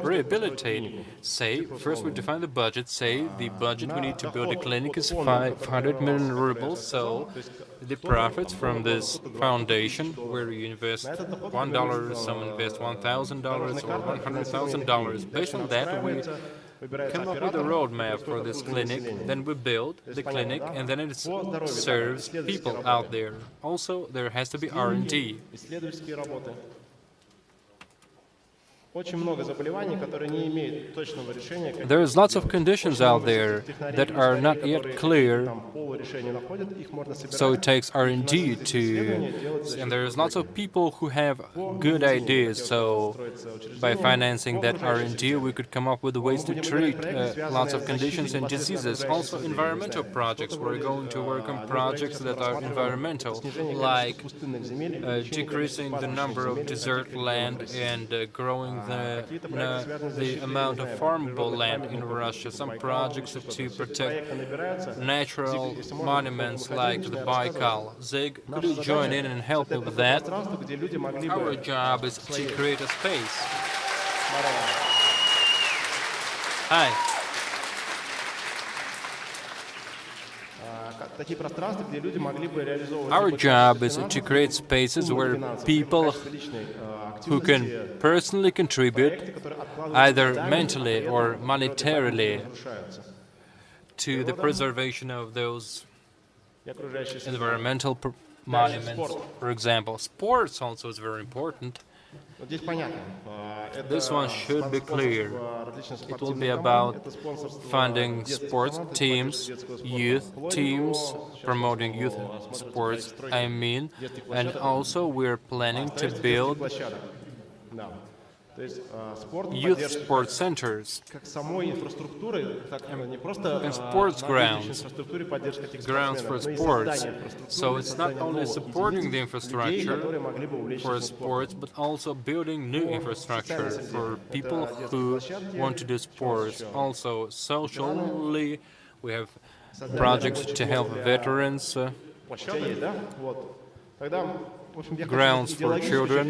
rehabilitate. Say, first we define the budget. Say the budget we need to build a clinic is 500 million rubles. So the profits from this foundation, where you invest $1, some invest $1,000 or $100,000. Based on that, we come up with a roadmap for this clinic, then we build the clinic, and then it serves people out there. Also, there has to be R&D. There's lots of conditions out there that are not yet clear, so it takes R&D and there's lots of people who have good ideas, so by financing that R&D we could come up with ways to treat lots of conditions and diseases. Also environmental projects, we're going to work on projects that are environmental, like decreasing the number of desert land and growing the amount of farmable land in Russia. Some projects to protect natural monuments like the Baikal. Zig, could you join in and help me with that? Our job is to create a space. Hi. Our job is to create spaces where people who can personally contribute, either mentally or monetarily, to the preservation of those environmental monuments. For example, sports also is very important. This one should be clear. It will be about funding sports teams, youth teams, promoting youth sports, and also we're planning to build youth sports centers and sports grounds for sports. So it's not only supporting the infrastructure for sports, but also building new infrastructure for people who want to do sports. Also, socially, we have projects to help veterans, grounds for children.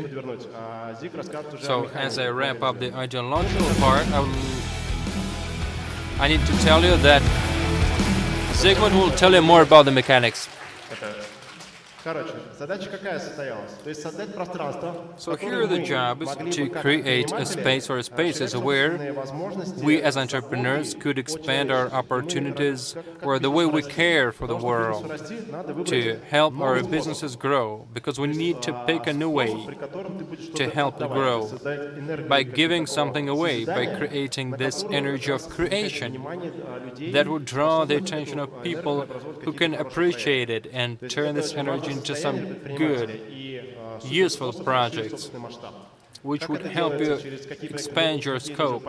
So as I wrap up the ideological part, I need to tell you that Zygmunt will tell you more about the mechanics.
Короче, задача какая состоялась? То есть создать пространство,
So here the job is to create a space or spaces where we as entrepreneurs could expand our opportunities or the way we care for the world to help our businesses grow, because we need to pick a new way to help it grow by giving something away, by creating this energy of creation that would draw the attention of people who can appreciate it and turn this energy into some good, useful projects which would help you expand your scope.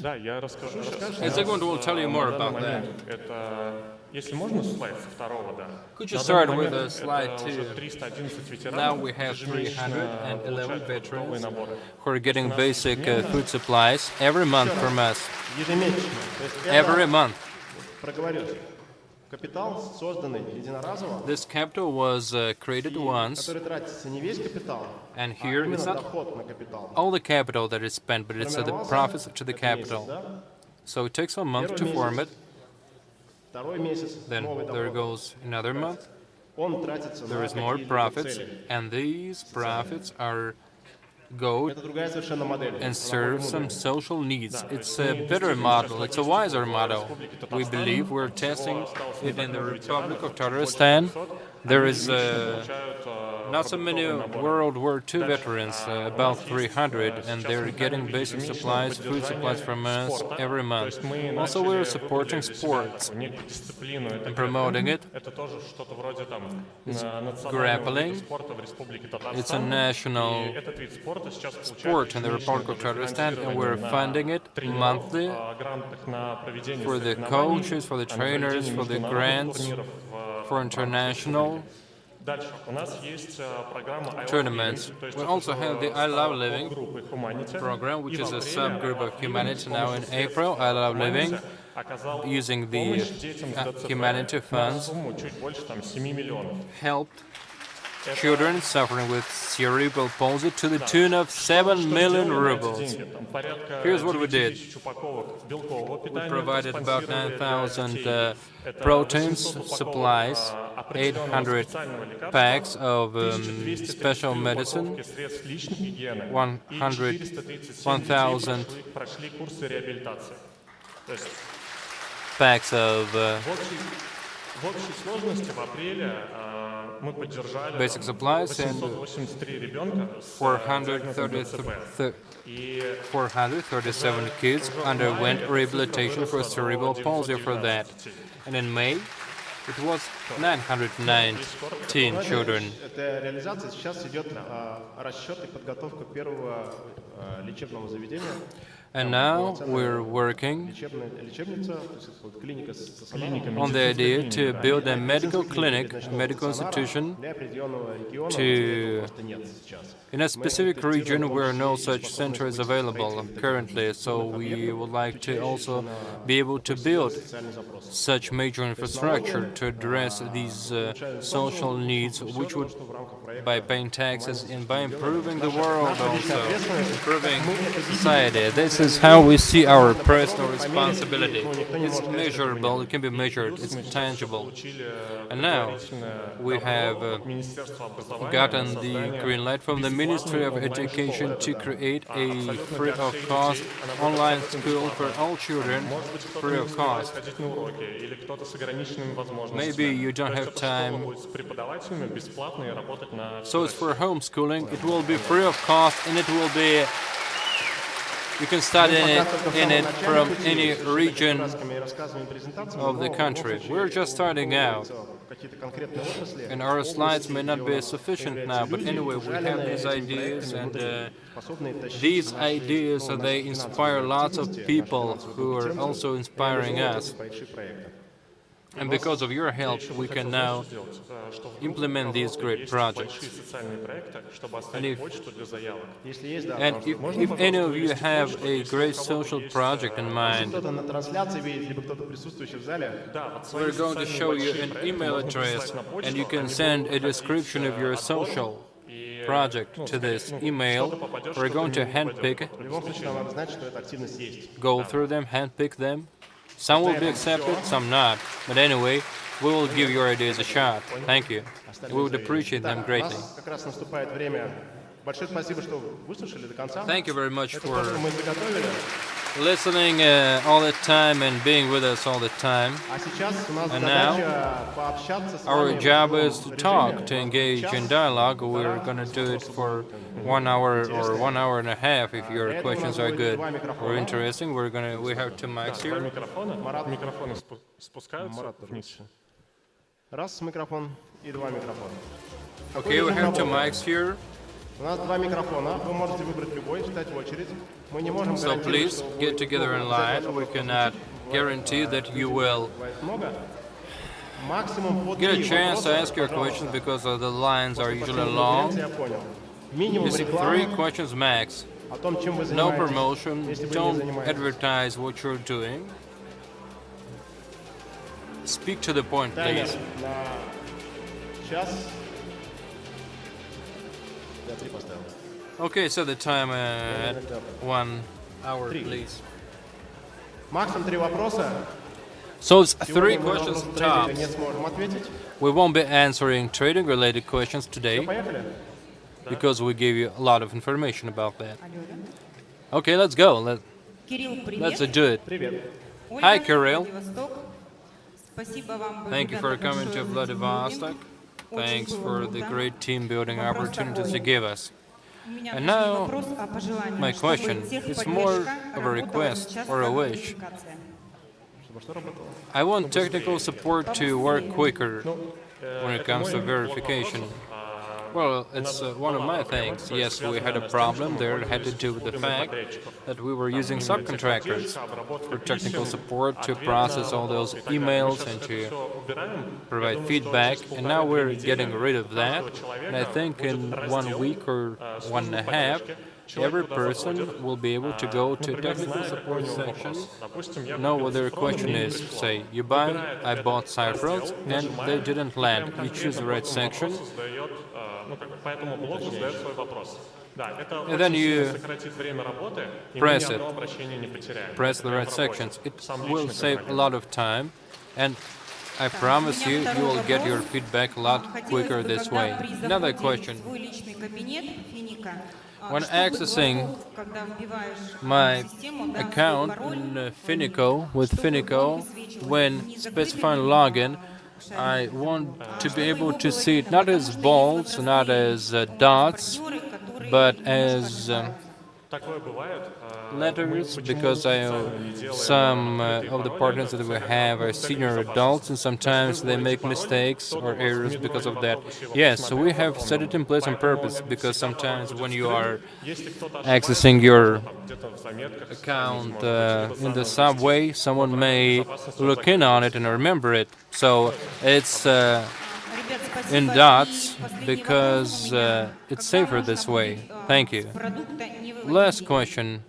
Да, я расскажу.
And Zygmunt will tell you more about that.
Это, если можно, слайд со второго, да.
Could you start with slide
Это уже
2?
311 ветеранов.
Now we have
ежемесячно
311
получают
veterans
продуктовые наборы.
who are getting basic food supplies every month from us.
ежемесячно. То есть
Every
это,
month.
проговорю, капитал, созданный единоразово,
This capital was created once,
который тратится не весь капитал,
and
а
here
именно
it's not
доход на капитал.
all the capital that is spent, but it's the
Формировался
profits to the
как месяц,
capital.
да?
So it takes a month to
Первый
form it,
месяц, второй месяц,
then
новый
there
доход.
goes another month,
Он тратится
there
на
is more
какие-либо
profits,
цели.
and these profits are go
Это другая совершенно модель.
and serve some social needs. It's a better model, it's a wiser model. We believe we're testing it in the Republic of Tatarstan. There is not so many World War II veterans, about 300, and they're getting basic supplies, food supplies from us every month. Also, we're supporting sports
Некую дисциплину. Это
and promoting it.
Это тоже что-то вроде там
grappling.
национального вида спорта в Республике
It's a
Татарстан.
national
И этот вид спорта сейчас
sport in the Republic of Tatarstan, and we're funding it monthly for the coaches, for the trainers, for the grants, for international
Дальше у нас есть программа I Love
tournaments.
Living, то есть
We
это
also have the I Love Living
группы Humanity.
program, which
И
is
во
a
время
subgroup of
I Love
humanity
Living
now
с
in
помощью
April. I Love Living,
Humanity оказал
using the
помощь детям с ДЦП
humanity
на
funds,
сумму чуть больше там 7 миллионов.
helped children suffering with cerebral palsy to the tune of 7 million rubles. Here's what we did. We provided about 9,000 proteins supplies, 800 packs of special medicine, 1,000 packs of
В общей сложности в апреле мы поддержали
basic supplies and
883 ребенка с
437 kids underwent rehabilitation for cerebral palsy for that. And in May, it was 919 children.
Эта реализация сейчас идет расчет и подготовка первого лечебного заведения.
And now we're working
Лечебница, то есть вот клиника с
on the idea to build a medical clinic, a medical institution
для определенного региона,
to
просто нет сейчас.
in a specific region where no such center is available currently. So we would like to also be able to build such major infrastructure to address these social needs, which would, by paying taxes and by improving the world also, improving society. This is how we see our personal responsibility. It's measurable, it can be measured, it's tangible. And now we have gotten the green light from the Ministry of Education to create a free-of-cost online school for all children, free of cost. Maybe you don't have time, so it's for homeschooling. It will be free of cost, and it will be, you can study in it from any region of the country. We're just starting out, and our slides may not be sufficient now, but anyway, we have these ideas, and these ideas, they inspire lots of people who are also inspiring us. And because of your help, we can now implement these great projects. And if any of you have a great social project in mind, we're going to show you an email address, and you can send a description of your social project to this email. We're going to handpick, go through them, handpick them. Some will be accepted, some not. But anyway, we will give your ideas a shot. Thank you. We would appreciate them
У
greatly.
нас как раз наступает время. Большое спасибо, что выслушали до конца.
Thank you very much
Это то,
for
что мы заготовили.
listening all the time and being with us all the time.
А сейчас у нас
And
задача пообщаться с
Our
вами
job
в
is to
режиме
talk, to engage
час,
in dialogue. We're
полтора,
going to do it
с
for 1 hour or 1 hour and a half if your
Для этого у
questions
нас
are
будет
good
два
or
микрофона.
interesting. We have 2 mics
Два
here.
микрофона. Микрофоны спускаются вниз.
Раз микрофон и два микрофона.
Okay, we have 2 mics here.
У нас два микрофона. Вы можете выбрать любой, встать в очередь. Мы не можем
So
гарантировать,
please
что
get
будет
together in line. We cannot guarantee that you will
бывает много. Максимум по
get a
3
chance to
вопроса,
ask your questions because the lines are usually
После
long.
конференции я понял. Минимум
It's 3
рекламы
questions max.
о том, чем вы
No
занимаетесь.
promotion.
Если вы не
Don't
занимаетесь.
advertise what you're doing. Speak to the point,
Таймер
please.
на час. Я 3 поставил.
Okay, set the time at 1 hour, please.
Максимум 3 вопроса.
So it's 3
Сегодня мы на
questions
вопросы трейдинга не
tops.
сможем ответить.
We won't be answering trading-related questions today
Поехали.
because we gave you a lot of information about that. Okay, let's go.
Кирилл,
Let's
привет.
do it.
Привет.
Ольга,
Hi, Kirill.
Владивосток. Спасибо вам,
Thank you
ребята,
for coming
большое
to
за
Vladivostok.
Очень
Thanks
было
for
круто.
the great team-building
Вопрос
opportunities you
такой.
give us.
У меня
And
даже не
now,
вопрос, а пожелание,
my
чтобы
question is
техподдержка
more of a
работала
request
сейчас
or a
как
wish.
верификация.
I want technical support to work quicker when it comes to verification. Well, it's one of my things. Yes, we had a problem there. It had to do with the fact that we were using subcontractors for technical support to process all those emails and to provide feedback. And now we're getting rid of that. And I think in 1 week or 1.5, every person will be able to go to technical support section, know what their question is. Say, you buy, I bought ciphernotes, and they didn't land. You choose the right section,
По этому блоку задает свой вопрос. Да, это
and then
очень
you
сильно сократит время работы, и мы
press
ни
it.
одно обращение не потеряем.
press the right sections. It will save a lot of time, and I promise you, you will get your feedback a lot quicker this way. Another question.
Свой личный кабинет Финика,
When
чтобы
accessing
глагол, когда вбиваешь
my
в систему, да, свой
account
пароль,
in Finiko with Finiko, when specifying login, I want to be able to see it not as balls, not as dots,
партнеры, которые
but
немножко
as
ошибаются.
Такое бывает.
letters, because some of the partners that we have are senior adults, and sometimes they make mistakes or errors because of that. Yes, so we have set it in place on purpose, because sometimes when you are accessing your account in the subway, someone may look in on it and remember it. So it's
Ребят, спасибо.
in
И
dots
последний
because
вопрос у меня.
it's
Когда
safer
можно
this way.
будет,
Thank you.
с продукта не выводить
Last
деньги?
question.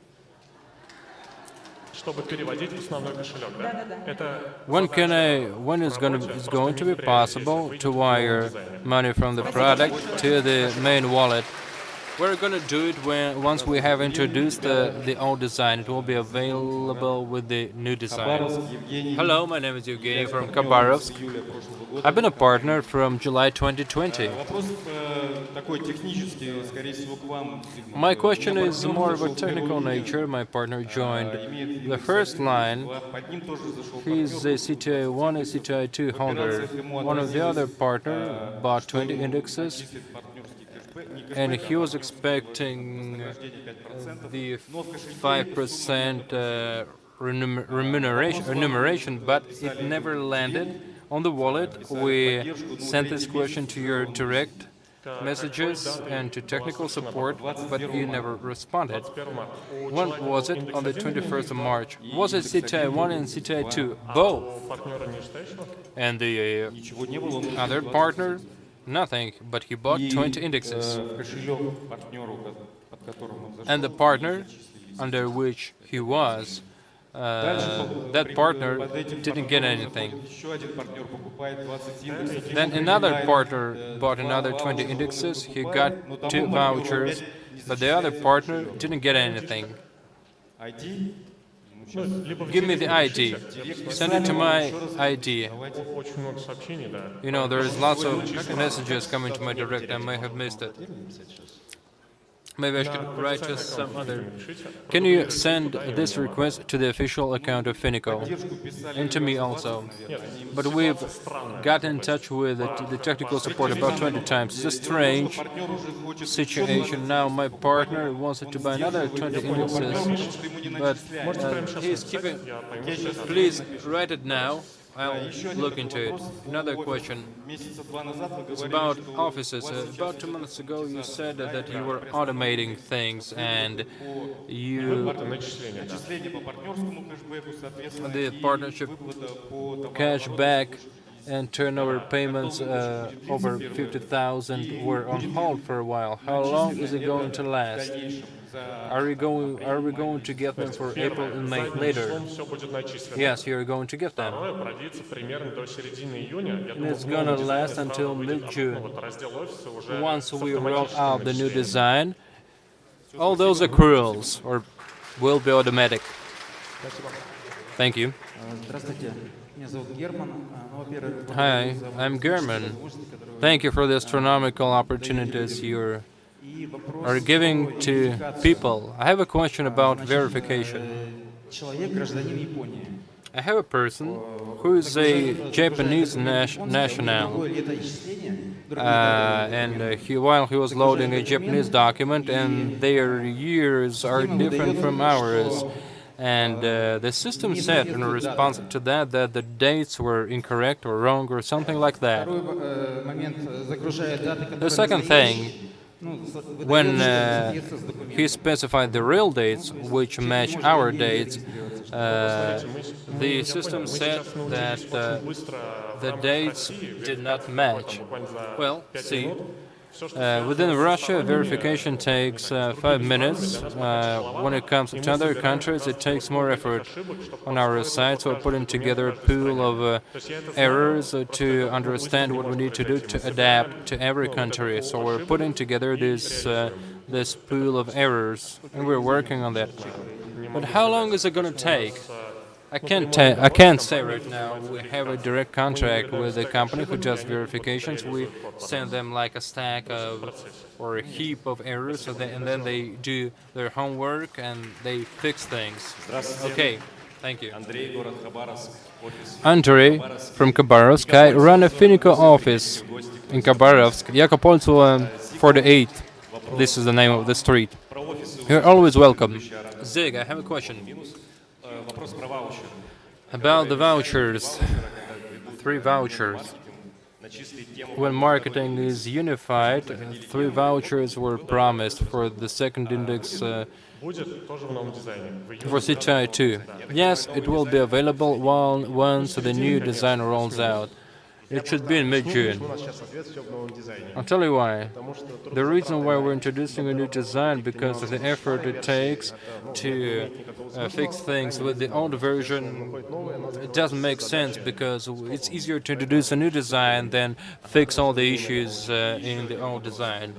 Чтобы переводить в основной кошелек, да?
Да-да-да.
Это
When is going to be possible to wire money from the product to the main wallet? We're going to do it once we have introduced the old design. It will be available with the new design. Hello, my name is Evgeny from Khabarovsk. I've been a partner from July 2020.
Вопрос такой технический, скорее всего, к вам.
My question is more of a technical nature. My partner joined the first line.
Под ним тоже зашел
He's a CTI 1 and CTI 2 holder. One of the other partner bought 20 indexes,
партнерский кэшбэк,
and he was expecting the 5% remuneration, but it never landed on the wallet. We sent this question to your direct messages and to technical support, but you never responded. When was it? On the 21st of March. Was it CTI 1 and CTI 2? Both. And the other partner? Nothing, but he bought 20 indexes.
кошелек партнеру, под которым он зашел.
And the partner under which he was, that partner didn't get anything.
Еще один партнер покупает 20 индексов.
Then another partner bought another 20 indexes. He got 2 vouchers, but the other partner didn't get anything.
ID,
Give me the ID. Send it to my ID.
Очень много сообщений, да.
You know, there's lots of messages coming to my direct. I may have missed it. Maybe I should write just some other. Can you send this request to the official account of Finiko and to me also? But we've got in touch with the technical support about 20 times. It's a strange situation. Now my partner wants to buy another 20 indexes, but he's keeping. Please write it now. I'll look into it. Another question. It's about offices. About 2 months ago, you said that you were automating things and you the partnership cashback and turnover payments over 50,000 were on hold for a while. How long is it going to last? Are we going to get them for April and May later? Yes, you're going to get them. And it's going to last until mid-June. Once we roll out the new design, all those accruals will be automatic. Thank you. Hi, I'm German. Thank you for the astronomical opportunities you are giving to people. I have a question about verification. I have a person who is a Japanese national, and while he was loading a Japanese document, and their years are different from ours. And the system said in response to that the dates were incorrect or wrong or something like that. The second thing, when he specified the real dates, which match our dates, the system said that the dates did not match. Well, see. Within Russia, verification takes 5 minutes. When it comes to other countries, it takes more effort. On our side, so we're putting together a pool of errors to understand what we need to do to adapt to every country. So we're putting together this pool of errors, and we're working on that. But how long is it going to take? I can't say right now. We have a direct contract with the company who does verifications. We send them like a stack of or a heap of errors, and then they do their homework and they fix things. Okay, thank you. Andrei from Khabarovsk. I run a Finiko office in Khabarovsk. Yakopoltsova 48. This is the name of the street. You're always welcome. Zig, I have a question. About the vouchers, 3 vouchers. When marketing is unified, 3 vouchers were promised for the second index for CTI 2. Yes, it will be available once the new design rolls out. It should be in mid-June. I'll tell you why. The reason why we're introducing a new design because of the effort it takes to fix things with the old version. It doesn't make sense because it's easier to introduce a new design than fix all the issues in the old design.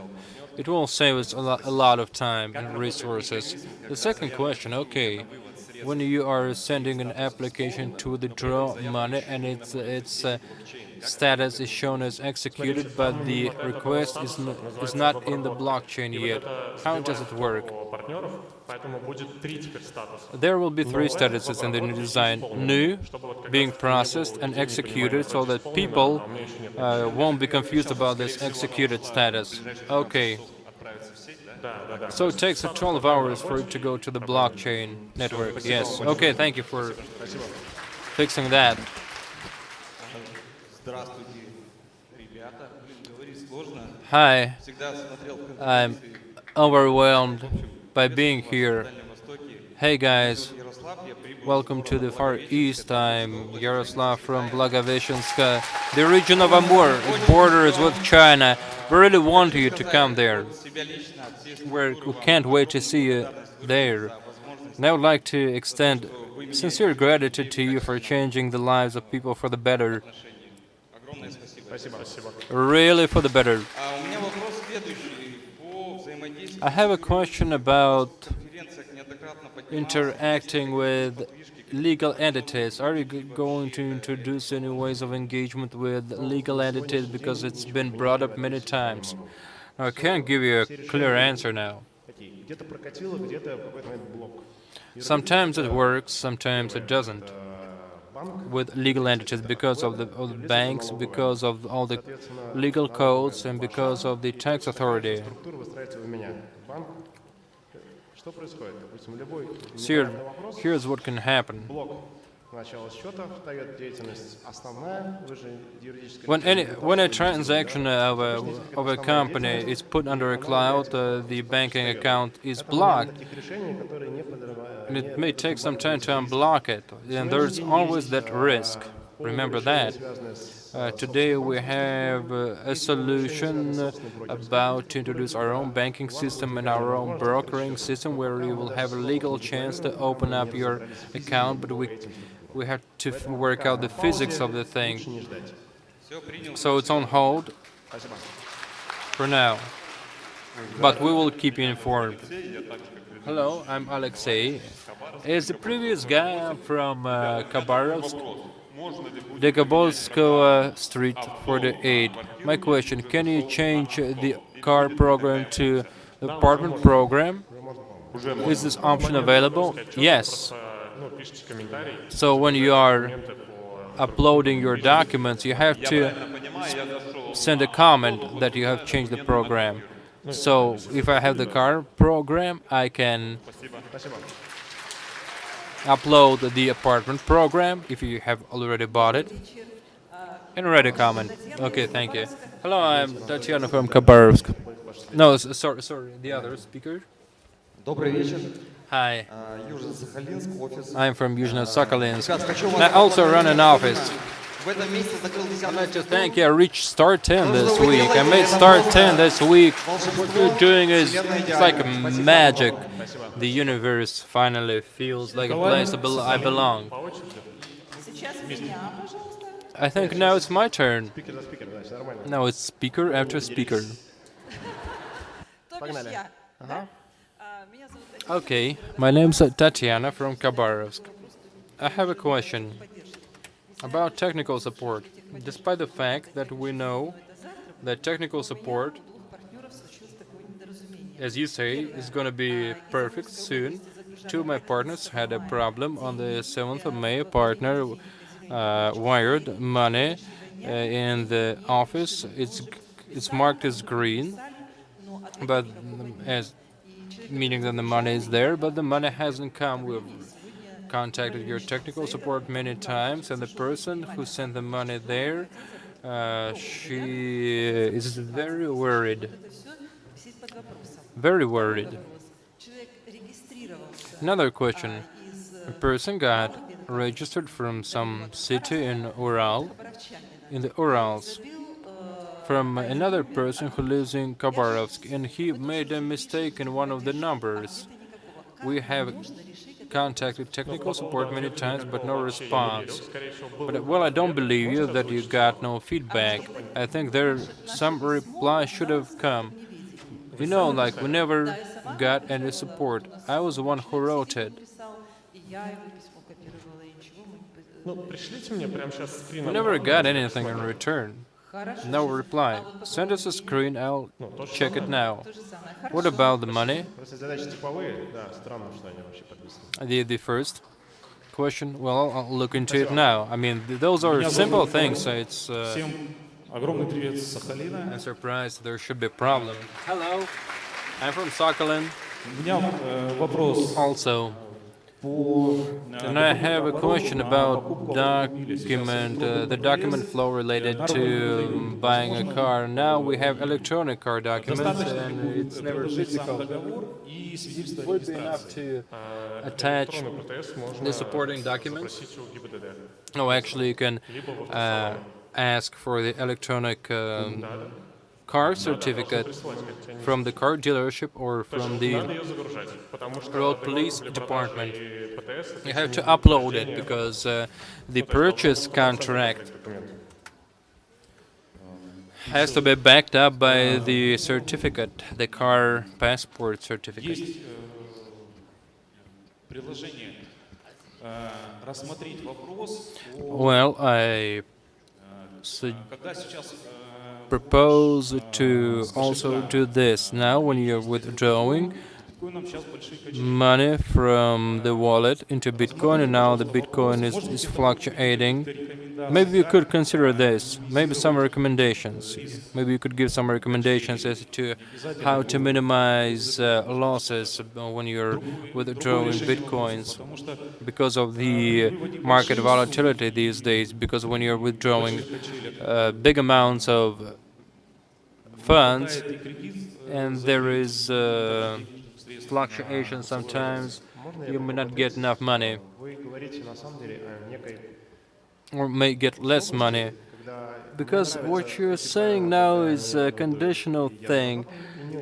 It will save us a lot of time and resources. The second question, okay, when you are sending an application to withdraw money and its status is shown as executed, but the request is not in the blockchain yet. How does it work? There will be 3 statuses in the new design: new, being processed, and executed, so that people won't be confused about this executed status. Okay. So it takes 12 hours for it to go to the blockchain network. Yes. Okay, thank you for fixing that. Hi, I'm overwhelmed by being here. Hey guys, welcome to the Far East. I'm Yaroslav from Blagoveshchensk, the region of Amur. It borders with China. We really want you to come there. We can't wait to see you there. And I would like to extend sincere gratitude to you for changing the lives of people for the better. Really for the better. I have a question about interacting with legal entities? Are you going to introduce any ways of engagement with legal entities, because it's been brought up many times? Now, I can't give you a clear answer now.
Где-то прокатило, где-то в какой-то момент блок.
Sometimes it works, sometimes it doesn't with legal entities, because of the banks, because of all the legal codes, and because of the tax authority.
Структура выстраивается у меня. Банк. Что происходит? Допустим, любой
So here's what can happen.
блок начала счета встает деятельность основная, вы же юридическое
When a transaction of a company is put under a cloud, the banking account is blocked,
таких решений, которые не подразумевают.
and it may take some time to unblock it. And there's always that risk. Remember that. Today we have a solution about to introduce our own banking system and our own brokering system, where you will have a legal chance to open up your account, but we have to work out the physics of the thing. So it's on hold for now, but we will keep you informed. Hello, I'm Alexei. Is the previous guy from Khabarovsk? Dekabolskoe Street 48. My question, can you change the car program to the apartment program? Is this option available? Yes. So when you are uploading your documents, you have to send a comment that you have changed the program. So if I have the car program, I can upload the apartment program if you have already bought it. And write a comment. Okay, thank you. Hello, I'm Tatiana from Khabarovsk. No, sorry, the other speaker.
Добрый вечер.
Hi,
Южно-Сахалинск, офис.
I'm from Yuzhno-Sakhalinsk. And I also run an office.
В этом месяце закрыл
I'd like
10
to thank you. I reached Star 10 this week. I made Star 10 this week. What you're doing is it's like magic. The universe finally feels like a place I belong. I think now it's my turn. Now it's speaker after speaker. Okay, my name's Tatiana from Khabarovsk. I have a question about technical support. Despite the fact that we know that technical support, as you say, is going to be perfect soon, two of my partners had a problem on the 7th of May. A partner wired money in the office. It's marked as green, but as meaning that the money is there, but the money hasn't come. We've contacted your technical support many times, and the person who sent the money there, she is very worried. Very worried. Another question. A person got registered from some city in the Urals, from another person who lives in Khabarovsk, and he made a mistake in one of the numbers. We have contacted technical support many times, but no response. But, well, I don't believe you that you got no feedback. I think some reply should have come. You know, like, we never got any support. I was the one who wrote it. We never got anything in return. No reply. Send us a screen, I'll check it now. What about the money? The first question, well, I'll look into it now. I mean, those are simple things, so it's... I'm surprised there should be a problem. Hello, I'm from Sakhalin. Also, and I have a question about the document flow related to buying a car. Now we have electronic car documents, and it's never physical. It would be enough to attach the supporting documents. No, actually, you can ask for the electronic car certificate from the car dealership or from the road police department. You have to upload it because the purchase contract has to be backed up by the certificate, the car passport certificate. Well, I propose to also do this. Now, when you're withdrawing money from the wallet into Bitcoin, and now the Bitcoin is fluctuating, maybe you could consider this. Maybe some recommendations. Maybe you could give some recommendations as to how to minimize losses when you're withdrawing Bitcoins because of the market volatility these days. Because when you're withdrawing big amounts of funds and there is fluctuation sometimes, you may not get enough money or may get less money, because what you're saying now is a conditional thing.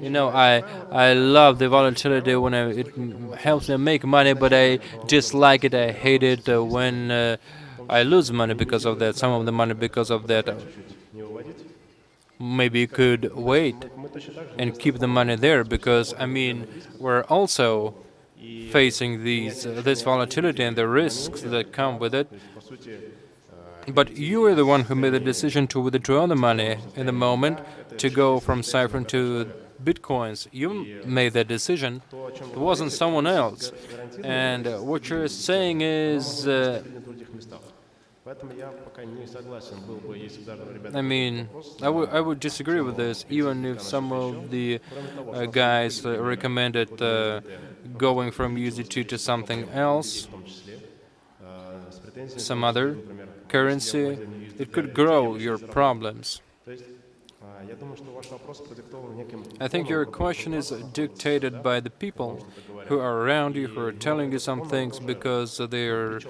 You know, I love the volatility when it helps me make money, but I dislike it, I hate it when I lose money because of that, some of the money because of that. Maybe you could wait and keep the money there, because I mean we're also facing this volatility and the risks that come with it. But you are the one who made the decision to withdraw the money in the moment to go from Cypher to Bitcoins. You made that decision. It wasn't someone else. And what you're saying is I mean, I would disagree with this, even if some of the guys recommended going from USDT to something else, some other currency. It could grow your problems. I think your question is dictated by the people who are around you, who are telling you some things because they're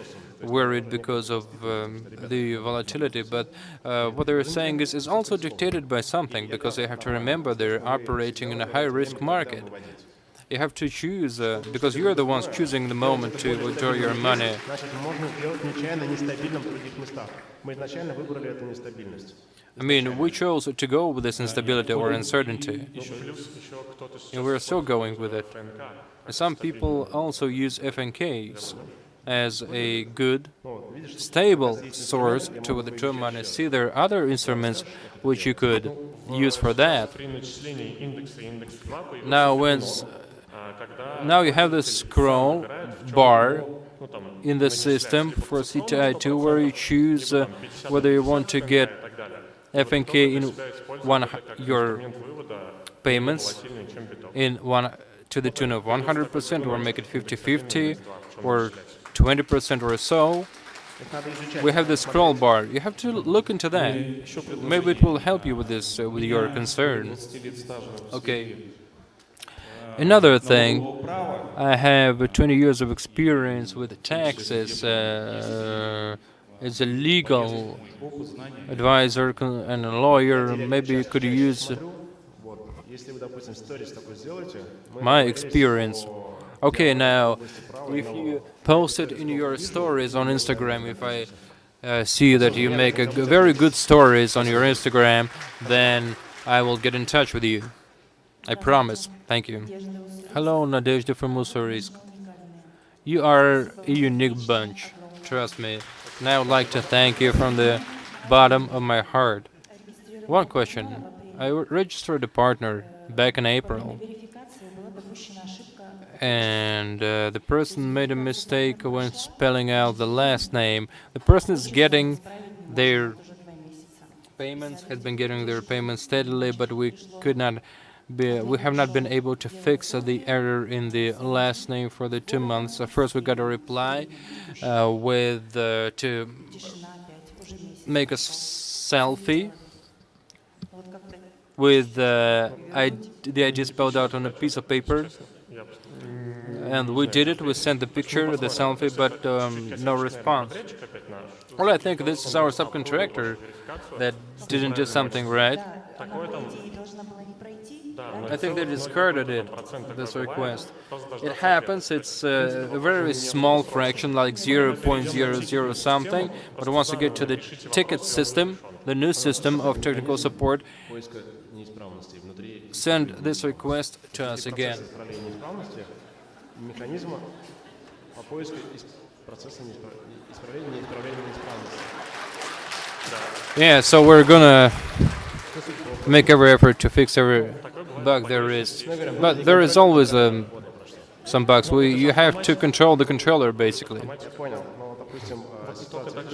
worried because of the volatility. But what they're saying is also dictated by something, because they have to remember they're operating in a high-risk market. You have to choose, because you're the ones choosing the moment to withdraw your money. I mean, we chose to go with this instability or uncertainty, and we're still going with it. Some people also use FNKs as a good, stable source to withdraw money. See, there are other instruments which you could use for that. Now you have this scroll bar in the system for CTI2 where you choose whether you want to get FNK in your payments to the tune of 100%, or make it 50-50, or 20% or so. We have the scroll bar. You have to look into that. Maybe it will help you with this, with your concern. Okay. Another thing, I have 20 years of experience with taxes. As a legal advisor and a lawyer, maybe you could use my experience. Okay, now, if you post it in your stories on Instagram, if I see that you make very good stories on your Instagram, then I will get in touch with you. I promise. Thank you. Hello, Nadezhda from Ussurisk. You are a unique bunch, trust me. And I would like to thank you from the bottom of my heart. One question. I registered a partner back in April, and the person made a mistake when spelling out the last name. The person is getting their payments, has been getting their payments steadily, but we have not been able to fix the error in the last name for the 2 months. First, we got a reply to make a selfie with the ID spelled out on a piece of paper. And we did it. We sent the picture, the selfie, but no response. Well, I think this is our subcontractor that didn't do something right. I think they discarded it, this request. It happens, it's a very small fraction, like 0.00 something, but once you get to the ticket system, the new system of technical support, send this request to us again. Yeah, so we're gonna make every effort to fix every bug there is, but there is always some bugs. You have to control the controller, basically.
Я понял, но, допустим, ситуация,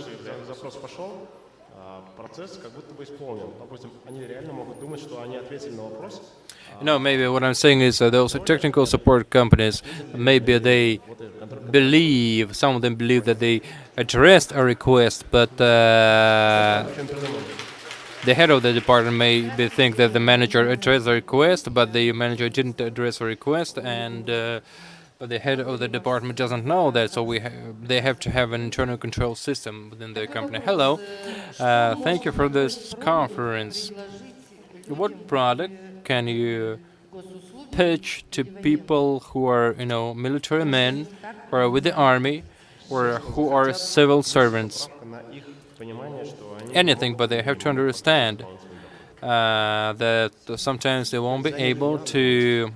запрос пошел, процесс как будто бы исполнен. Допустим, они реально могут думать, что они ответили на вопрос.
No, maybe what I'm saying is those technical support companies, maybe they believe, some of them believe that they addressed a request, but the head of the department may think that the manager addressed the request, but the manager didn't address the request, and but the head of the department doesn't know that, so they have to have an internal control system within their company. Hello, thank you for this conference. What product can you pitch to people who are, military men, or are with the army, or who are civil servants? Anything, but they have to understand that sometimes they won't be able to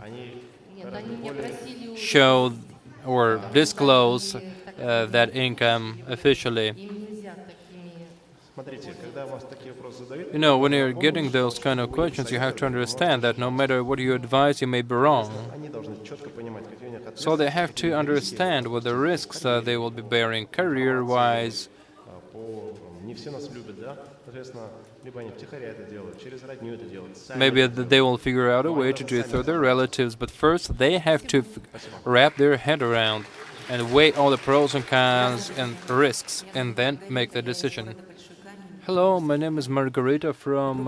show or disclose that income officially. When you're getting those kind of questions, you have to understand that no matter what you advise, you may be wrong. So they have to understand what the risks they will be bearing career-wise. Maybe they will figure out a way to do it through their relatives, but first they have to wrap their head around and weigh all the pros and cons and risks, and then make the decision. Hello, my name is Margarita from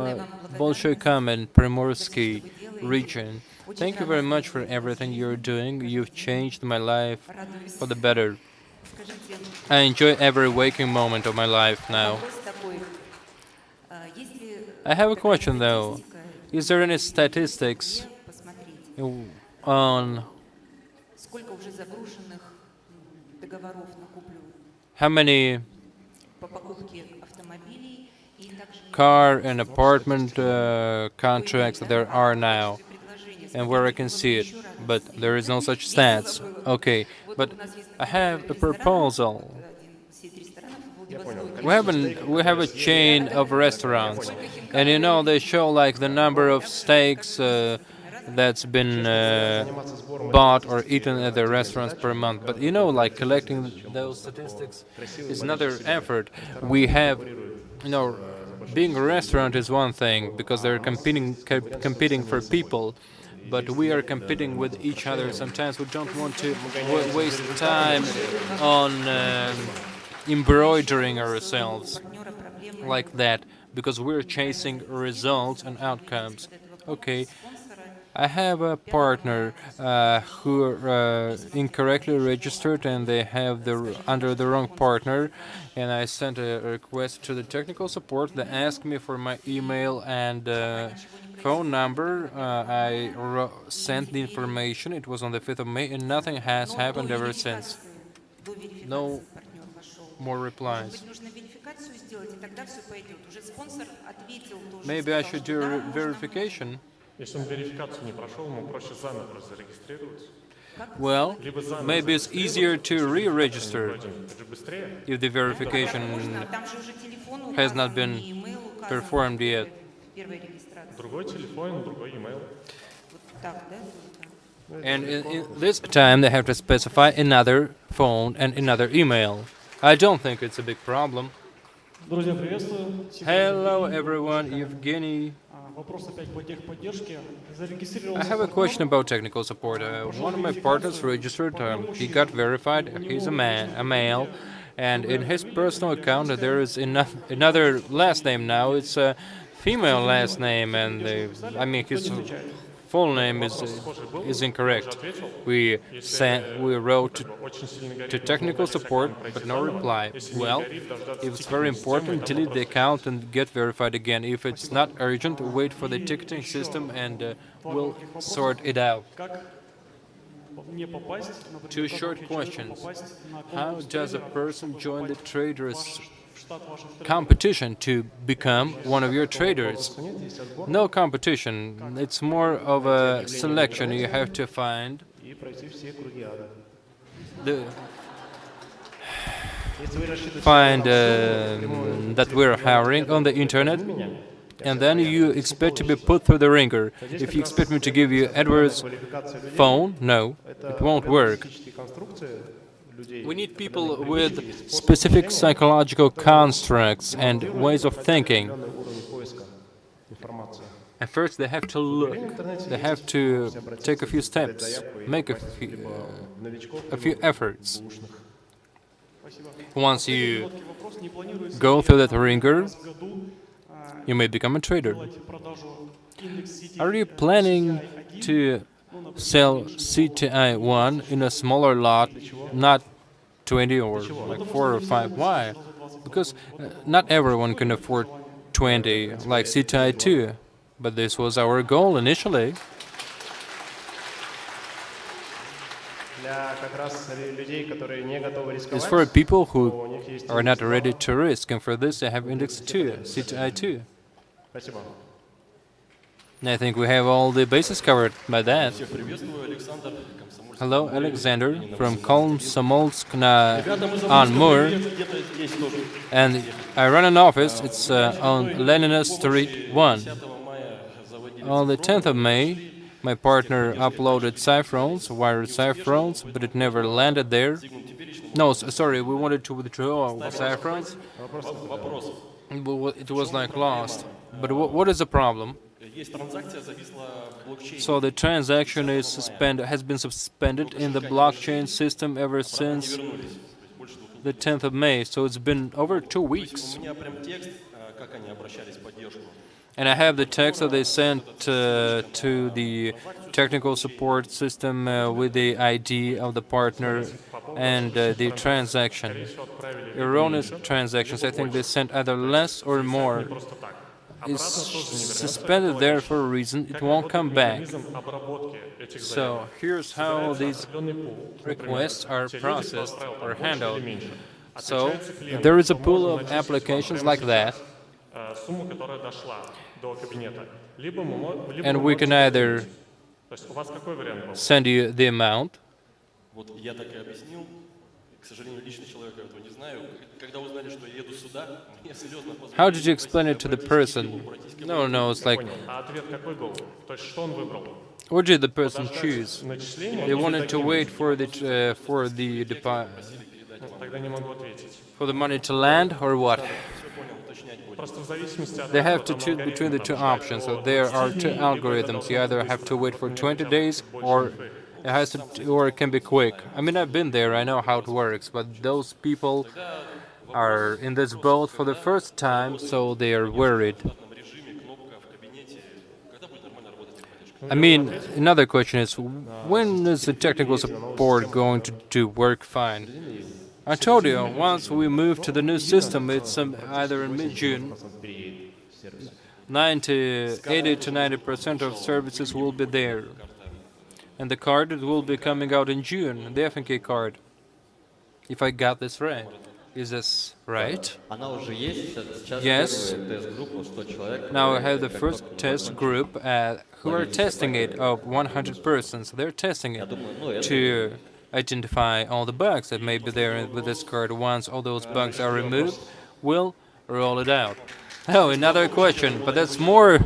Bolshoika and Primorsky region. Thank you very much for everything you're doing. You've changed my life for the better. I enjoy every waking moment of my life now. I have a question though. Is there any statistics on how many car and apartment contracts there are now, and where I can see it, but there is no such stats. Okay, but I have a proposal. We have a chain of restaurants, and they show like the number of steaks that's been bought or eaten at the restaurants per month. But like collecting those statistics is another effort. We have, being a restaurant is one thing because they're competing for people, but we are competing with each other. Sometimes we don't want to waste time on embroidering ourselves like that because we're chasing results and outcomes. Okay, I have a partner who incorrectly registered, and they have under the wrong partner, and I sent a request to the technical support. They asked me for my email and phone number. I sent the information. It was on the 5th of May, and nothing has happened ever since. No more replies. Maybe I should do a verification. Well, maybe it's easier to re-register if the verification has not been performed yet. And in this time, they have to specify another phone and another email. I don't think it's a big problem. Hello, everyone. Evgeny. I have a question about technical support. One of my partners registered. He got verified. He's a male, and in his personal account there is another last name now. It's a female last name, and his full name is incorrect. We wrote to technical support, but no reply. Well, if it's very important, delete the account and get verified again. If it's not urgent, wait for the ticketing system and we'll sort it out. Two short questions. How does a person join the traders' competition to become one of your traders? No competition. It's more of a selection. You have to find find that we're hiring on the internet, and then you expect to be put through the ringer. If you expect me to give you Edward's phone, no, it won't work. We need people with specific psychological constructs and ways of thinking. At first, they have to look. They have to take a few steps, make a few efforts. Once you go through that ringer, you may become a trader. Are you planning to sell CTI 1 in a smaller lot, not 20 or like 4 or 5? Why? Because not everyone can afford 20 like CTI 2, but this was our goal initially. It's for people who are not ready to risk, and for this I have Index 2, CTI 2. And I think we have all the bases covered by that. Hello, Alexander from Komsomolsk-on-Amur, and I run an office. It's on Lenina Street 1. On the 10th of May, my partner uploaded cipherons, wired cipherons, but it never landed there. No, sorry, we wanted to withdraw cipherons. It was like lost. But what is the problem? So the transaction has been suspended in the blockchain system ever since the 10th of May. So it's been over 2 weeks. And I have the text that they sent to the technical support system with the ID of the partner and the transaction. Erroneous transactions, I think they sent either less or more. It's suspended there for a reason, it won't come back. So here's how these requests are processed or handled. So there is a pool of applications like that, and we can either send you the amount. How did you explain it to the person? No, it's like, what did the person choose? They wanted to wait for the money to land, or what? They have to choose between the two options. So there are two algorithms. You either have to wait for 20 days, or it can be quick. I mean, I've been there. I know how it works. But those people are in this boat for the first time, so they are worried. I mean, another question is, when is the technical support going to work fine? I told you, once we move to the new system, it's either in mid-June. 80 to 90% of services will be there. And the card will be coming out in June, the FNK card. If I got this right. Is this right? Yes. Now I have the first test group who are testing it of 100 persons. They're testing it to identify all the bugs that may be there with this card. Once all those bugs are removed, we'll roll it out. Oh, another question, but that's more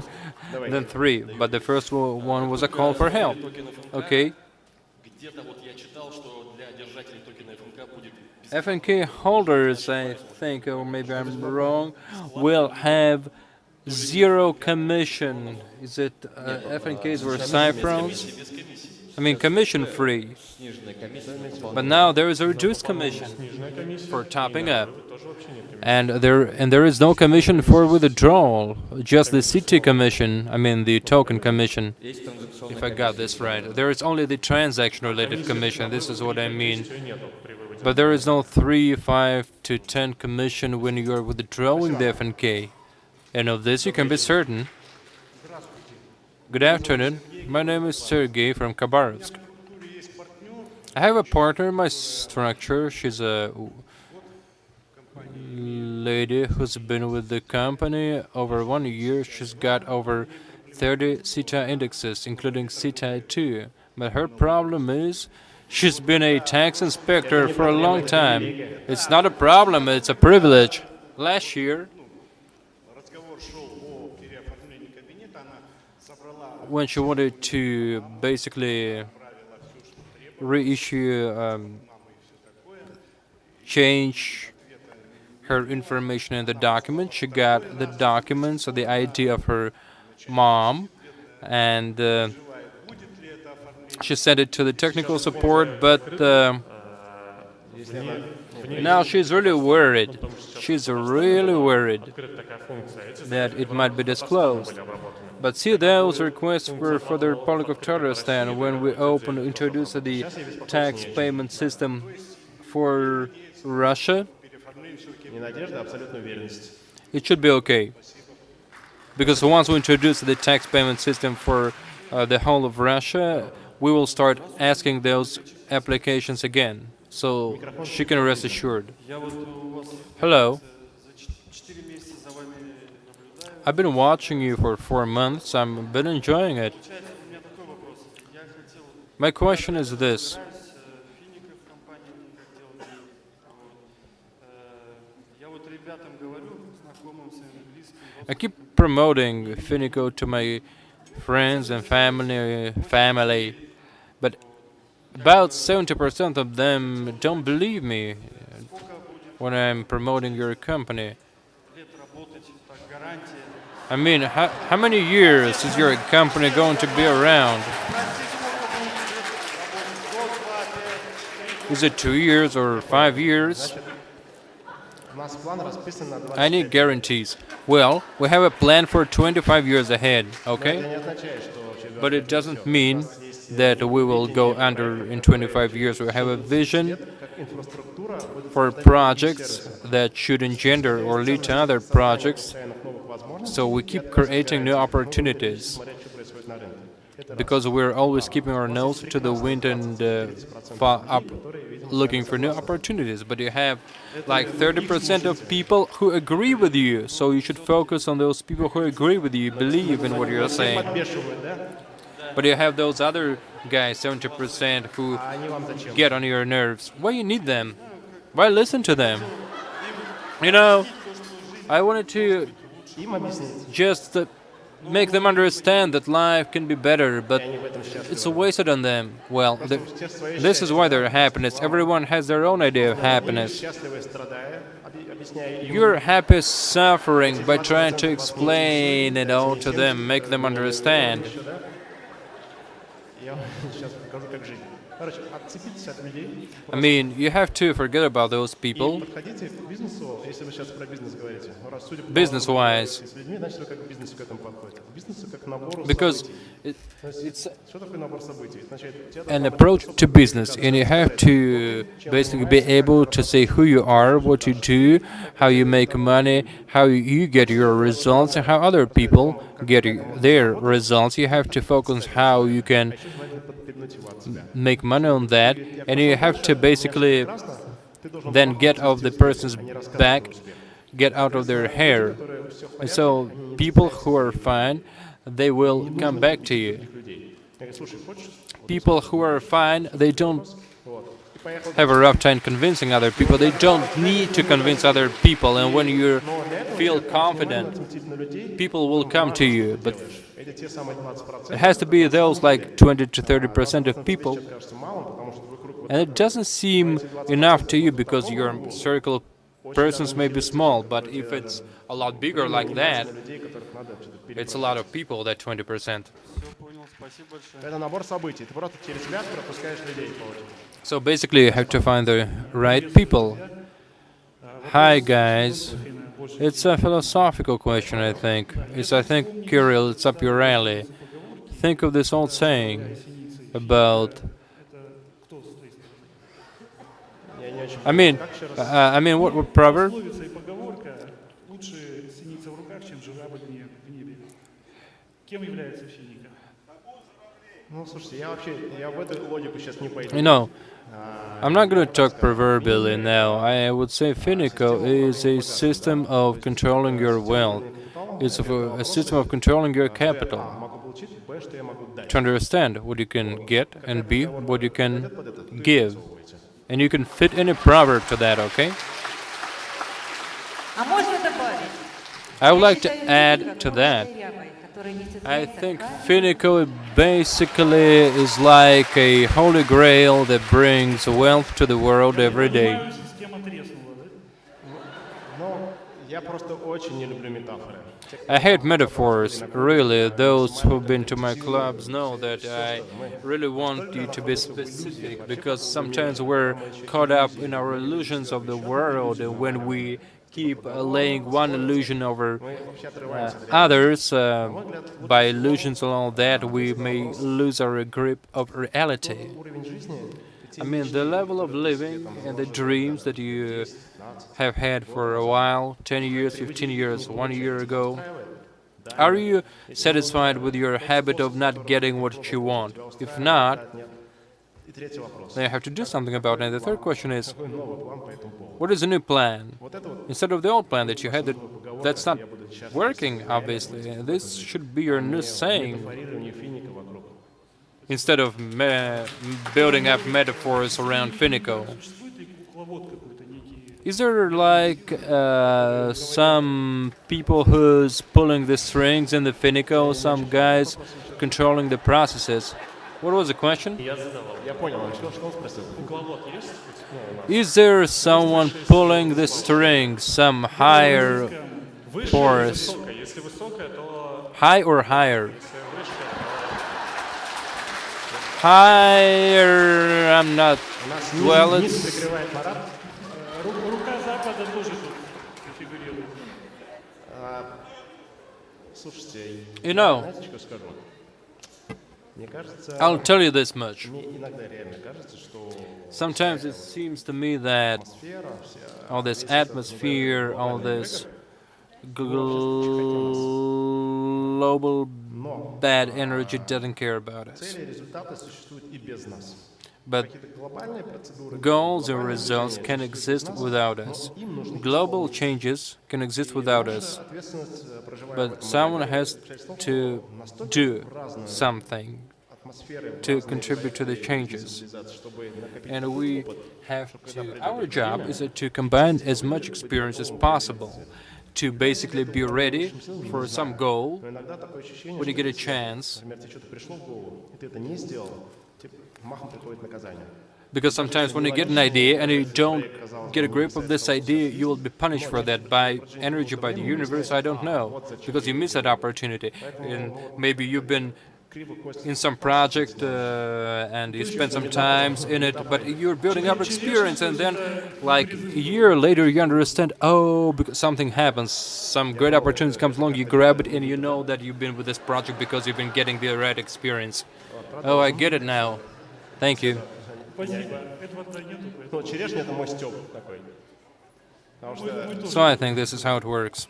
than 3. But the first one was a call for help. Okay. FNK holders, I think, or maybe I'm wrong, will have 0 commission. Is it FNKs or cipherons? I mean, commission-free. But now there is a reduced commission for topping up, and there is no commission for withdrawal, just the CT commission. I mean, the token commission. If I got this right, there is only the transaction-related commission. This is what I mean. But there is no 3, 5 to 10 commission when you are withdrawing the FNK. And of this you can be certain. Good afternoon. My name is Sergey from Khabarovsk. I have a partner in my structure. She's a lady who's been with the company over 1 year. She's got over 30 CTI indexes, including CTI 2. But her problem is She's been a tax inspector for a long time. It's not a problem, it's a privilege. Last year, when she wanted to basically reissue, change her information in the document, she got the documents or the ID of her mom, and she sent it to the technical support, but now she's really worried. She's really worried that it might be disclosed. But see, those requests were for the Republic of Tatarstan when we introduced the tax payment system for Russia. It should be okay. Because once we introduce the tax payment system for the whole of Russia, we will start asking those applications again. So she can rest assured. Hello. I've been watching you for 4 months. I've been enjoying it. My question is this. I keep promoting Finiko to my friends and family, but about 70% of them don't believe me when I'm promoting your company. I mean, how many years is your company going to be around? Is it 2 years or 5 years? I need guarantees. Well, we have a plan for 25 years ahead, okay? But it doesn't mean that we will go under in 25 years. We have a vision for projects that should engender or lead to other projects. So we keep creating new opportunities because we're always keeping our nose to the wind and looking for new opportunities. But you have like 30% of people who agree with you, so you should focus on those people who agree with you, believe in what you're saying. But you have those other guys, 70%, who get on your nerves. Why you need them? Why listen to them? You know, I wanted to just make them understand that life can be better, but it's wasted on them. Well, this is why their happiness. Everyone has their own idea of happiness. You're happy suffering by trying to explain it all to them, make them understand. I mean, you have to forget about those people, business-wise, because it's an approach to business, and you have to basically be able to say who you are, what you do, how you make money, how you get your results, and how other people get their results. You have to focus how you can make money on that, and you have to basically then get off the person's back, get out of their hair. And so people who are fine, they will come back to you. People who are fine, they don't have a rough time convincing other people. They don't need to convince other people, and when you feel confident, people will come to you. But it has to be those like 20 to 30% of people, and it doesn't seem enough to you because your circle of persons may be small, but if it's a lot bigger like that, it's a lot of people, that 20%. So basically you have to find the right people. Hi guys. It's a philosophical question, I think. I think, Kirill, it's up your alley. Think of this old saying about... I mean, what proverb? You know, I'm not going to talk proverbially now. I would say Finiko is a system of controlling your wealth. It's a system of controlling your capital. to understand what you can get, and B, what you can give. And you can fit any proverb to that, okay? I would like to add to that. I think Finiko basically is like a holy grail that brings wealth to the world every day. I hate metaphors, really. Those who've been to my clubs know that I really want you to be specific, because sometimes we're caught up in our illusions of the world, and when we keep laying one illusion over others, by illusions and all that, we may lose our grip of reality. I mean, the level of living and the dreams that you have had for a while, 10 years, 15 years, 1 year ago, are you satisfied with your habit of not getting what you want? If not, then you have to do something about it. And the third question is, what is the new plan? Instead of the old plan that you had, that's not working, obviously. This should be your new saying. Instead of building up metaphors around Finiko. Is there like some people who's pulling the strings in the Finiko, some guys controlling the processes? What was the question? Is there someone pulling the strings, some higher force? High or higher? Higher, I'm not, well, it's... You know, I'll tell you this much. Sometimes it seems to me that all this atmosphere, all this global bad energy doesn't care about us. But goals and results can exist without us. Global changes can exist without us. But someone has to do something to contribute to the changes. And we have to, our job is to combine as much experience as possible to basically be ready for some goal when you get a chance. Because sometimes when you get an idea and you don't get a grip of this idea, you will be punished for that by energy, by the universe, I don't know, because you miss that opportunity. And maybe you've been in some project and you spend some time in it, but you're building up experience, and then like a year later you understand, oh, because something happens, some great opportunity comes along, you grab it, and you know that you've been with this project because you've been getting the right experience. Oh, I get it now. Thank you. So I think this is how it works.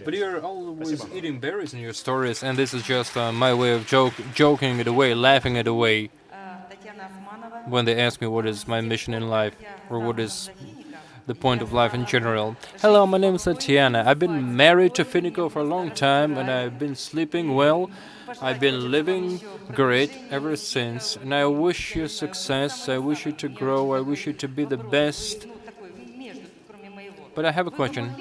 But you're always eating berries in your stories, and this is just my way of joking it away, laughing it away when they ask me what is my mission in life, or what is the point of life in general. Hello, my name is Tatiana. I've been married to Finiko for a long time, and I've been sleeping well. I've been living great ever since, and I wish you success, I wish you to grow, I wish you to be the best. But I have a question.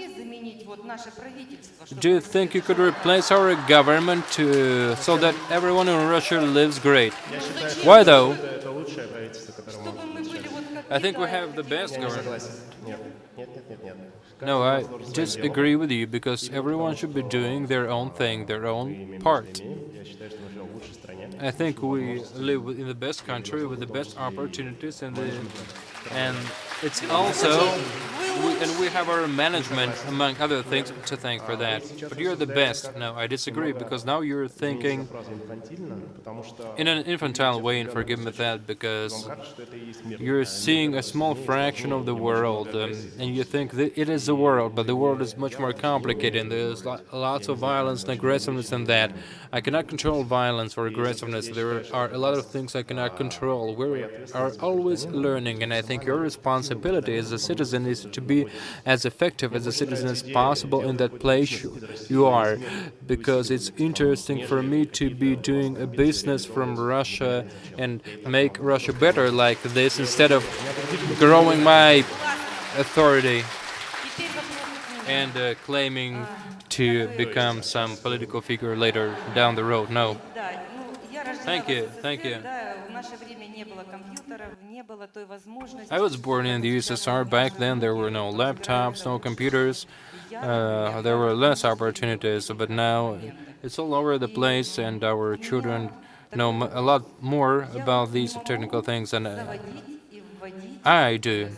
Do you think you could replace our government so that everyone in Russia lives great? Why though? I think we have the best government. No, I disagree with you, because everyone should be doing their own thing, their own part. I think we live in the best country with the best opportunities, and it's also, we have our management, among other things, to thank for that. But you're the best. No, I disagree, because now you're thinking in an infantile way, and forgive me that, because you're seeing a small fraction of the world, and you think that it is the world, but the world is much more complicated, and there's lots of violence and aggressiveness in that. I cannot control violence or aggressiveness. There are a lot of things I cannot control. We are always learning, and I think your responsibility as a citizen is to be as effective as a citizen as possible in that place you are, because it's interesting for me to be doing a business from Russia and make Russia better like this instead of growing my authority and claiming to become some political figure later down the road. No. Thank you, thank you. I was born in the USSR. Back then there were no laptops, no computers, there were less opportunities, but now it's all over the place and our children know a lot more about these technical things than I do.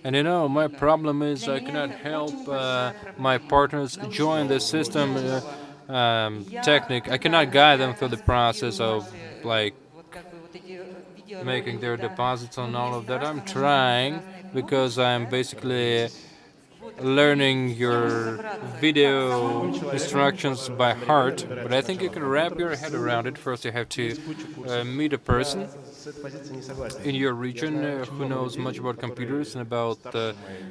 And you know, my problem is I cannot help my partners join the system technique. I cannot guide them through the process of like making their deposits and all of that. I'm trying because I'm basically learning your video instructions by heart, but I think you can wrap your head around it. First you have to meet a person in your region who knows much about computers and about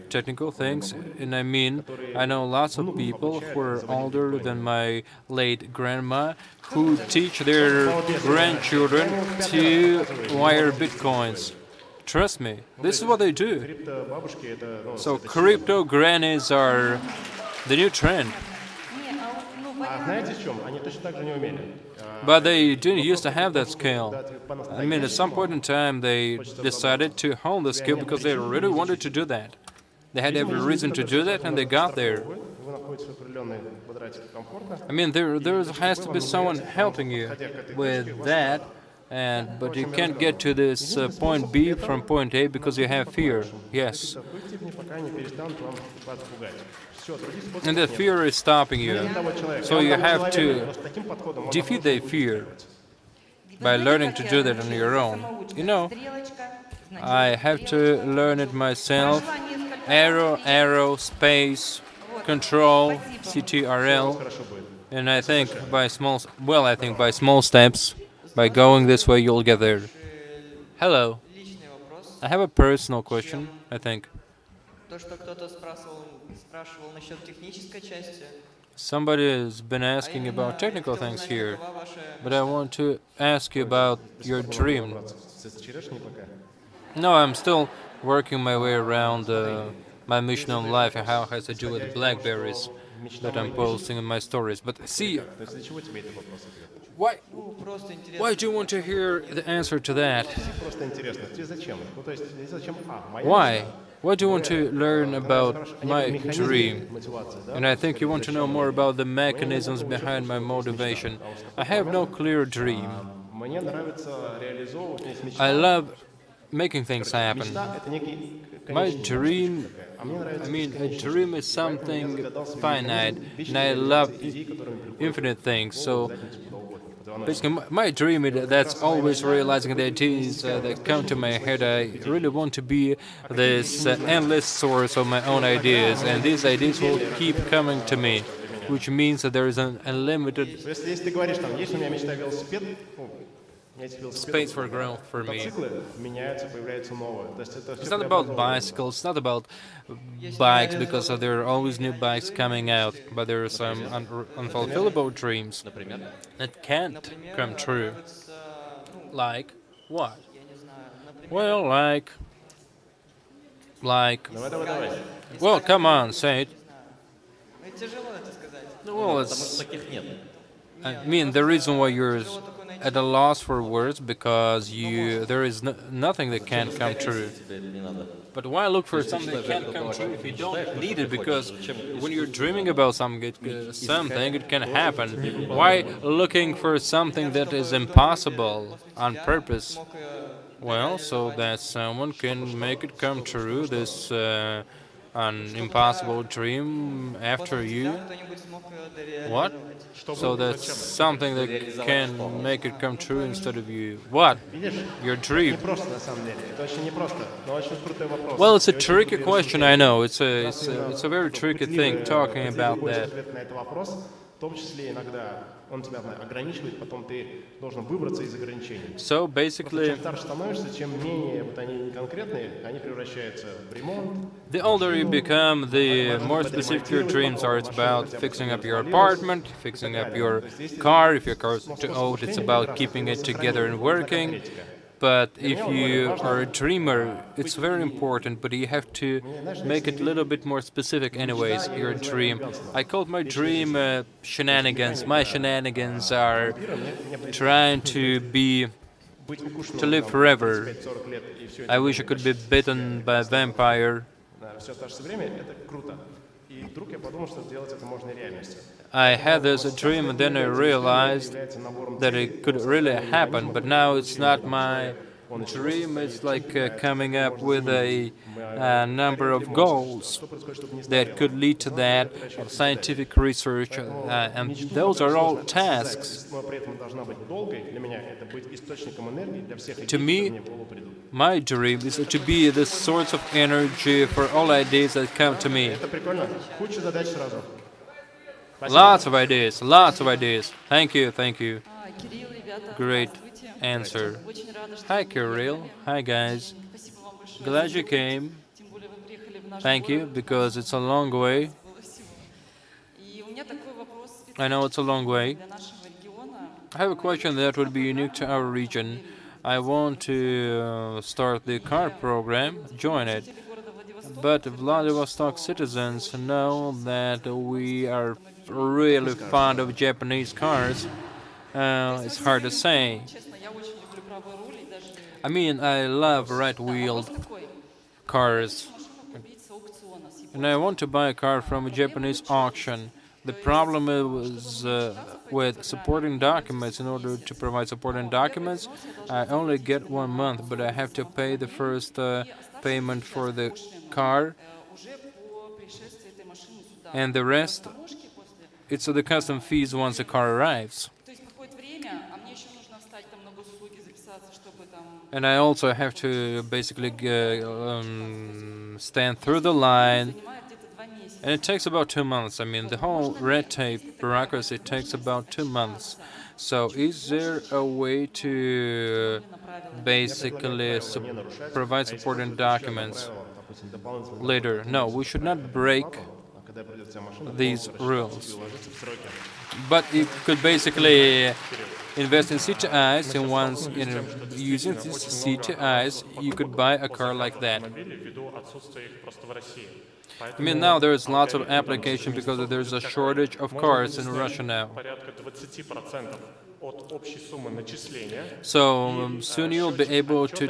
technical things. And I mean, I know lots of people who are older than my late grandma who teach their grandchildren to wire bitcoins. Trust me, this is what they do. So crypto grannies are the new trend. But they didn't used to have that skill. I mean, at some point in time, they decided to hone the skill because they really wanted to do that. They had every reason to do that, and they got there. I mean, there has to be someone helping you with that. But you can't get to this point B from point A because you have fear. Yes. And that fear is stopping you. So you have to defeat that fear by learning to do that on your own. You know, I have to learn it myself. Arrow, space, control, CTRL. And I think by small steps, by going this way, you'll get there. Hello. I have a personal question, I think. Somebody has been asking about technical things here, but I want to ask you about your dream. No, I'm still working my way around my mission in life and how it has to do with blackberries that I'm posting in my stories. But see, why do you want to hear the answer to that? Why? Why do you want to learn about my dream? And I think you want to know more about the mechanisms behind my motivation. I have no clear dream. I love making things happen. My dream, a dream is something finite, and I love infinite things. So basically, my dream is that's always realizing the ideas that come to my head. I really want to be this endless source of my own ideas, and these ideas will keep coming to me, which means that there is an unlimited space for growth for me. It's not about bicycles, it's not about bikes, because there are always new bikes coming out, but there are some unfulfillable dreams that can't come true. Like what? Well, like... Well, come on, say it. Well, it's... I mean, the reason why you're at a loss for words because there is nothing that can't come true. But why look for something that can't come true if you don't need it? Because when you're dreaming about something, it can happen. Why looking for something that is impossible on purpose? Well, so that someone can make it come true, this an impossible dream after you. What? So that's something that can make it come true instead of you. What? Your dream. Well, it's a tricky question, I know. It's a very tricky thing talking about that.
В том числе иногда он тебя ограничивает, потом ты должен выбраться из ограничений.
So basically,
Чем старше становишься, чем менее вот они не конкретные, они превращаются в ремонт.
the older you become, the more specific your dreams are. It's about fixing up your apartment, fixing up your car. If your car is too old, it's about keeping it together and working. But if you are a dreamer, it's very important, but you have to make it a little bit more specific anyways, your dream. I called my dream shenanigans. My shenanigans are trying to live forever. I wish I could be bitten by a vampire.
Все в то же время это круто. И вдруг я подумал, что сделать это можно и реальностью.
I had this dream and then I realized that it could really happen, but now it's not my dream. It's like coming up with a number of goals that could lead to that, scientific research, and those are all tasks.
Но при этом должна быть долгой. Для меня это быть источником энергии для всех
To
идей,
me,
которые мне в голову придут.
My dream is to be the source of energy for all ideas that come to me.
Это прикольно. Куча задач сразу.
Lots of ideas, lots of ideas. Thank you, thank you.
Кирилл, ребята,
Great
здравствуйте.
answer.
Очень рада, что
Hi,
вы
Kirill. Hi, guys.
Спасибо вам большое.
Glad you came.
Тем более вы приехали в наш
Thank you,
город.
because it's a long way.
Было всего. И у меня такой вопрос
I know it's a long way.
для нашего региона.
I have a question that would be unique to our region. I want to start the car program, join it.
Жители города Владивосток
But Vladivostok citizens know that we are really fond of Japanese cars. It's hard to say.
честно, я очень люблю правый руль и даже
I mean, I love right-wheeled
такой.
cars,
Машину купить с аукциона, с
and I want to buy a car from a Japanese auction. The problem is with supporting documents. In order to provide supporting documents, I only get 1 month, but I have to pay the first payment for the car,
уже по пришествии этой машины сюда.
and the rest,
Таможки после.
it's the custom fees once the car arrives.
То есть проходит время, а мне еще нужно встать там на госуслуги, записаться, чтобы там
And I also have to basically stand through the line,
занимает где-то 2 месяца.
and it takes about 2 months. I mean, the whole red tape bureaucracy takes about 2 months. So is there a way to basically provide supporting documents
Допустим, дополнительно.
later? No, we should not break
А когда придет вся машина,
these
полностью
rules.
уложиться в сроки.
But you could basically invest in CTIs, and once using these CTIs, you could buy a car like that.
ввиду отсутствия их просто в России.
I mean, now there's lots of application because there's a shortage of cars in Russia now.
Порядка 20% от общей суммы начисления.
So soon you'll be able to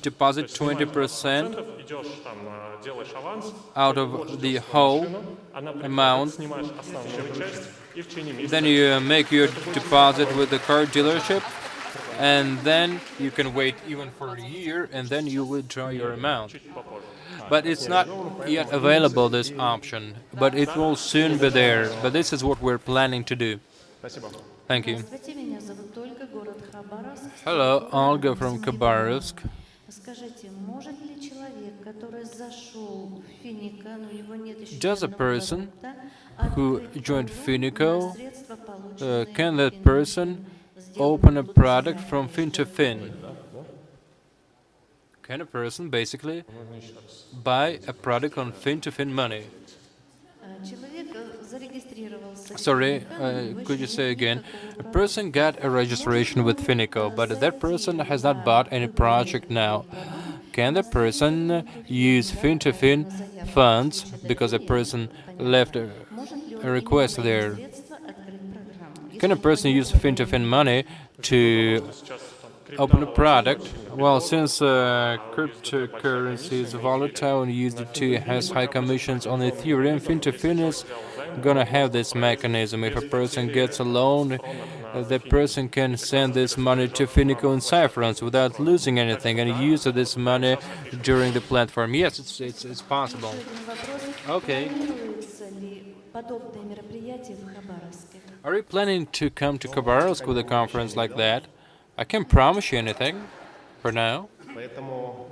deposit 20%
Идешь там, делаешь аванс,
out of the whole amount.
снимаешь основную часть и в течение месяца
Then you make your deposit with the car dealership, and then you can wait even for a year, and then you withdraw your amount. But it's not yet available, this option, but it will soon be there. But this is what we're planning to do.
Спасибо.
Thank you.
Здравствуйте, меня зовут Ольга, город Хабаровск.
Hello, Olga from Khabarovsk.
Скажите, может ли человек, который зашел в Финика, но у него нет еще
Does a
ни одного
person
продукта,
who
открыть
joined
торговлю
Finiko,
на средства, полученные
can that
Финика,
person
сделать
open a
благотворительную
product from fin to fin?
деятельность?
Can a person basically buy a product on fin to fin money?
Человек зарегистрировался. в
Sorry,
Финика, но
could you
еще
say
нет
again?
никакого
A
продукта.
person got a registration with Finiko, but that person has not bought any project now. Can the person use fin-to-fin funds because a person left a request there?
Средства открыть программу.
Can a person use fin-to-fin money to open a product? Well, since cryptocurrency is volatile and USDT has high commissions on Ethereum, fin-to-fin is gonna have this mechanism. If a person gets a loan, the person can send this money to Finiko in Cypherons without losing anything and use this money during the platform. Yes, it's possible. Okay.
Планируется ли подобное мероприятие в Хабаровске?
Are you planning to come to Khabarovsk with a conference like that? I can't promise you anything for now.
Поэтому,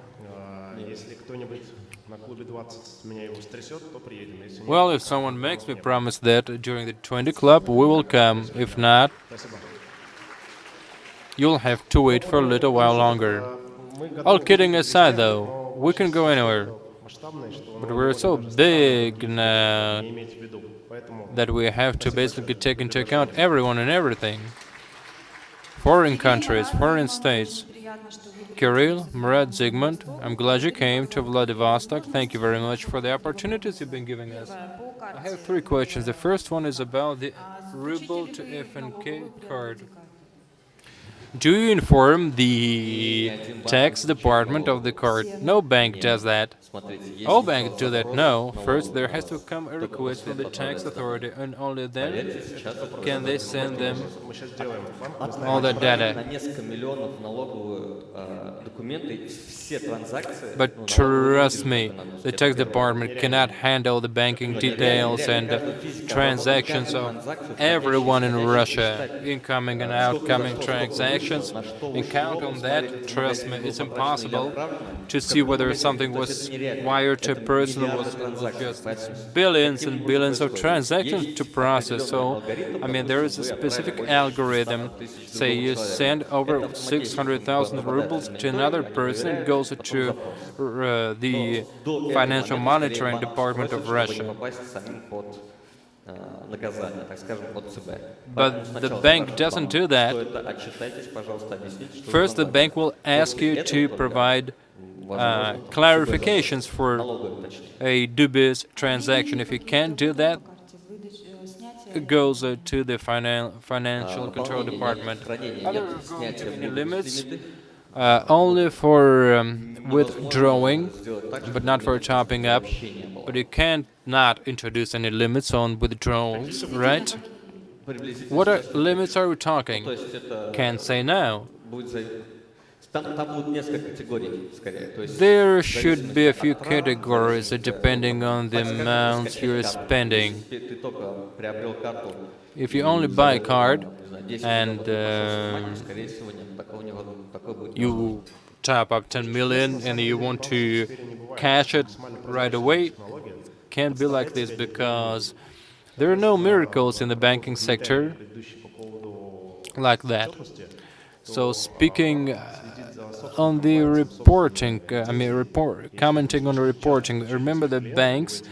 если кто-нибудь на клубе 20 меня его стрясет, то приедем. Если нет,
Well, if someone makes me promise that during the 20 club, we will come. If not,
спасибо.
you'll have to wait for a little while longer. All kidding aside, though, we can go anywhere.
Масштабные, что
But we're so big now
не имейте в виду. Поэтому
that we have to basically take into account everyone and everything. Foreign countries, foreign states. Kirill, Marat, Zygmunt, I'm glad you came to Vladivostok. Thank you very much for the opportunities you've been giving us. I have 3 questions. The first one is about the ruble to FNK card. Do you inform the tax department of the card? No bank does that. All banks do that. No. First, there has to come a request from the tax authority, and only then can they send them
мы сейчас делаем
all that
На
data.
несколько миллионов налоговые документы, все транзакции.
But trust me, the tax department cannot handle the banking details and transactions of everyone in Russia, incoming and outgoing transactions, and count on that. Trust me, it's impossible to see whether something was wired to a person or was just billions and billions of transactions to process. So, I mean, there is a specific algorithm. Say you send over 600,000 rubles to another person, it goes to the Financial Monitoring Department of Russia. But the bank doesn't do that. First, the bank will ask you to provide clarifications for a dubious transaction. If you can't do that, it goes to the Financial Control Department. Other limits only for withdrawing, but not for topping up. But you can't not introduce any limits on withdrawals, right? What limits are we talking? Can't say now. There should be a few categories depending on the amounts you're spending. If you only buy a card and you top up 10 million and you want to cash it right away, can't be like this because there are no miracles in the banking sector like that. So speaking on the reporting, commenting on the reporting, remember the banks,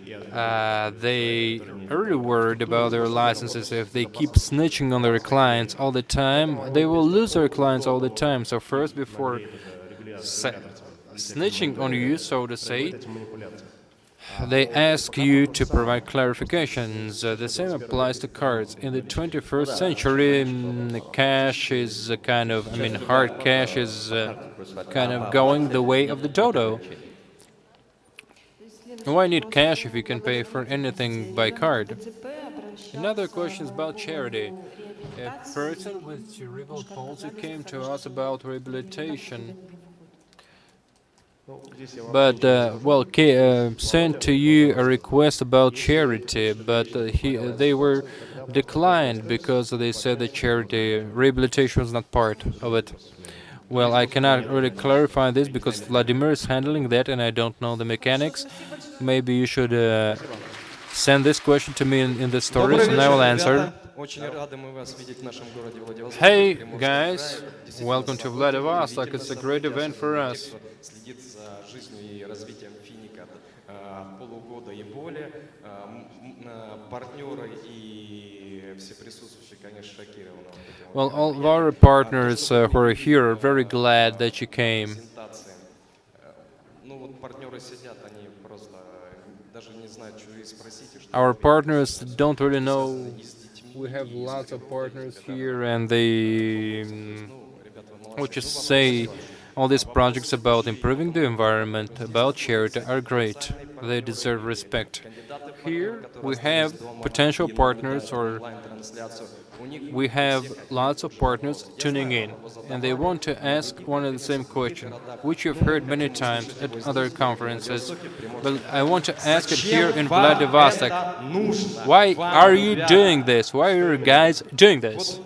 they are really worried about their licenses. If they keep snitching on their clients all the time, they will lose their clients all the time. So first, before snitching on you, so to say, they ask you to provide clarifications. The same applies to cards. In the 21st century, cash is hard cash is kind of going the way of the dodo. Why need cash if you can pay for anything by card? Another question is about charity. A person with cerebral palsy came to us about rehabilitation. But, sent to you a request about charity, but they were declined because they said that charity rehabilitation was not part of it. Well, I cannot really clarify this because Vladimir is handling that and I don't know the mechanics. Maybe you should send this question to me in the stories and I will answer. Hey guys, welcome to Vladivostok. It's a great event for us. Well, all of our partners who are here are very glad that you came. Our partners don't really know. We have lots of partners here and they would just say all these projects about improving the environment, about charity are great. they deserve respect. Here we have potential partners, or we have lots of partners tuning in, and they want to ask one and the same question, which you've heard many times at other conferences, but I want to ask it here in Vladivostok. Why are you doing this? Why are you guys doing this?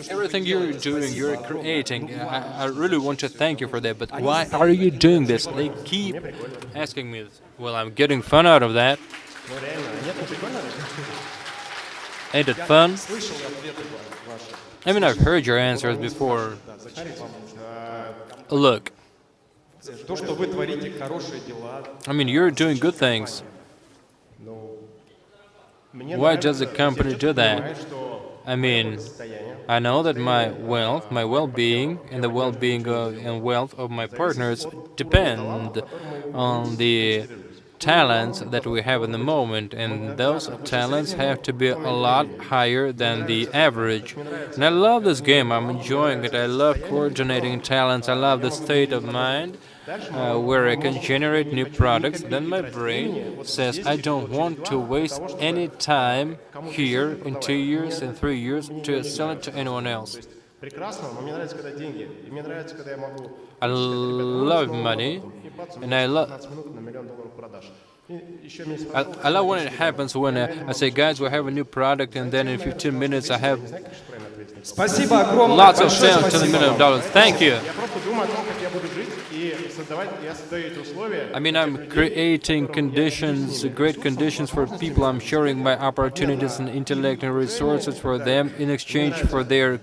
Everything you're doing, you're creating, I really want to thank you for that, but why are you doing this? They keep asking me this. Well, I'm getting fun out of that. Ain't it fun? I mean, I've heard your answers before. Look, I mean, you're doing good things. Why does the company do that? I mean, I know that my wealth, my well-being, and the well-being and wealth of my partners depend on the talents that we have in the moment, and those talents have to be a lot higher than the average. And I love this game, I'm enjoying it, I love coordinating talents, I love the state of mind where I can generate new products. Then my brain says I don't want to waste any time here in 2 years and 3 years to sell it to anyone else. I love money, and I love when it happens when I say, guys, we have a new product, and then in 15 minutes I have lots of sales to the $1 million. Thank you. I mean, I'm creating conditions, great conditions for people. I'm sharing my opportunities and intellect and resources for them in exchange for their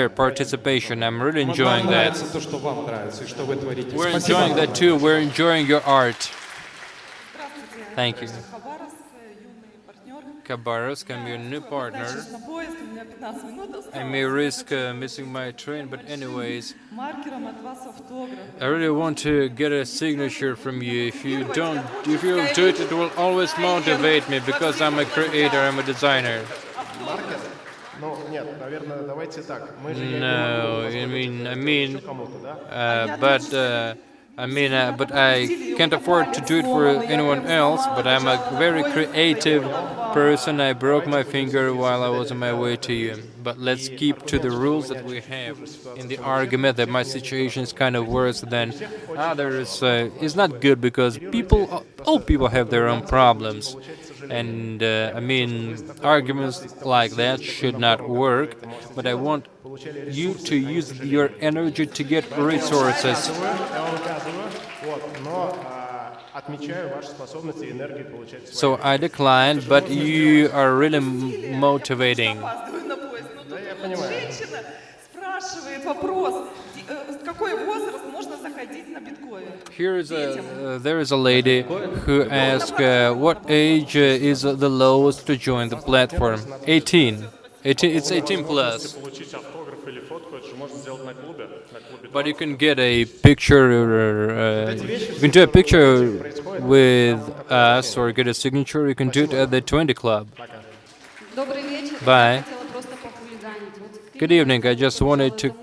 participation. I'm really enjoying that. We're enjoying that too. We're enjoying your art. Thank you. Khabarovsk, I'm your new partner. I may risk missing my train, but anyways, I really want to get a signature from you. If you don't do it, it will always motivate me because I'm a creator, I'm a designer. No, but I can't afford to do it for anyone else, but I'm a very creative person. I broke my finger while I was on my way to you. But let's keep to the rules that we have in the argument that my situation is kind of worse than others. It's not good because all people have their own problems. And arguments like that should not work, but I want you to use your energy to get resources. So I declined, but you are really motivating. There is a lady who asks, what age is the lowest to join the platform? 18. It's 18 plus. But you can get a picture, you can do a picture with us or get a signature. You can do it at the 20 Club. Bye. Good evening. I just wanted to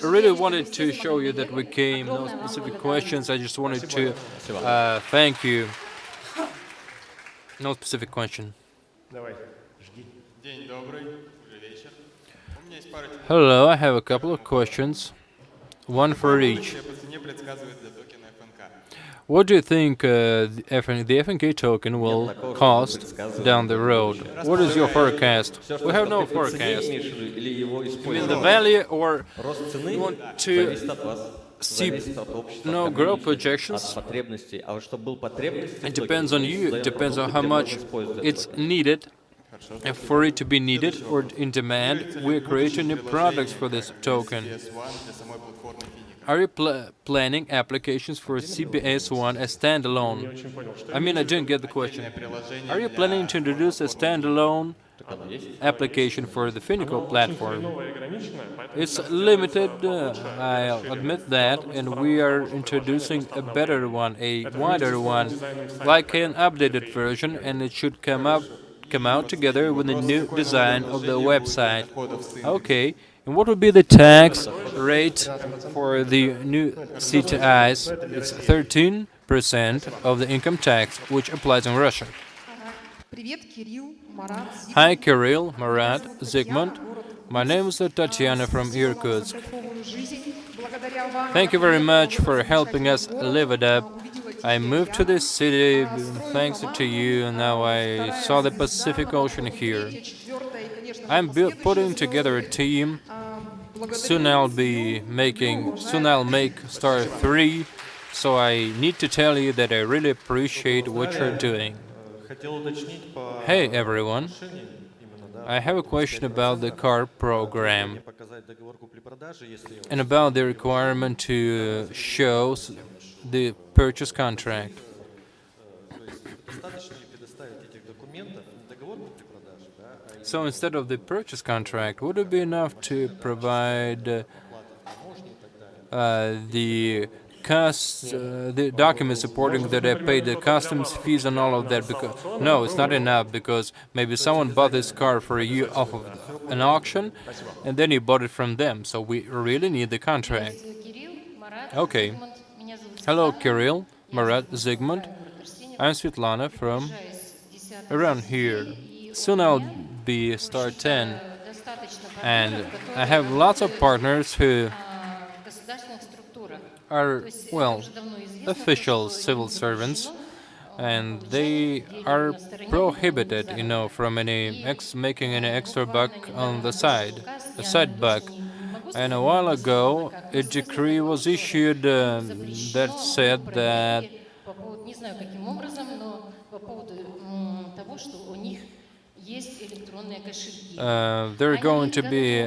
really wanted to show you that we came. No specific questions. I just wanted to thank you. No specific question. Hello, I have a couple of questions, one for each. What do you think the FNK token will cost down the road? What is your forecast? We have no forecast. You mean the value, or you want to see no growth projections? It depends on you. It depends on how much it's needed. And for it to be needed or in demand, we're creating new products for this token. Are you planning applications for CBS1 as standalone? I didn't get the question. Are you planning to introduce a standalone application for the Finiko platform? It's limited, I'll admit that, and we are introducing a better one, a wider one, like an updated version, and it should come out together with the new design of the website. Okay, And what would be the tax rate for the new CTIs? It's 13% of the income tax, which applies in Russia. Hi, Kirill, Marat, Zygmunt. My name is Tatiana from Irkutsk. Thank you very much for helping us live it up. I moved to this city thanks to you, and now I saw the Pacific Ocean here. I'm putting together a team. Soon I'll make Star 3, so I need to tell you that I really appreciate what you're doing. Hey everyone, I have a question about the car program and about the requirement to show the purchase contract. So instead of the purchase contract, would it be enough to provide the documents supporting that I paid the customs fees and all of that? Because no, it's not enough, because maybe someone bought this car for you off of an auction, and then you bought it from them. So we really need the contract. Okay. Hello, Kirill, Marat, Zygmunt. I'm Svetlana from around here. Soon I'll be Star 10, and I have lots of partners who are, well, official civil servants, and they are prohibited, from making any extra buck on the side, a side buck. And a while ago, a decree was issued that said that they're going to be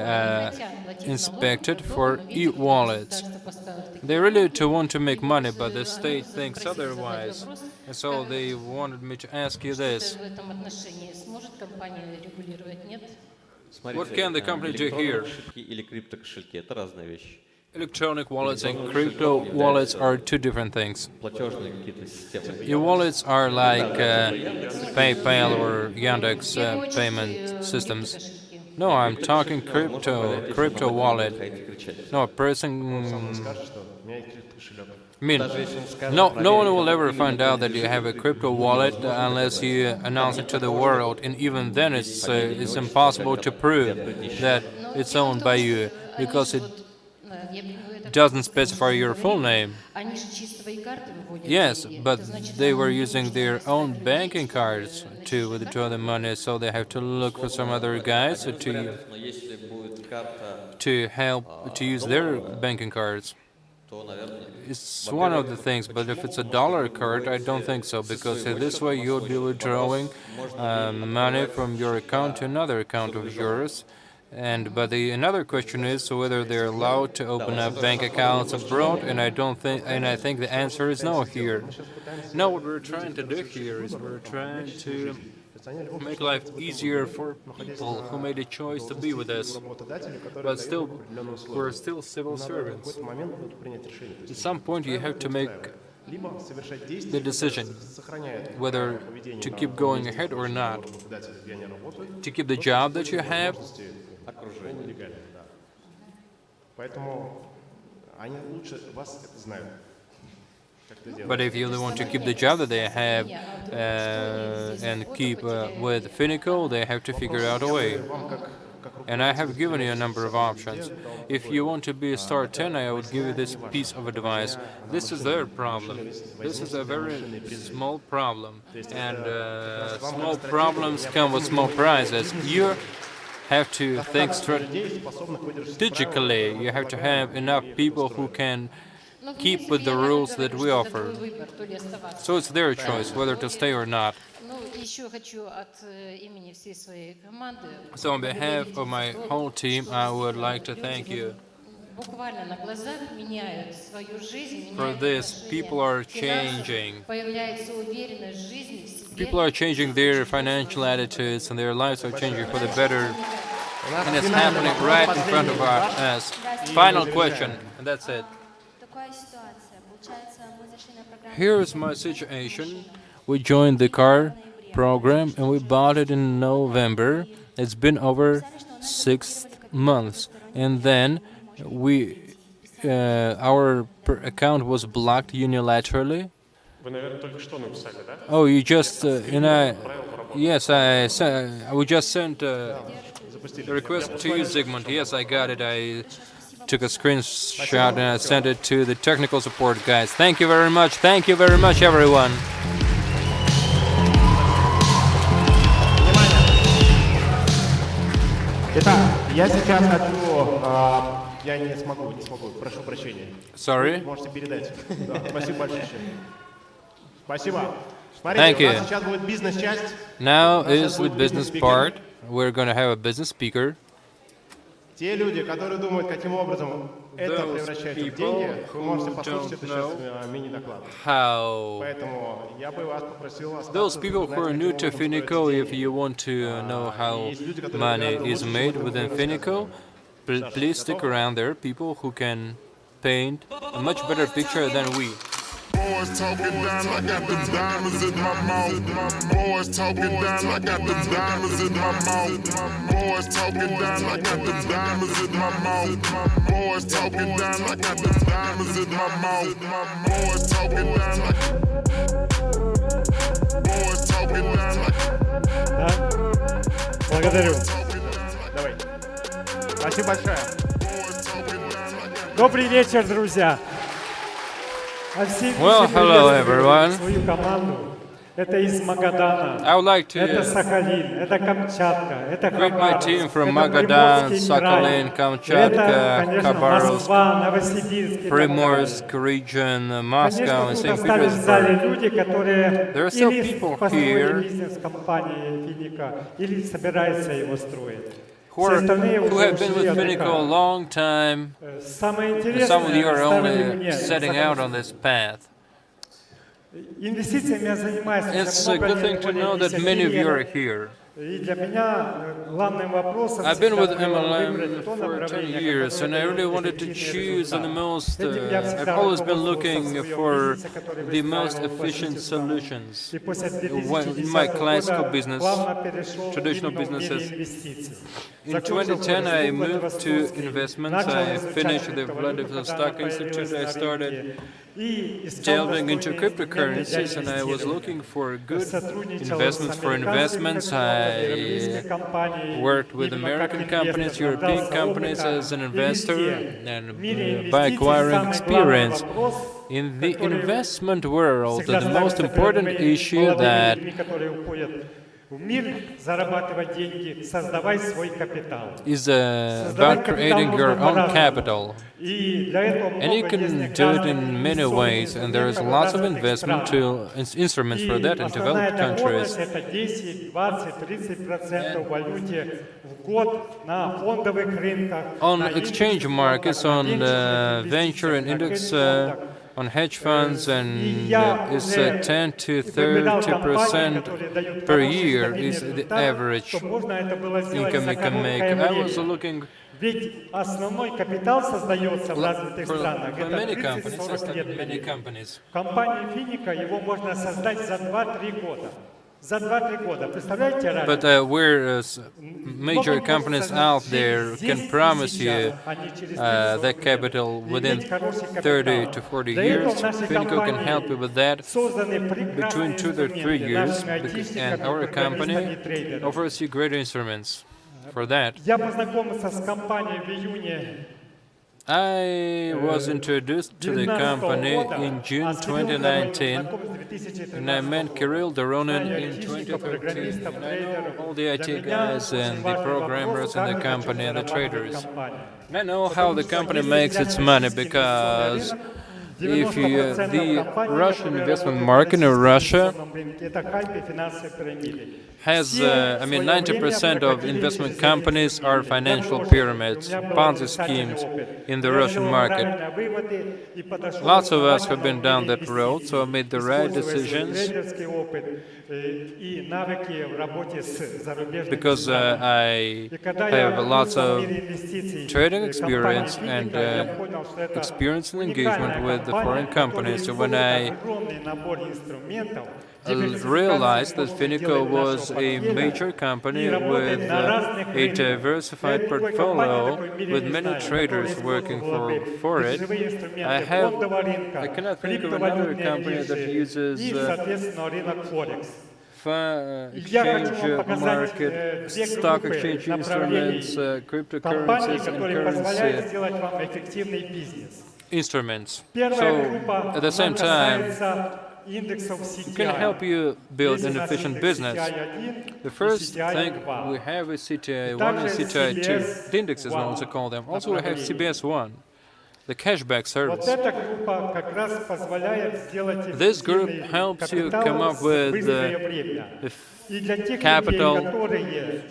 inspected for e-wallets. They really want to make money, but the state thinks otherwise. And so they wanted me to ask you this. What can the company do here? Electronic wallets and crypto wallets are two different things. E-wallets are like PayPal or Yandex payment systems. No, I'm talking crypto wallet. No, a person... I mean, no one will ever find out that you have a crypto wallet unless you announce it to the world, and even then it's impossible to prove that it's owned by you, because it doesn't specify your full name. Yes, but they were using their own banking cards to withdraw the money, so they have to look for some other guys to help to use their banking cards. It's one of the things, but if it's a dollar card, I don't think so, because this way you'll be withdrawing money from your account to another account of yours. But another question is whether they're allowed to open up bank accounts abroad, and I think the answer is no here. No, what we're trying to do here is we're trying to make life easier for people who made a choice to be with us, but we're still civil servants. At some point you have to make the decision whether to keep going ahead or not, to keep the job that you have. But if you want to keep the job that they have and keep with Finiko, they have to figure out a way. And I have given you a number of options. If you want to be a Star 10, I would give you this piece of advice. This is their problem. This is a very small problem. And small problems come with small prizes. You have to think strategically. You have to have enough people who can keep with the rules that we offer. So it's their choice whether to stay or not. So on behalf of my whole team, I would like to thank you for this. People are changing. People are changing their financial attitudes, and their lives are changing for the better. And it's happening right in front of us. Final question, and that's it. Here is my situation. We joined the car program and we bought it in November. It's been over 6 months, and then our account was blocked unilaterally.
Вы, наверное, только что написали, да?
Oh, you just yes, we just sent the request to you, Zygmunt. Yes, I got it. I took a screenshot and I sent it to the technical support guys. Thank you very much. Thank you very much, everyone.
Итак, я сейчас хочу... Я не смогу, прошу прощения.
Sorry?
Можете передать. Да, спасибо большое. Спасибо.
Thank
Смотрите, у
you.
нас сейчас будет бизнес-часть.
Now is the business part. We're going to have a business speaker.
Те люди, которые думают, каким образом это
Those
превращается в
people
деньги, вы можете
who
послушать
don't
это сейчас
know
мини-доклад.
How
Поэтому я бы вас попросил остаться.
those people who are new to Finiko, if you want to know how money is made within Finiko, please stick around. There are people who can paint a much better picture than we.
Boys talking down, I got the diamonds in my mouth. Boys talking down, I got the diamonds in my mouth. Boys talking down, I got the diamonds in my mouth. Boys talking down, I got the diamonds in my mouth. Boys talking down, boys talking down.
Благодарю.
Давай. Спасибо большое.
Добрый вечер, друзья.
Well, hello everyone.
Свою команду. Это из Магадана.
I would like
Это
to
Сахалин, это Камчатка, это
greet my
Хабаровск,
team from
это
Magadan,
Приморский
Sakhalin,
край,
Kamchatka,
это, конечно,
Khabarovsk,
Москва, Новосибирск и так далее.
Primorsk region, Moscow, and
Конечно, тут
St.
остались в зале
Petersburg.
люди, которые
There are still
или
people
построили
here
бизнес в компании Финика, или собираются его строить.
Who have been with Finiko a long time,
Самое
and some of
интересное,
you are
оставили
only
мне
setting out on this path.
инвестициями я занимаюсь уже
It's a
много
good thing
лет,
to
более
know that
10
many of you are
лет.
here.
И для меня главным вопросом
I've been with
всегда было выбрать
MLM
то
for 10
направление,
years, and I
которое
really
дает
wanted to
эффективный
choose the
результат.
most.
Этим я
I've
всегда
always been
руководствовался
looking
в своем
for
бизнесе, который
the most
выстраивал по
efficient
сути самому.
solutions.
И после
In my
2010
classical
года
business,
плавно перешел
traditional
именно в мире
businesses.
инвестиций.
In
Закончил
2010, I
в
moved to
Владивостоке,
investments.
начал
I
изучать
finished the
криптовалюту,
Vladivostok
когда она
Institute.
появилась
I
на
started
рынке, и искал
delving into
достойные инструменты для
cryptocurrencies, and I was
инвестирования.
looking for good
Сотрудничал
investments
с
for
американскими
investments.
капиталами,
I
европейскими компаниями,
worked with
именно
American
как
companies,
инвестор,
European
набрался
companies
опыта,
as an
и
investor,
везде. В
and
мире
by
инвестиций
acquiring
самый главный
experience.
вопрос,
In the
который
investment world,
всегда
the most
ставится перед
important
моими
issue
молодыми
that
людьми, которые уходят в мир, зарабатывать деньги, создавай свой капитал.
is about creating your own capital.
И для этого
And you
много
can
есть
do it
разных
in many
инвестиционных
ways, and there is
инструментов в
lots of
разных
investment
странах.
instruments for
И
that in
основная
developed countries.
доходность это 10, 20, 30% в валюте в год на фондовых рынках,
On
на
exchange
индекс
markets,
фондах,
on
на
venture and
на
index,
фондах.
on hedge funds, and
Я
it's
уже
10 to
выбирал компании,
30%
которые дают
per
хороший
year
стабильный
is the
результат,
average
что можно это было сделать
income
за
you can make.
короткое
I was
время.
looking
Ведь основной капитал создается в развитых странах.
for
Это
many companies, I
30-40
studied
лет.
many companies.
В компании Финика его можно создать за 2-3 года. За 2-3 года. Представляете
But
разницу?
whereas major companies out there can promise you that capital within 30 to 40 years, Finiko can help you with that between 2 to 3 years, and our company offers you great instruments for that.
Я познакомился с компанией в июне
I was introduced to the company in June 2019, and I met Kirill Doronin in 2013. And I know all the IT guys and the programmers in the company and the traders. I know how the company makes its money because if you, the Russian investment market in Russia has, 90% of investment companies are financial pyramids, Ponzi schemes in the Russian market. Lots of us have been down that road, so I made the right decisions because I have lots of trading experience and experience and engagement with the foreign companies. So when I realized that Finiko was a major company with a diversified portfolio with many traders working for it, I cannot think of another company that uses exchange market, stock exchange instruments, cryptocurrencies, and currency instruments. So at the same time, it can help you build an efficient business. The first thing we have is CTI 1 and CTI 2. The indexes, we also call them. Also, we have CBS 1, the cashback service. This group helps you come up with capital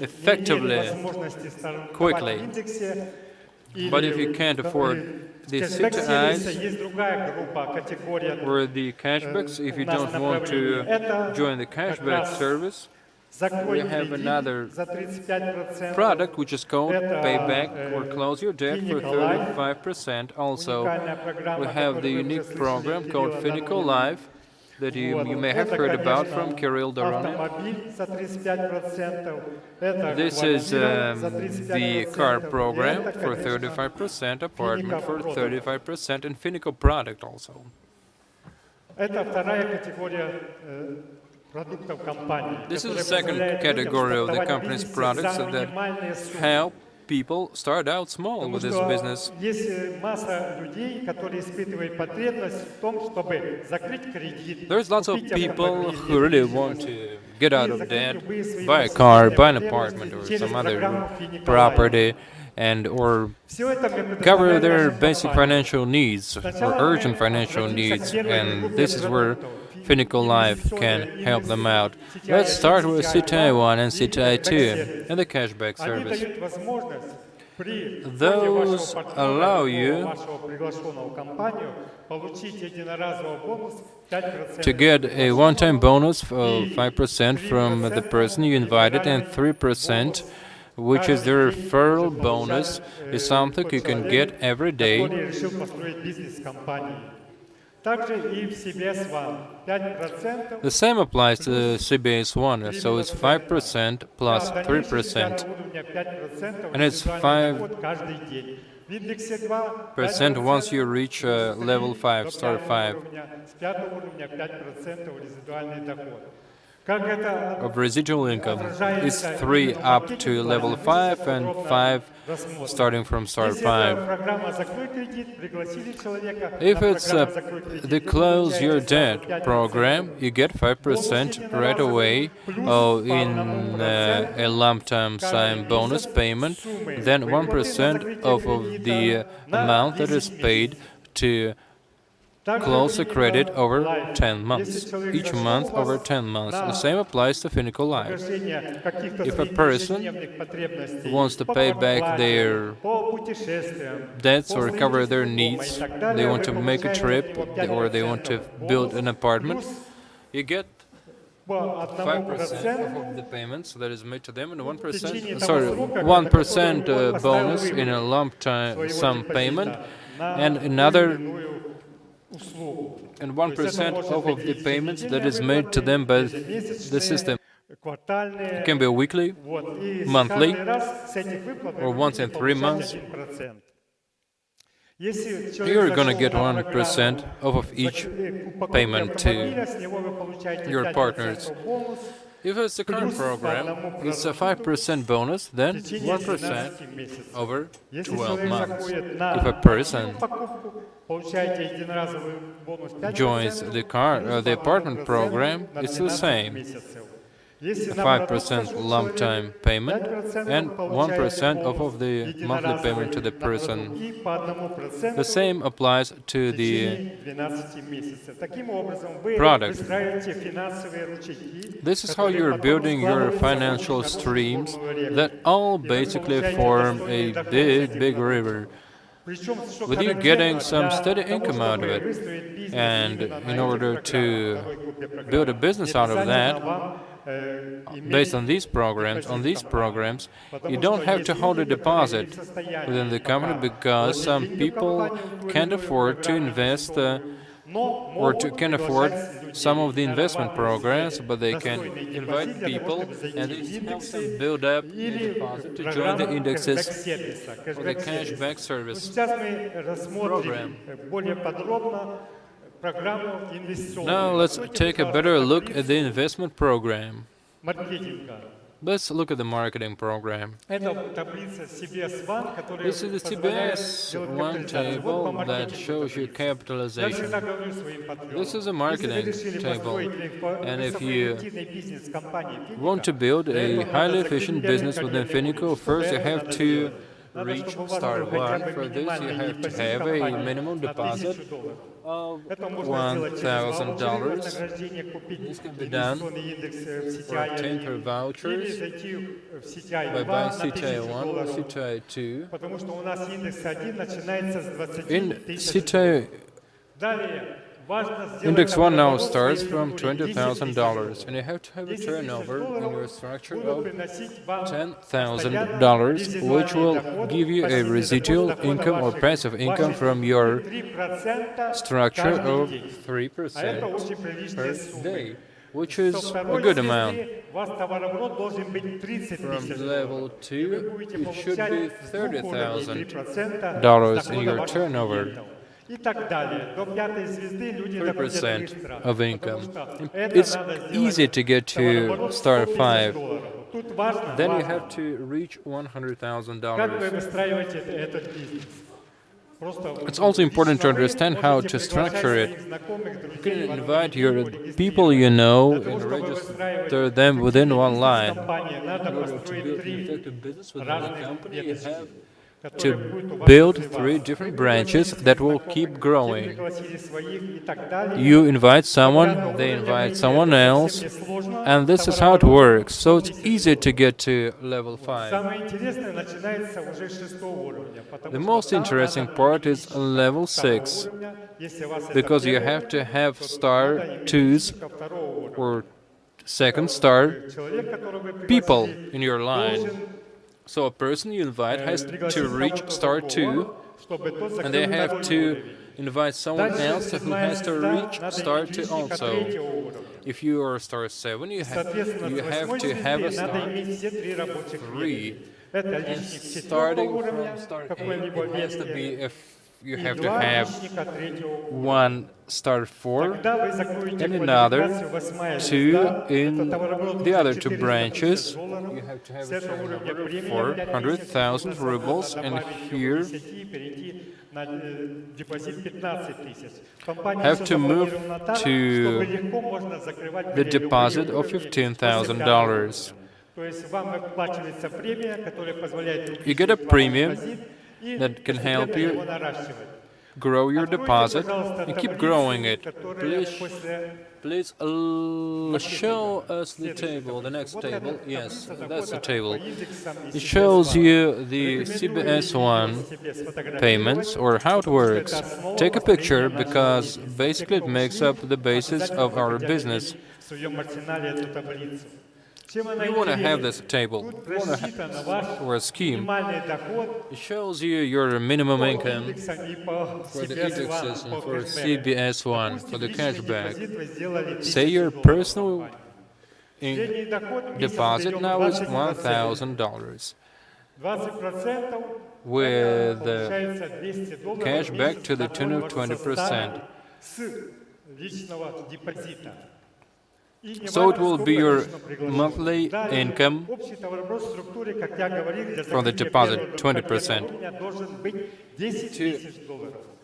effectively, quickly. But if you can't afford the CTIs or the cashbacks, if you don't want to join the cashback service, we have another product which is called Payback or Close Your Debt for 35%. Also, we have the unique program called Finiko Live that you may have heard about from Kirill Doronin. This is the car program for 35%, apartment for 35%, and Finiko Product also. This is the second category of the company's products that help people start out small with this business. There's lots of people who really want to get out of debt, buy a car, buy an apartment or some other property, and or cover their basic financial needs or urgent financial needs, and this is where Finiko Life can help them out. Let's start with CTI 1 and CTI 2 and the cashback service. Those allow you to get a one-time bonus of 5% from the person you invited, and 3%, which is the referral bonus, is something you can get every day. The same applies to CBS 1, so it's 5% plus 3%, and it's 5% once you reach level 5, star 5 of residual income. It's 3 up to level 5 and 5 starting from star 5. If it's the Close Your Debt program, you get 5% right away in a lump sum bonus payment, then 1% of the amount that is paid to close a credit over 10 months, each month over 10 months. The same applies to Finiko Life. If a person wants to pay back their debts or cover their needs, they want to make a trip or they want to build an apartment, you get 5% of the payments that is made to them, and 1% bonus in a lump sum payment, and another and 1% of the payments that is made to them by the system. It can be weekly, monthly, or once in 3 months. You're going to get 1% of each payment to your partners. If it's a current program, it's a 5% bonus, then 1% over 12 months. If a person joins the apartment program, it's the same. A 5% lump time payment and 1% of the monthly payment to the person. The same applies to the product. This is how you're building your financial streams that all basically form a big river, with you getting some steady income out of it. And in order to build a business out of that, based on these programs, you don't have to hold a deposit within the company because some people can't afford to invest can afford some of the investment programs, but they can invite people and it helps them build up a deposit to join the indexes for the cashback service program. Now let's take a better look at the investment program. Let's look at the marketing program. This is the CBS1 table that shows you capitalization. This is a marketing table, and if you want to build a highly efficient business within Finiko, first you have to reach star 1. For this you have to have a minimum deposit of $1,000. This can be done for obtain per vouchers by buying CTI 1 or CTI 2. In CTI Index 1 now starts from $20,000, and you have to have a turnover in your structure of $10,000, which will give you a residual income or passive income from your structure of 3% per day, which is a good amount. From level 2, it should be $30,000 in your turnover. 3% of income. It's easy to get to star 5. Then you have to reach $100,000. It's also important to understand how to structure it. You can invite your people you know and register them within one line. In order to build an effective business within the company, you have to build 3 different branches that will keep growing. You invite someone, they invite someone else, and this is how it works. So it's easy to get to level 5. The most interesting part is level 6, because you have to have star 2s or second star people in your line. So a person you invite has to reach star 2, and they have to invite someone else who has to reach star 2 also. If you are star 7, you have to have a star 3. And starting from star 8, it has to be you have to have 1 star 4 and another 2 in the other 2 branches. You have to have a turnover of 400,000 rubles, and here have to move to the deposit of $15,000. You get a premium that can help you grow your deposit and keep growing it. Please show us the table, the next table. Yes, that's the table. It shows you the CBS1 payments, or how it works. Take a picture, because basically it makes up the basis of our business. You want to have this table, or a scheme. It shows you your minimum income for the indexes and for CBS1, for the cashback. Say your personal deposit now is $1,000, with cashback to the tune of 20%. So it will be your monthly income from the deposit, 20%. To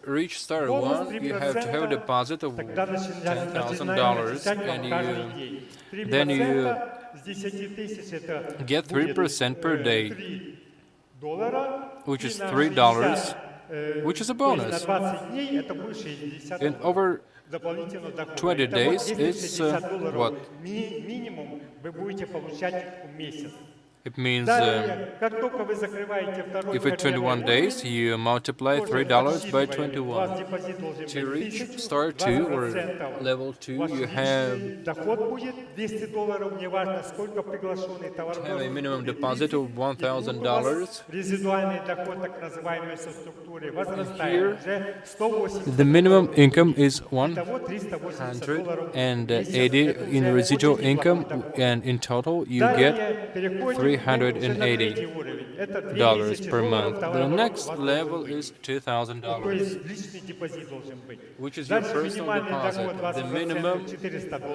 reach star 1, you have to have a deposit of $10,000, and then you get 3% per day, which is $3, which is a bonus. And over 20 days, it's what? It means
Далее, как только вы закрываете второй
if it's 21 days, you multiply $3 by
у вас
21.
депозит должен
To
быть
reach
1000,
start 2 or
20%
level 2,
ваш
you have
личный доход будет $200, неважно сколько приглашенный товар.
have a minimum deposit of $1,000.
Резидуальный доход, так называемый со структурой,
Here,
возрастает уже 180.
the minimum income is
Итого $380
$180 in residual income, and in total you get $380 per month. The next level is $2,000, which is your personal deposit. The minimum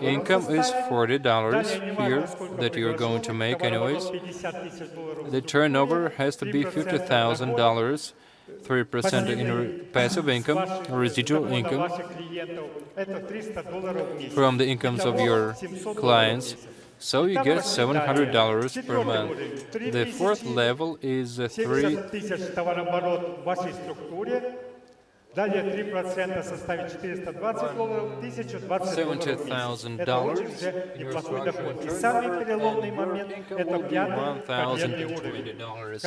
income is $40 here that you're going to make anyways. The turnover has to be $50,000, 3% in passive income, residual income from the incomes of your clients. So you get $700 per month. The fourth level is $70,000.
И самый переломный момент – это пятый
$1,020.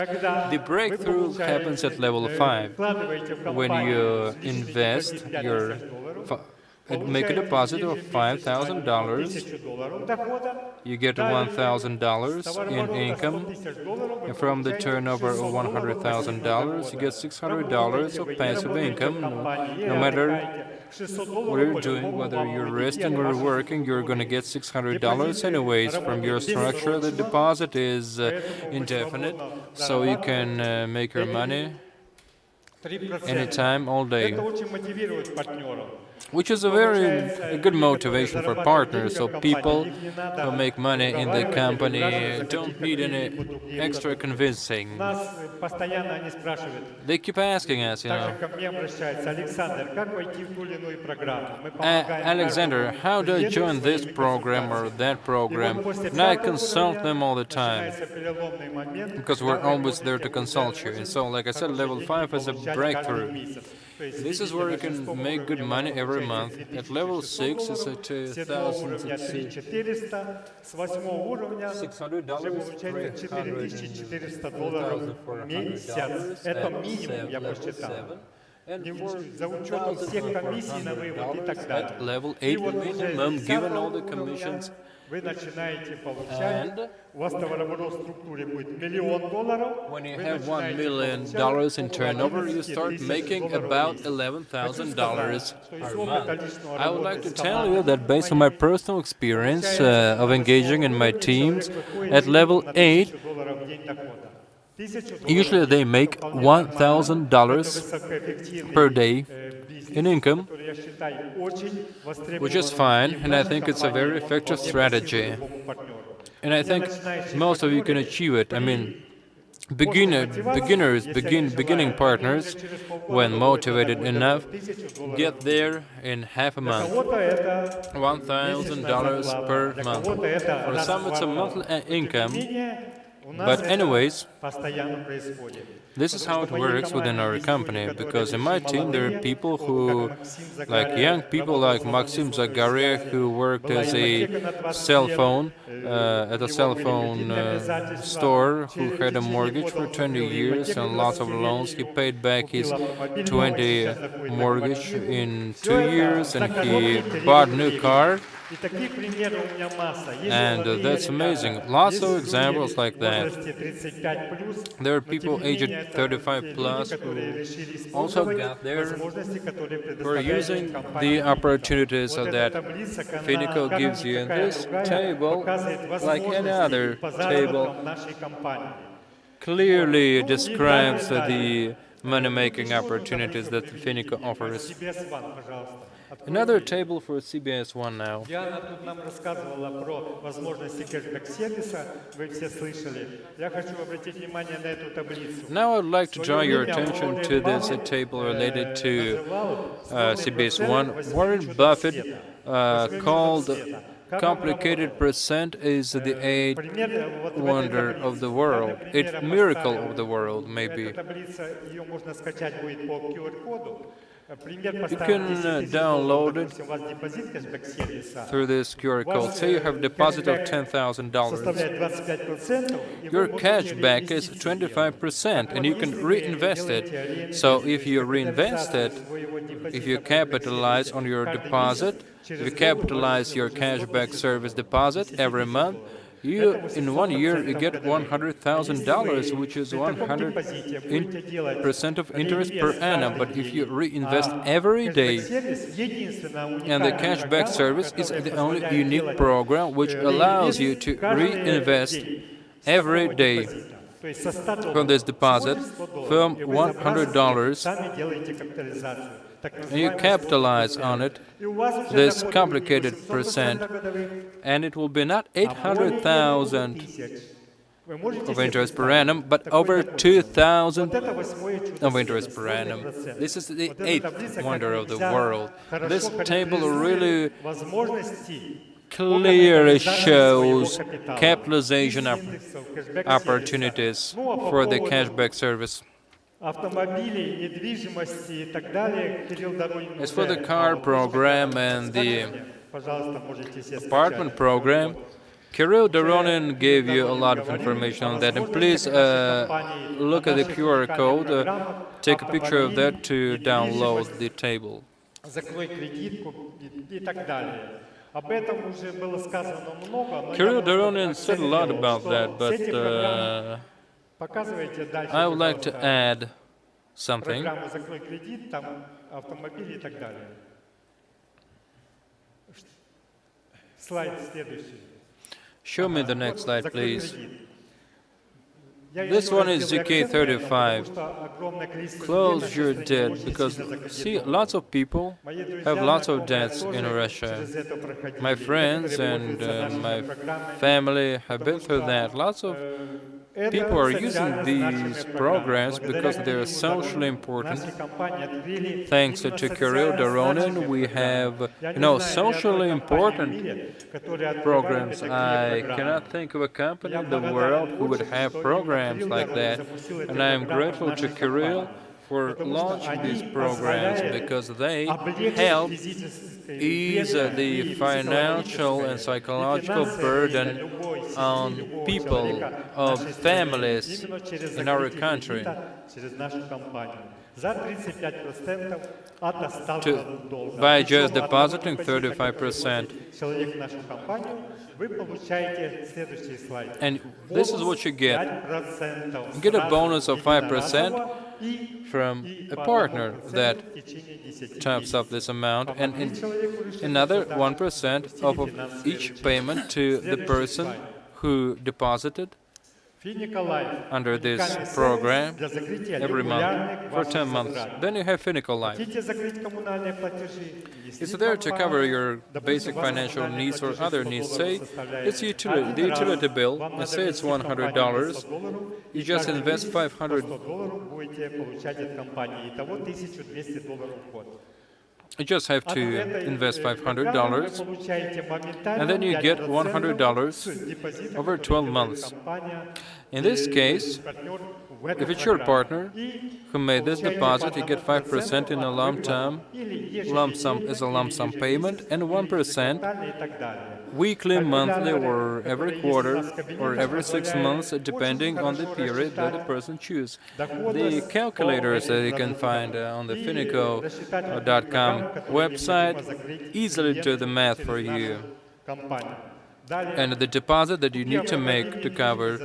The breakthrough happens at level 5 when you invest your make a deposit of $5,000, you get $1,000 in income, and from the turnover of $100,000, you get $600 of passive income. No matter what you're doing, whether you're resting or working, you're going to get $600 anyways. From your structure, the deposit is indefinite, so you can make your money anytime, all day. Which is a very good motivation for partners, so people who make money in the company don't need any extra convincing. They keep asking us, Alexander, how do I join this program or that program? And I consult them all the time, because we're always there to consult you. And so, like I said, level 5 is a breakthrough. This is where you can make good money every month. At level 6, it's a $2,000,
Это минимум, я посчитал. За учетом всех комиссий на вывод и так далее.
Level 8 minimum, given all the commissions.
Вы начинаете получать, у вас товарооборот в структуре будет $1 миллион.
When you have $1 million in turnover, you start making about $11,000 per month. I would like to tell you that based on my personal experience of engaging in my teams, at level 8, usually they make $1,000 per day in income, which is fine, and I think it's a very effective strategy. And I think most of you can achieve it. I mean, beginning partners, when motivated enough, get there in half a month. $1,000 per month. For some, it's a monthly income. But anyways, this is how it works within our company, because in my team there are people who, like young people like Maxim Zagariah, who worked as a cell phone, at a cell phone store, who had a mortgage for 20 years and lots of loans. He paid back his 20 mortgage in 2 years, and he bought a new car. And that's amazing. Lots of examples like that. There are people aged 35 plus who also got there, who are using the opportunities that Finiko gives you. And this table, like any other table, clearly describes the money-making opportunities that Finiko offers. Another table for CBS One now.
Диана тут нам рассказывала про возможности кэшбэк-сервиса, вы все слышали. Я хочу обратить внимание на эту таблицу.
Now I'd like to draw your attention to this table related to CBS One. Warren Buffett called complicated percent is the eighth wonder of the world, eighth miracle of the world, maybe. You can download it through this QR code. Say you have a deposit of $10,000. Your cashback is 25%, and you can reinvest it. So if you reinvest it, if you capitalize on your deposit, if you capitalize your cashback service deposit every month, in 1 year you get $100,000, which is 100% of interest per annum. But if you reinvest every day, and the cashback service is the only unique program which allows you to reinvest every day from this deposit from $100, and you capitalize on it, this complicated percent, and it will be not 800,000 of interest per annum, but over 2,000 of interest per annum. This is the eighth wonder of the world. This table really clearly shows capitalization opportunities for the cashback service. As for the car program and the apartment program, Kirill Doronin gave you a lot of information on that. And please look at the QR code, take a picture of that to download the table. Kirill Doronin said a lot about that, but I would like to add something. Show me the next slide, please. This one is ZK35. Close your debt, because, see, lots of people have lots of debts in Russia. My friends and my family have been through that. Lots of people are using these programs because they are socially important. Thanks to Kirill Doronin, we have, socially important programs. I cannot think of a company in the world who would have programs like that. And I am grateful to Kirill for launching these programs, because they help ease the financial and psychological burden on people, of families in our country. By just depositing 35%. And this is what you get. You get a bonus of 5% from a partner that tops up this amount, and another 1% of each payment to the person who deposited under this program every month for 10 months. Then you have Finiko Life. It's there to cover your basic financial needs or other needs. Say it's the utility bill, and say it's $100. You just invest $500. You just have to invest $500, and then you get $100 over 12 months. In this case, if it's your partner who made this deposit, you get 5% in a lump sum as a lump sum payment, and 1% weekly, monthly, or every quarter, or every 6 months, depending on the period that the person chooses. The calculators that you can find on the Finiko.com website easily do the math for you. And the deposit that you need to make to cover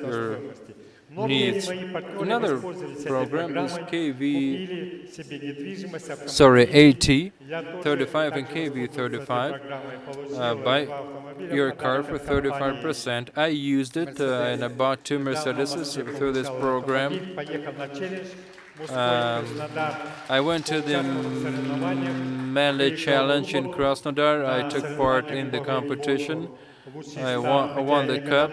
your needs. Another program is AT35 and KV35. Buy your car for 35%. I used it and I bought 2 Mercedeses through this program. I went to the Manly Challenge in Krasnodar. I took part in the competition. I won the cup.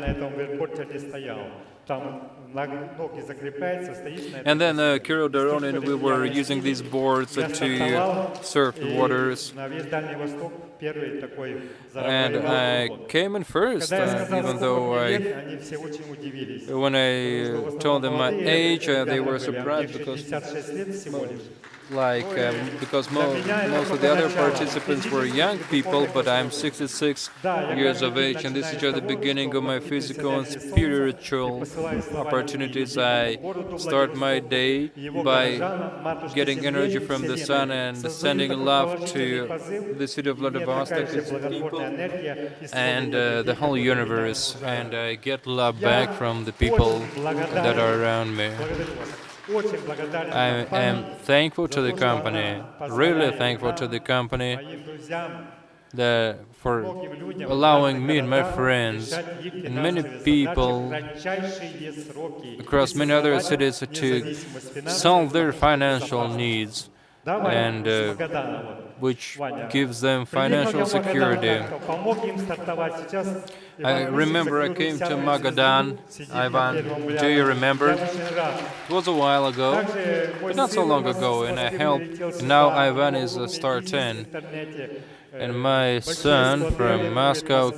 And then Kirill Doronin, we were using these boards to surf the waters. And I came in first, even though when I told them my age, they were surprised because because most of the other participants were young people, but I'm 66 years of age, and this is just the beginning of my physical and spiritual opportunities. I start my day by getting energy from the sun and sending love to the city of Vladivostok, its people, and the whole universe, and I get love back from the people that are around me. I am thankful to the company, really thankful to the company for allowing me and my friends and many people across many other cities to solve their financial needs, and which gives them financial security. I remember I came to Magadan, Ivan, do you remember? It was a while ago, but not so long ago, and I helped. Now Ivan is a star 10, and my son from Moscow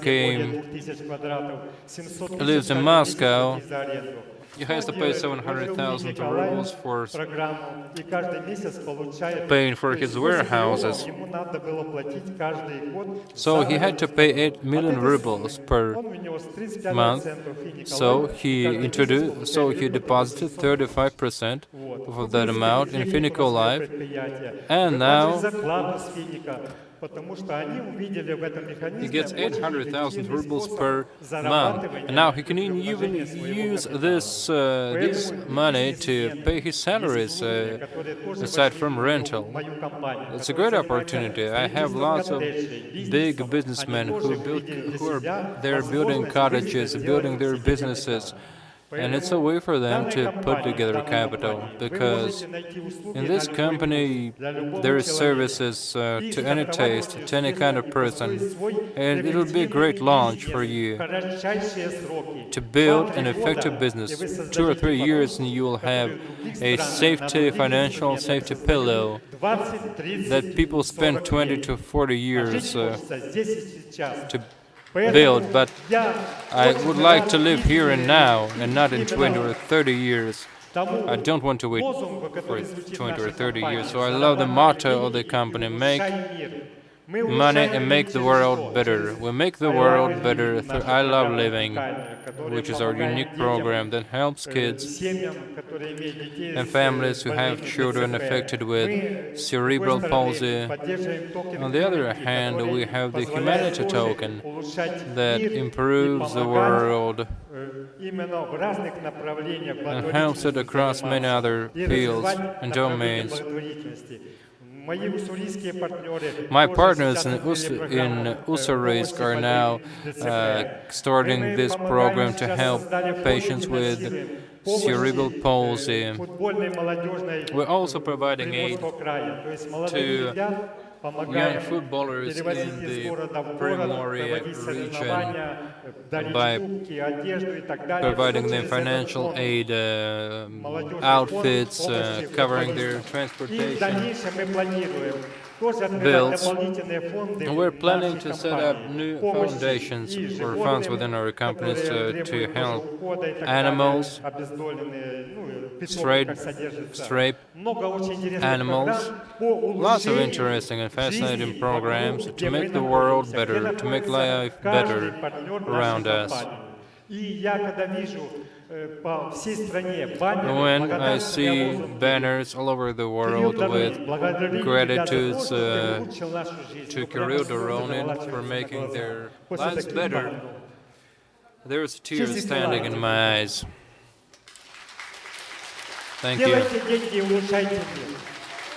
lives in Moscow. He has to pay 700,000 rubles for paying for his warehouses. So he had to pay 8 million rubles per month. So he deposited 35% of that amount in Finiko Life, and now he gets 800,000 rubles per month, and now he can even use this money to pay his salaries aside from rental. It's a great opportunity. I have lots of big businessmen who are there building cottages, building their businesses. And it's a way for them to put together capital, because in this company there is services to any taste, to any kind of person, and it will be a great launch for you to build an effective business. 2 or 3 years and you will have a financial safety pillow that people spend 20 to 40 years to build, but I would like to live here and now, and not in 20 or 30 years. I don't want to wait for 20 or 30 years, so I love the motto of the company: make money and make the world better. We make the world better through I Love Living, which is our unique program that helps kids and families who have children affected with cerebral palsy. On the other hand, we have the Humanity Token that improves the world and helps it across many other fields and domains. My partners in Ussurisk are now starting this program to help patients with cerebral palsy. We're also providing aid to young footballers in the Primorie region by providing them financial aid, outfits, covering their transportation bills. And we're planning to set up new foundations or funds within our companies to help animals, stray animals. Lots of interesting and fascinating programs to make the world better, to make life better around us. When I see banners all over the world with gratitudes to Kirill Doronin for making their lives better, there's tears standing in my eyes. Thank you.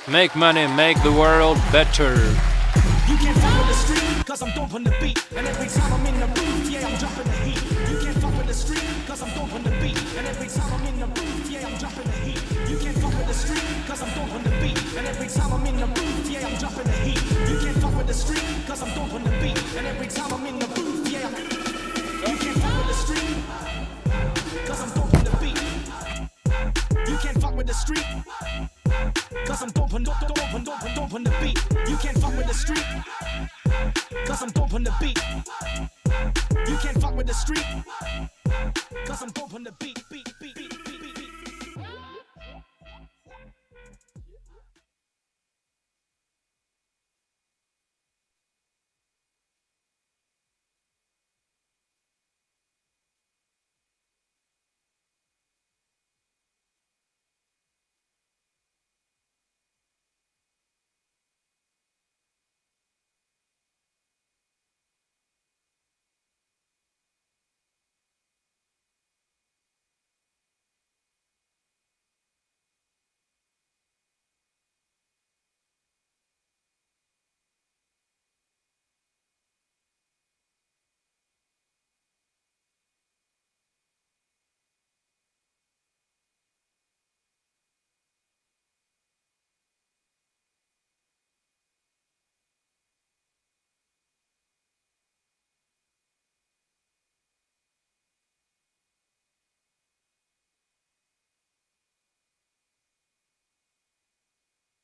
Make money, make the world better.
You can't fuck with the street, cause I'm dope on the beat. And every time I'm in the booth, yeah, I'm dropping the heat. You can't fuck with the street, cause I'm dope on the beat. And every time I'm in the booth, yeah, I'm dropping the heat. You can't fuck with the street, cause I'm dope on the beat. And every time I'm in the booth, yeah, I'm dropping the heat. You can't fuck with the street, cause I'm dope on the beat. And every time I'm in the booth, yeah, you can't fuck with the street, cause I'm dope on the beat. You can't fuck with the street, cause I'm dope on the beat. You can't fuck with the street, cause I'm dope on the beat. You can't fuck with the street, cause I'm dope on the beat.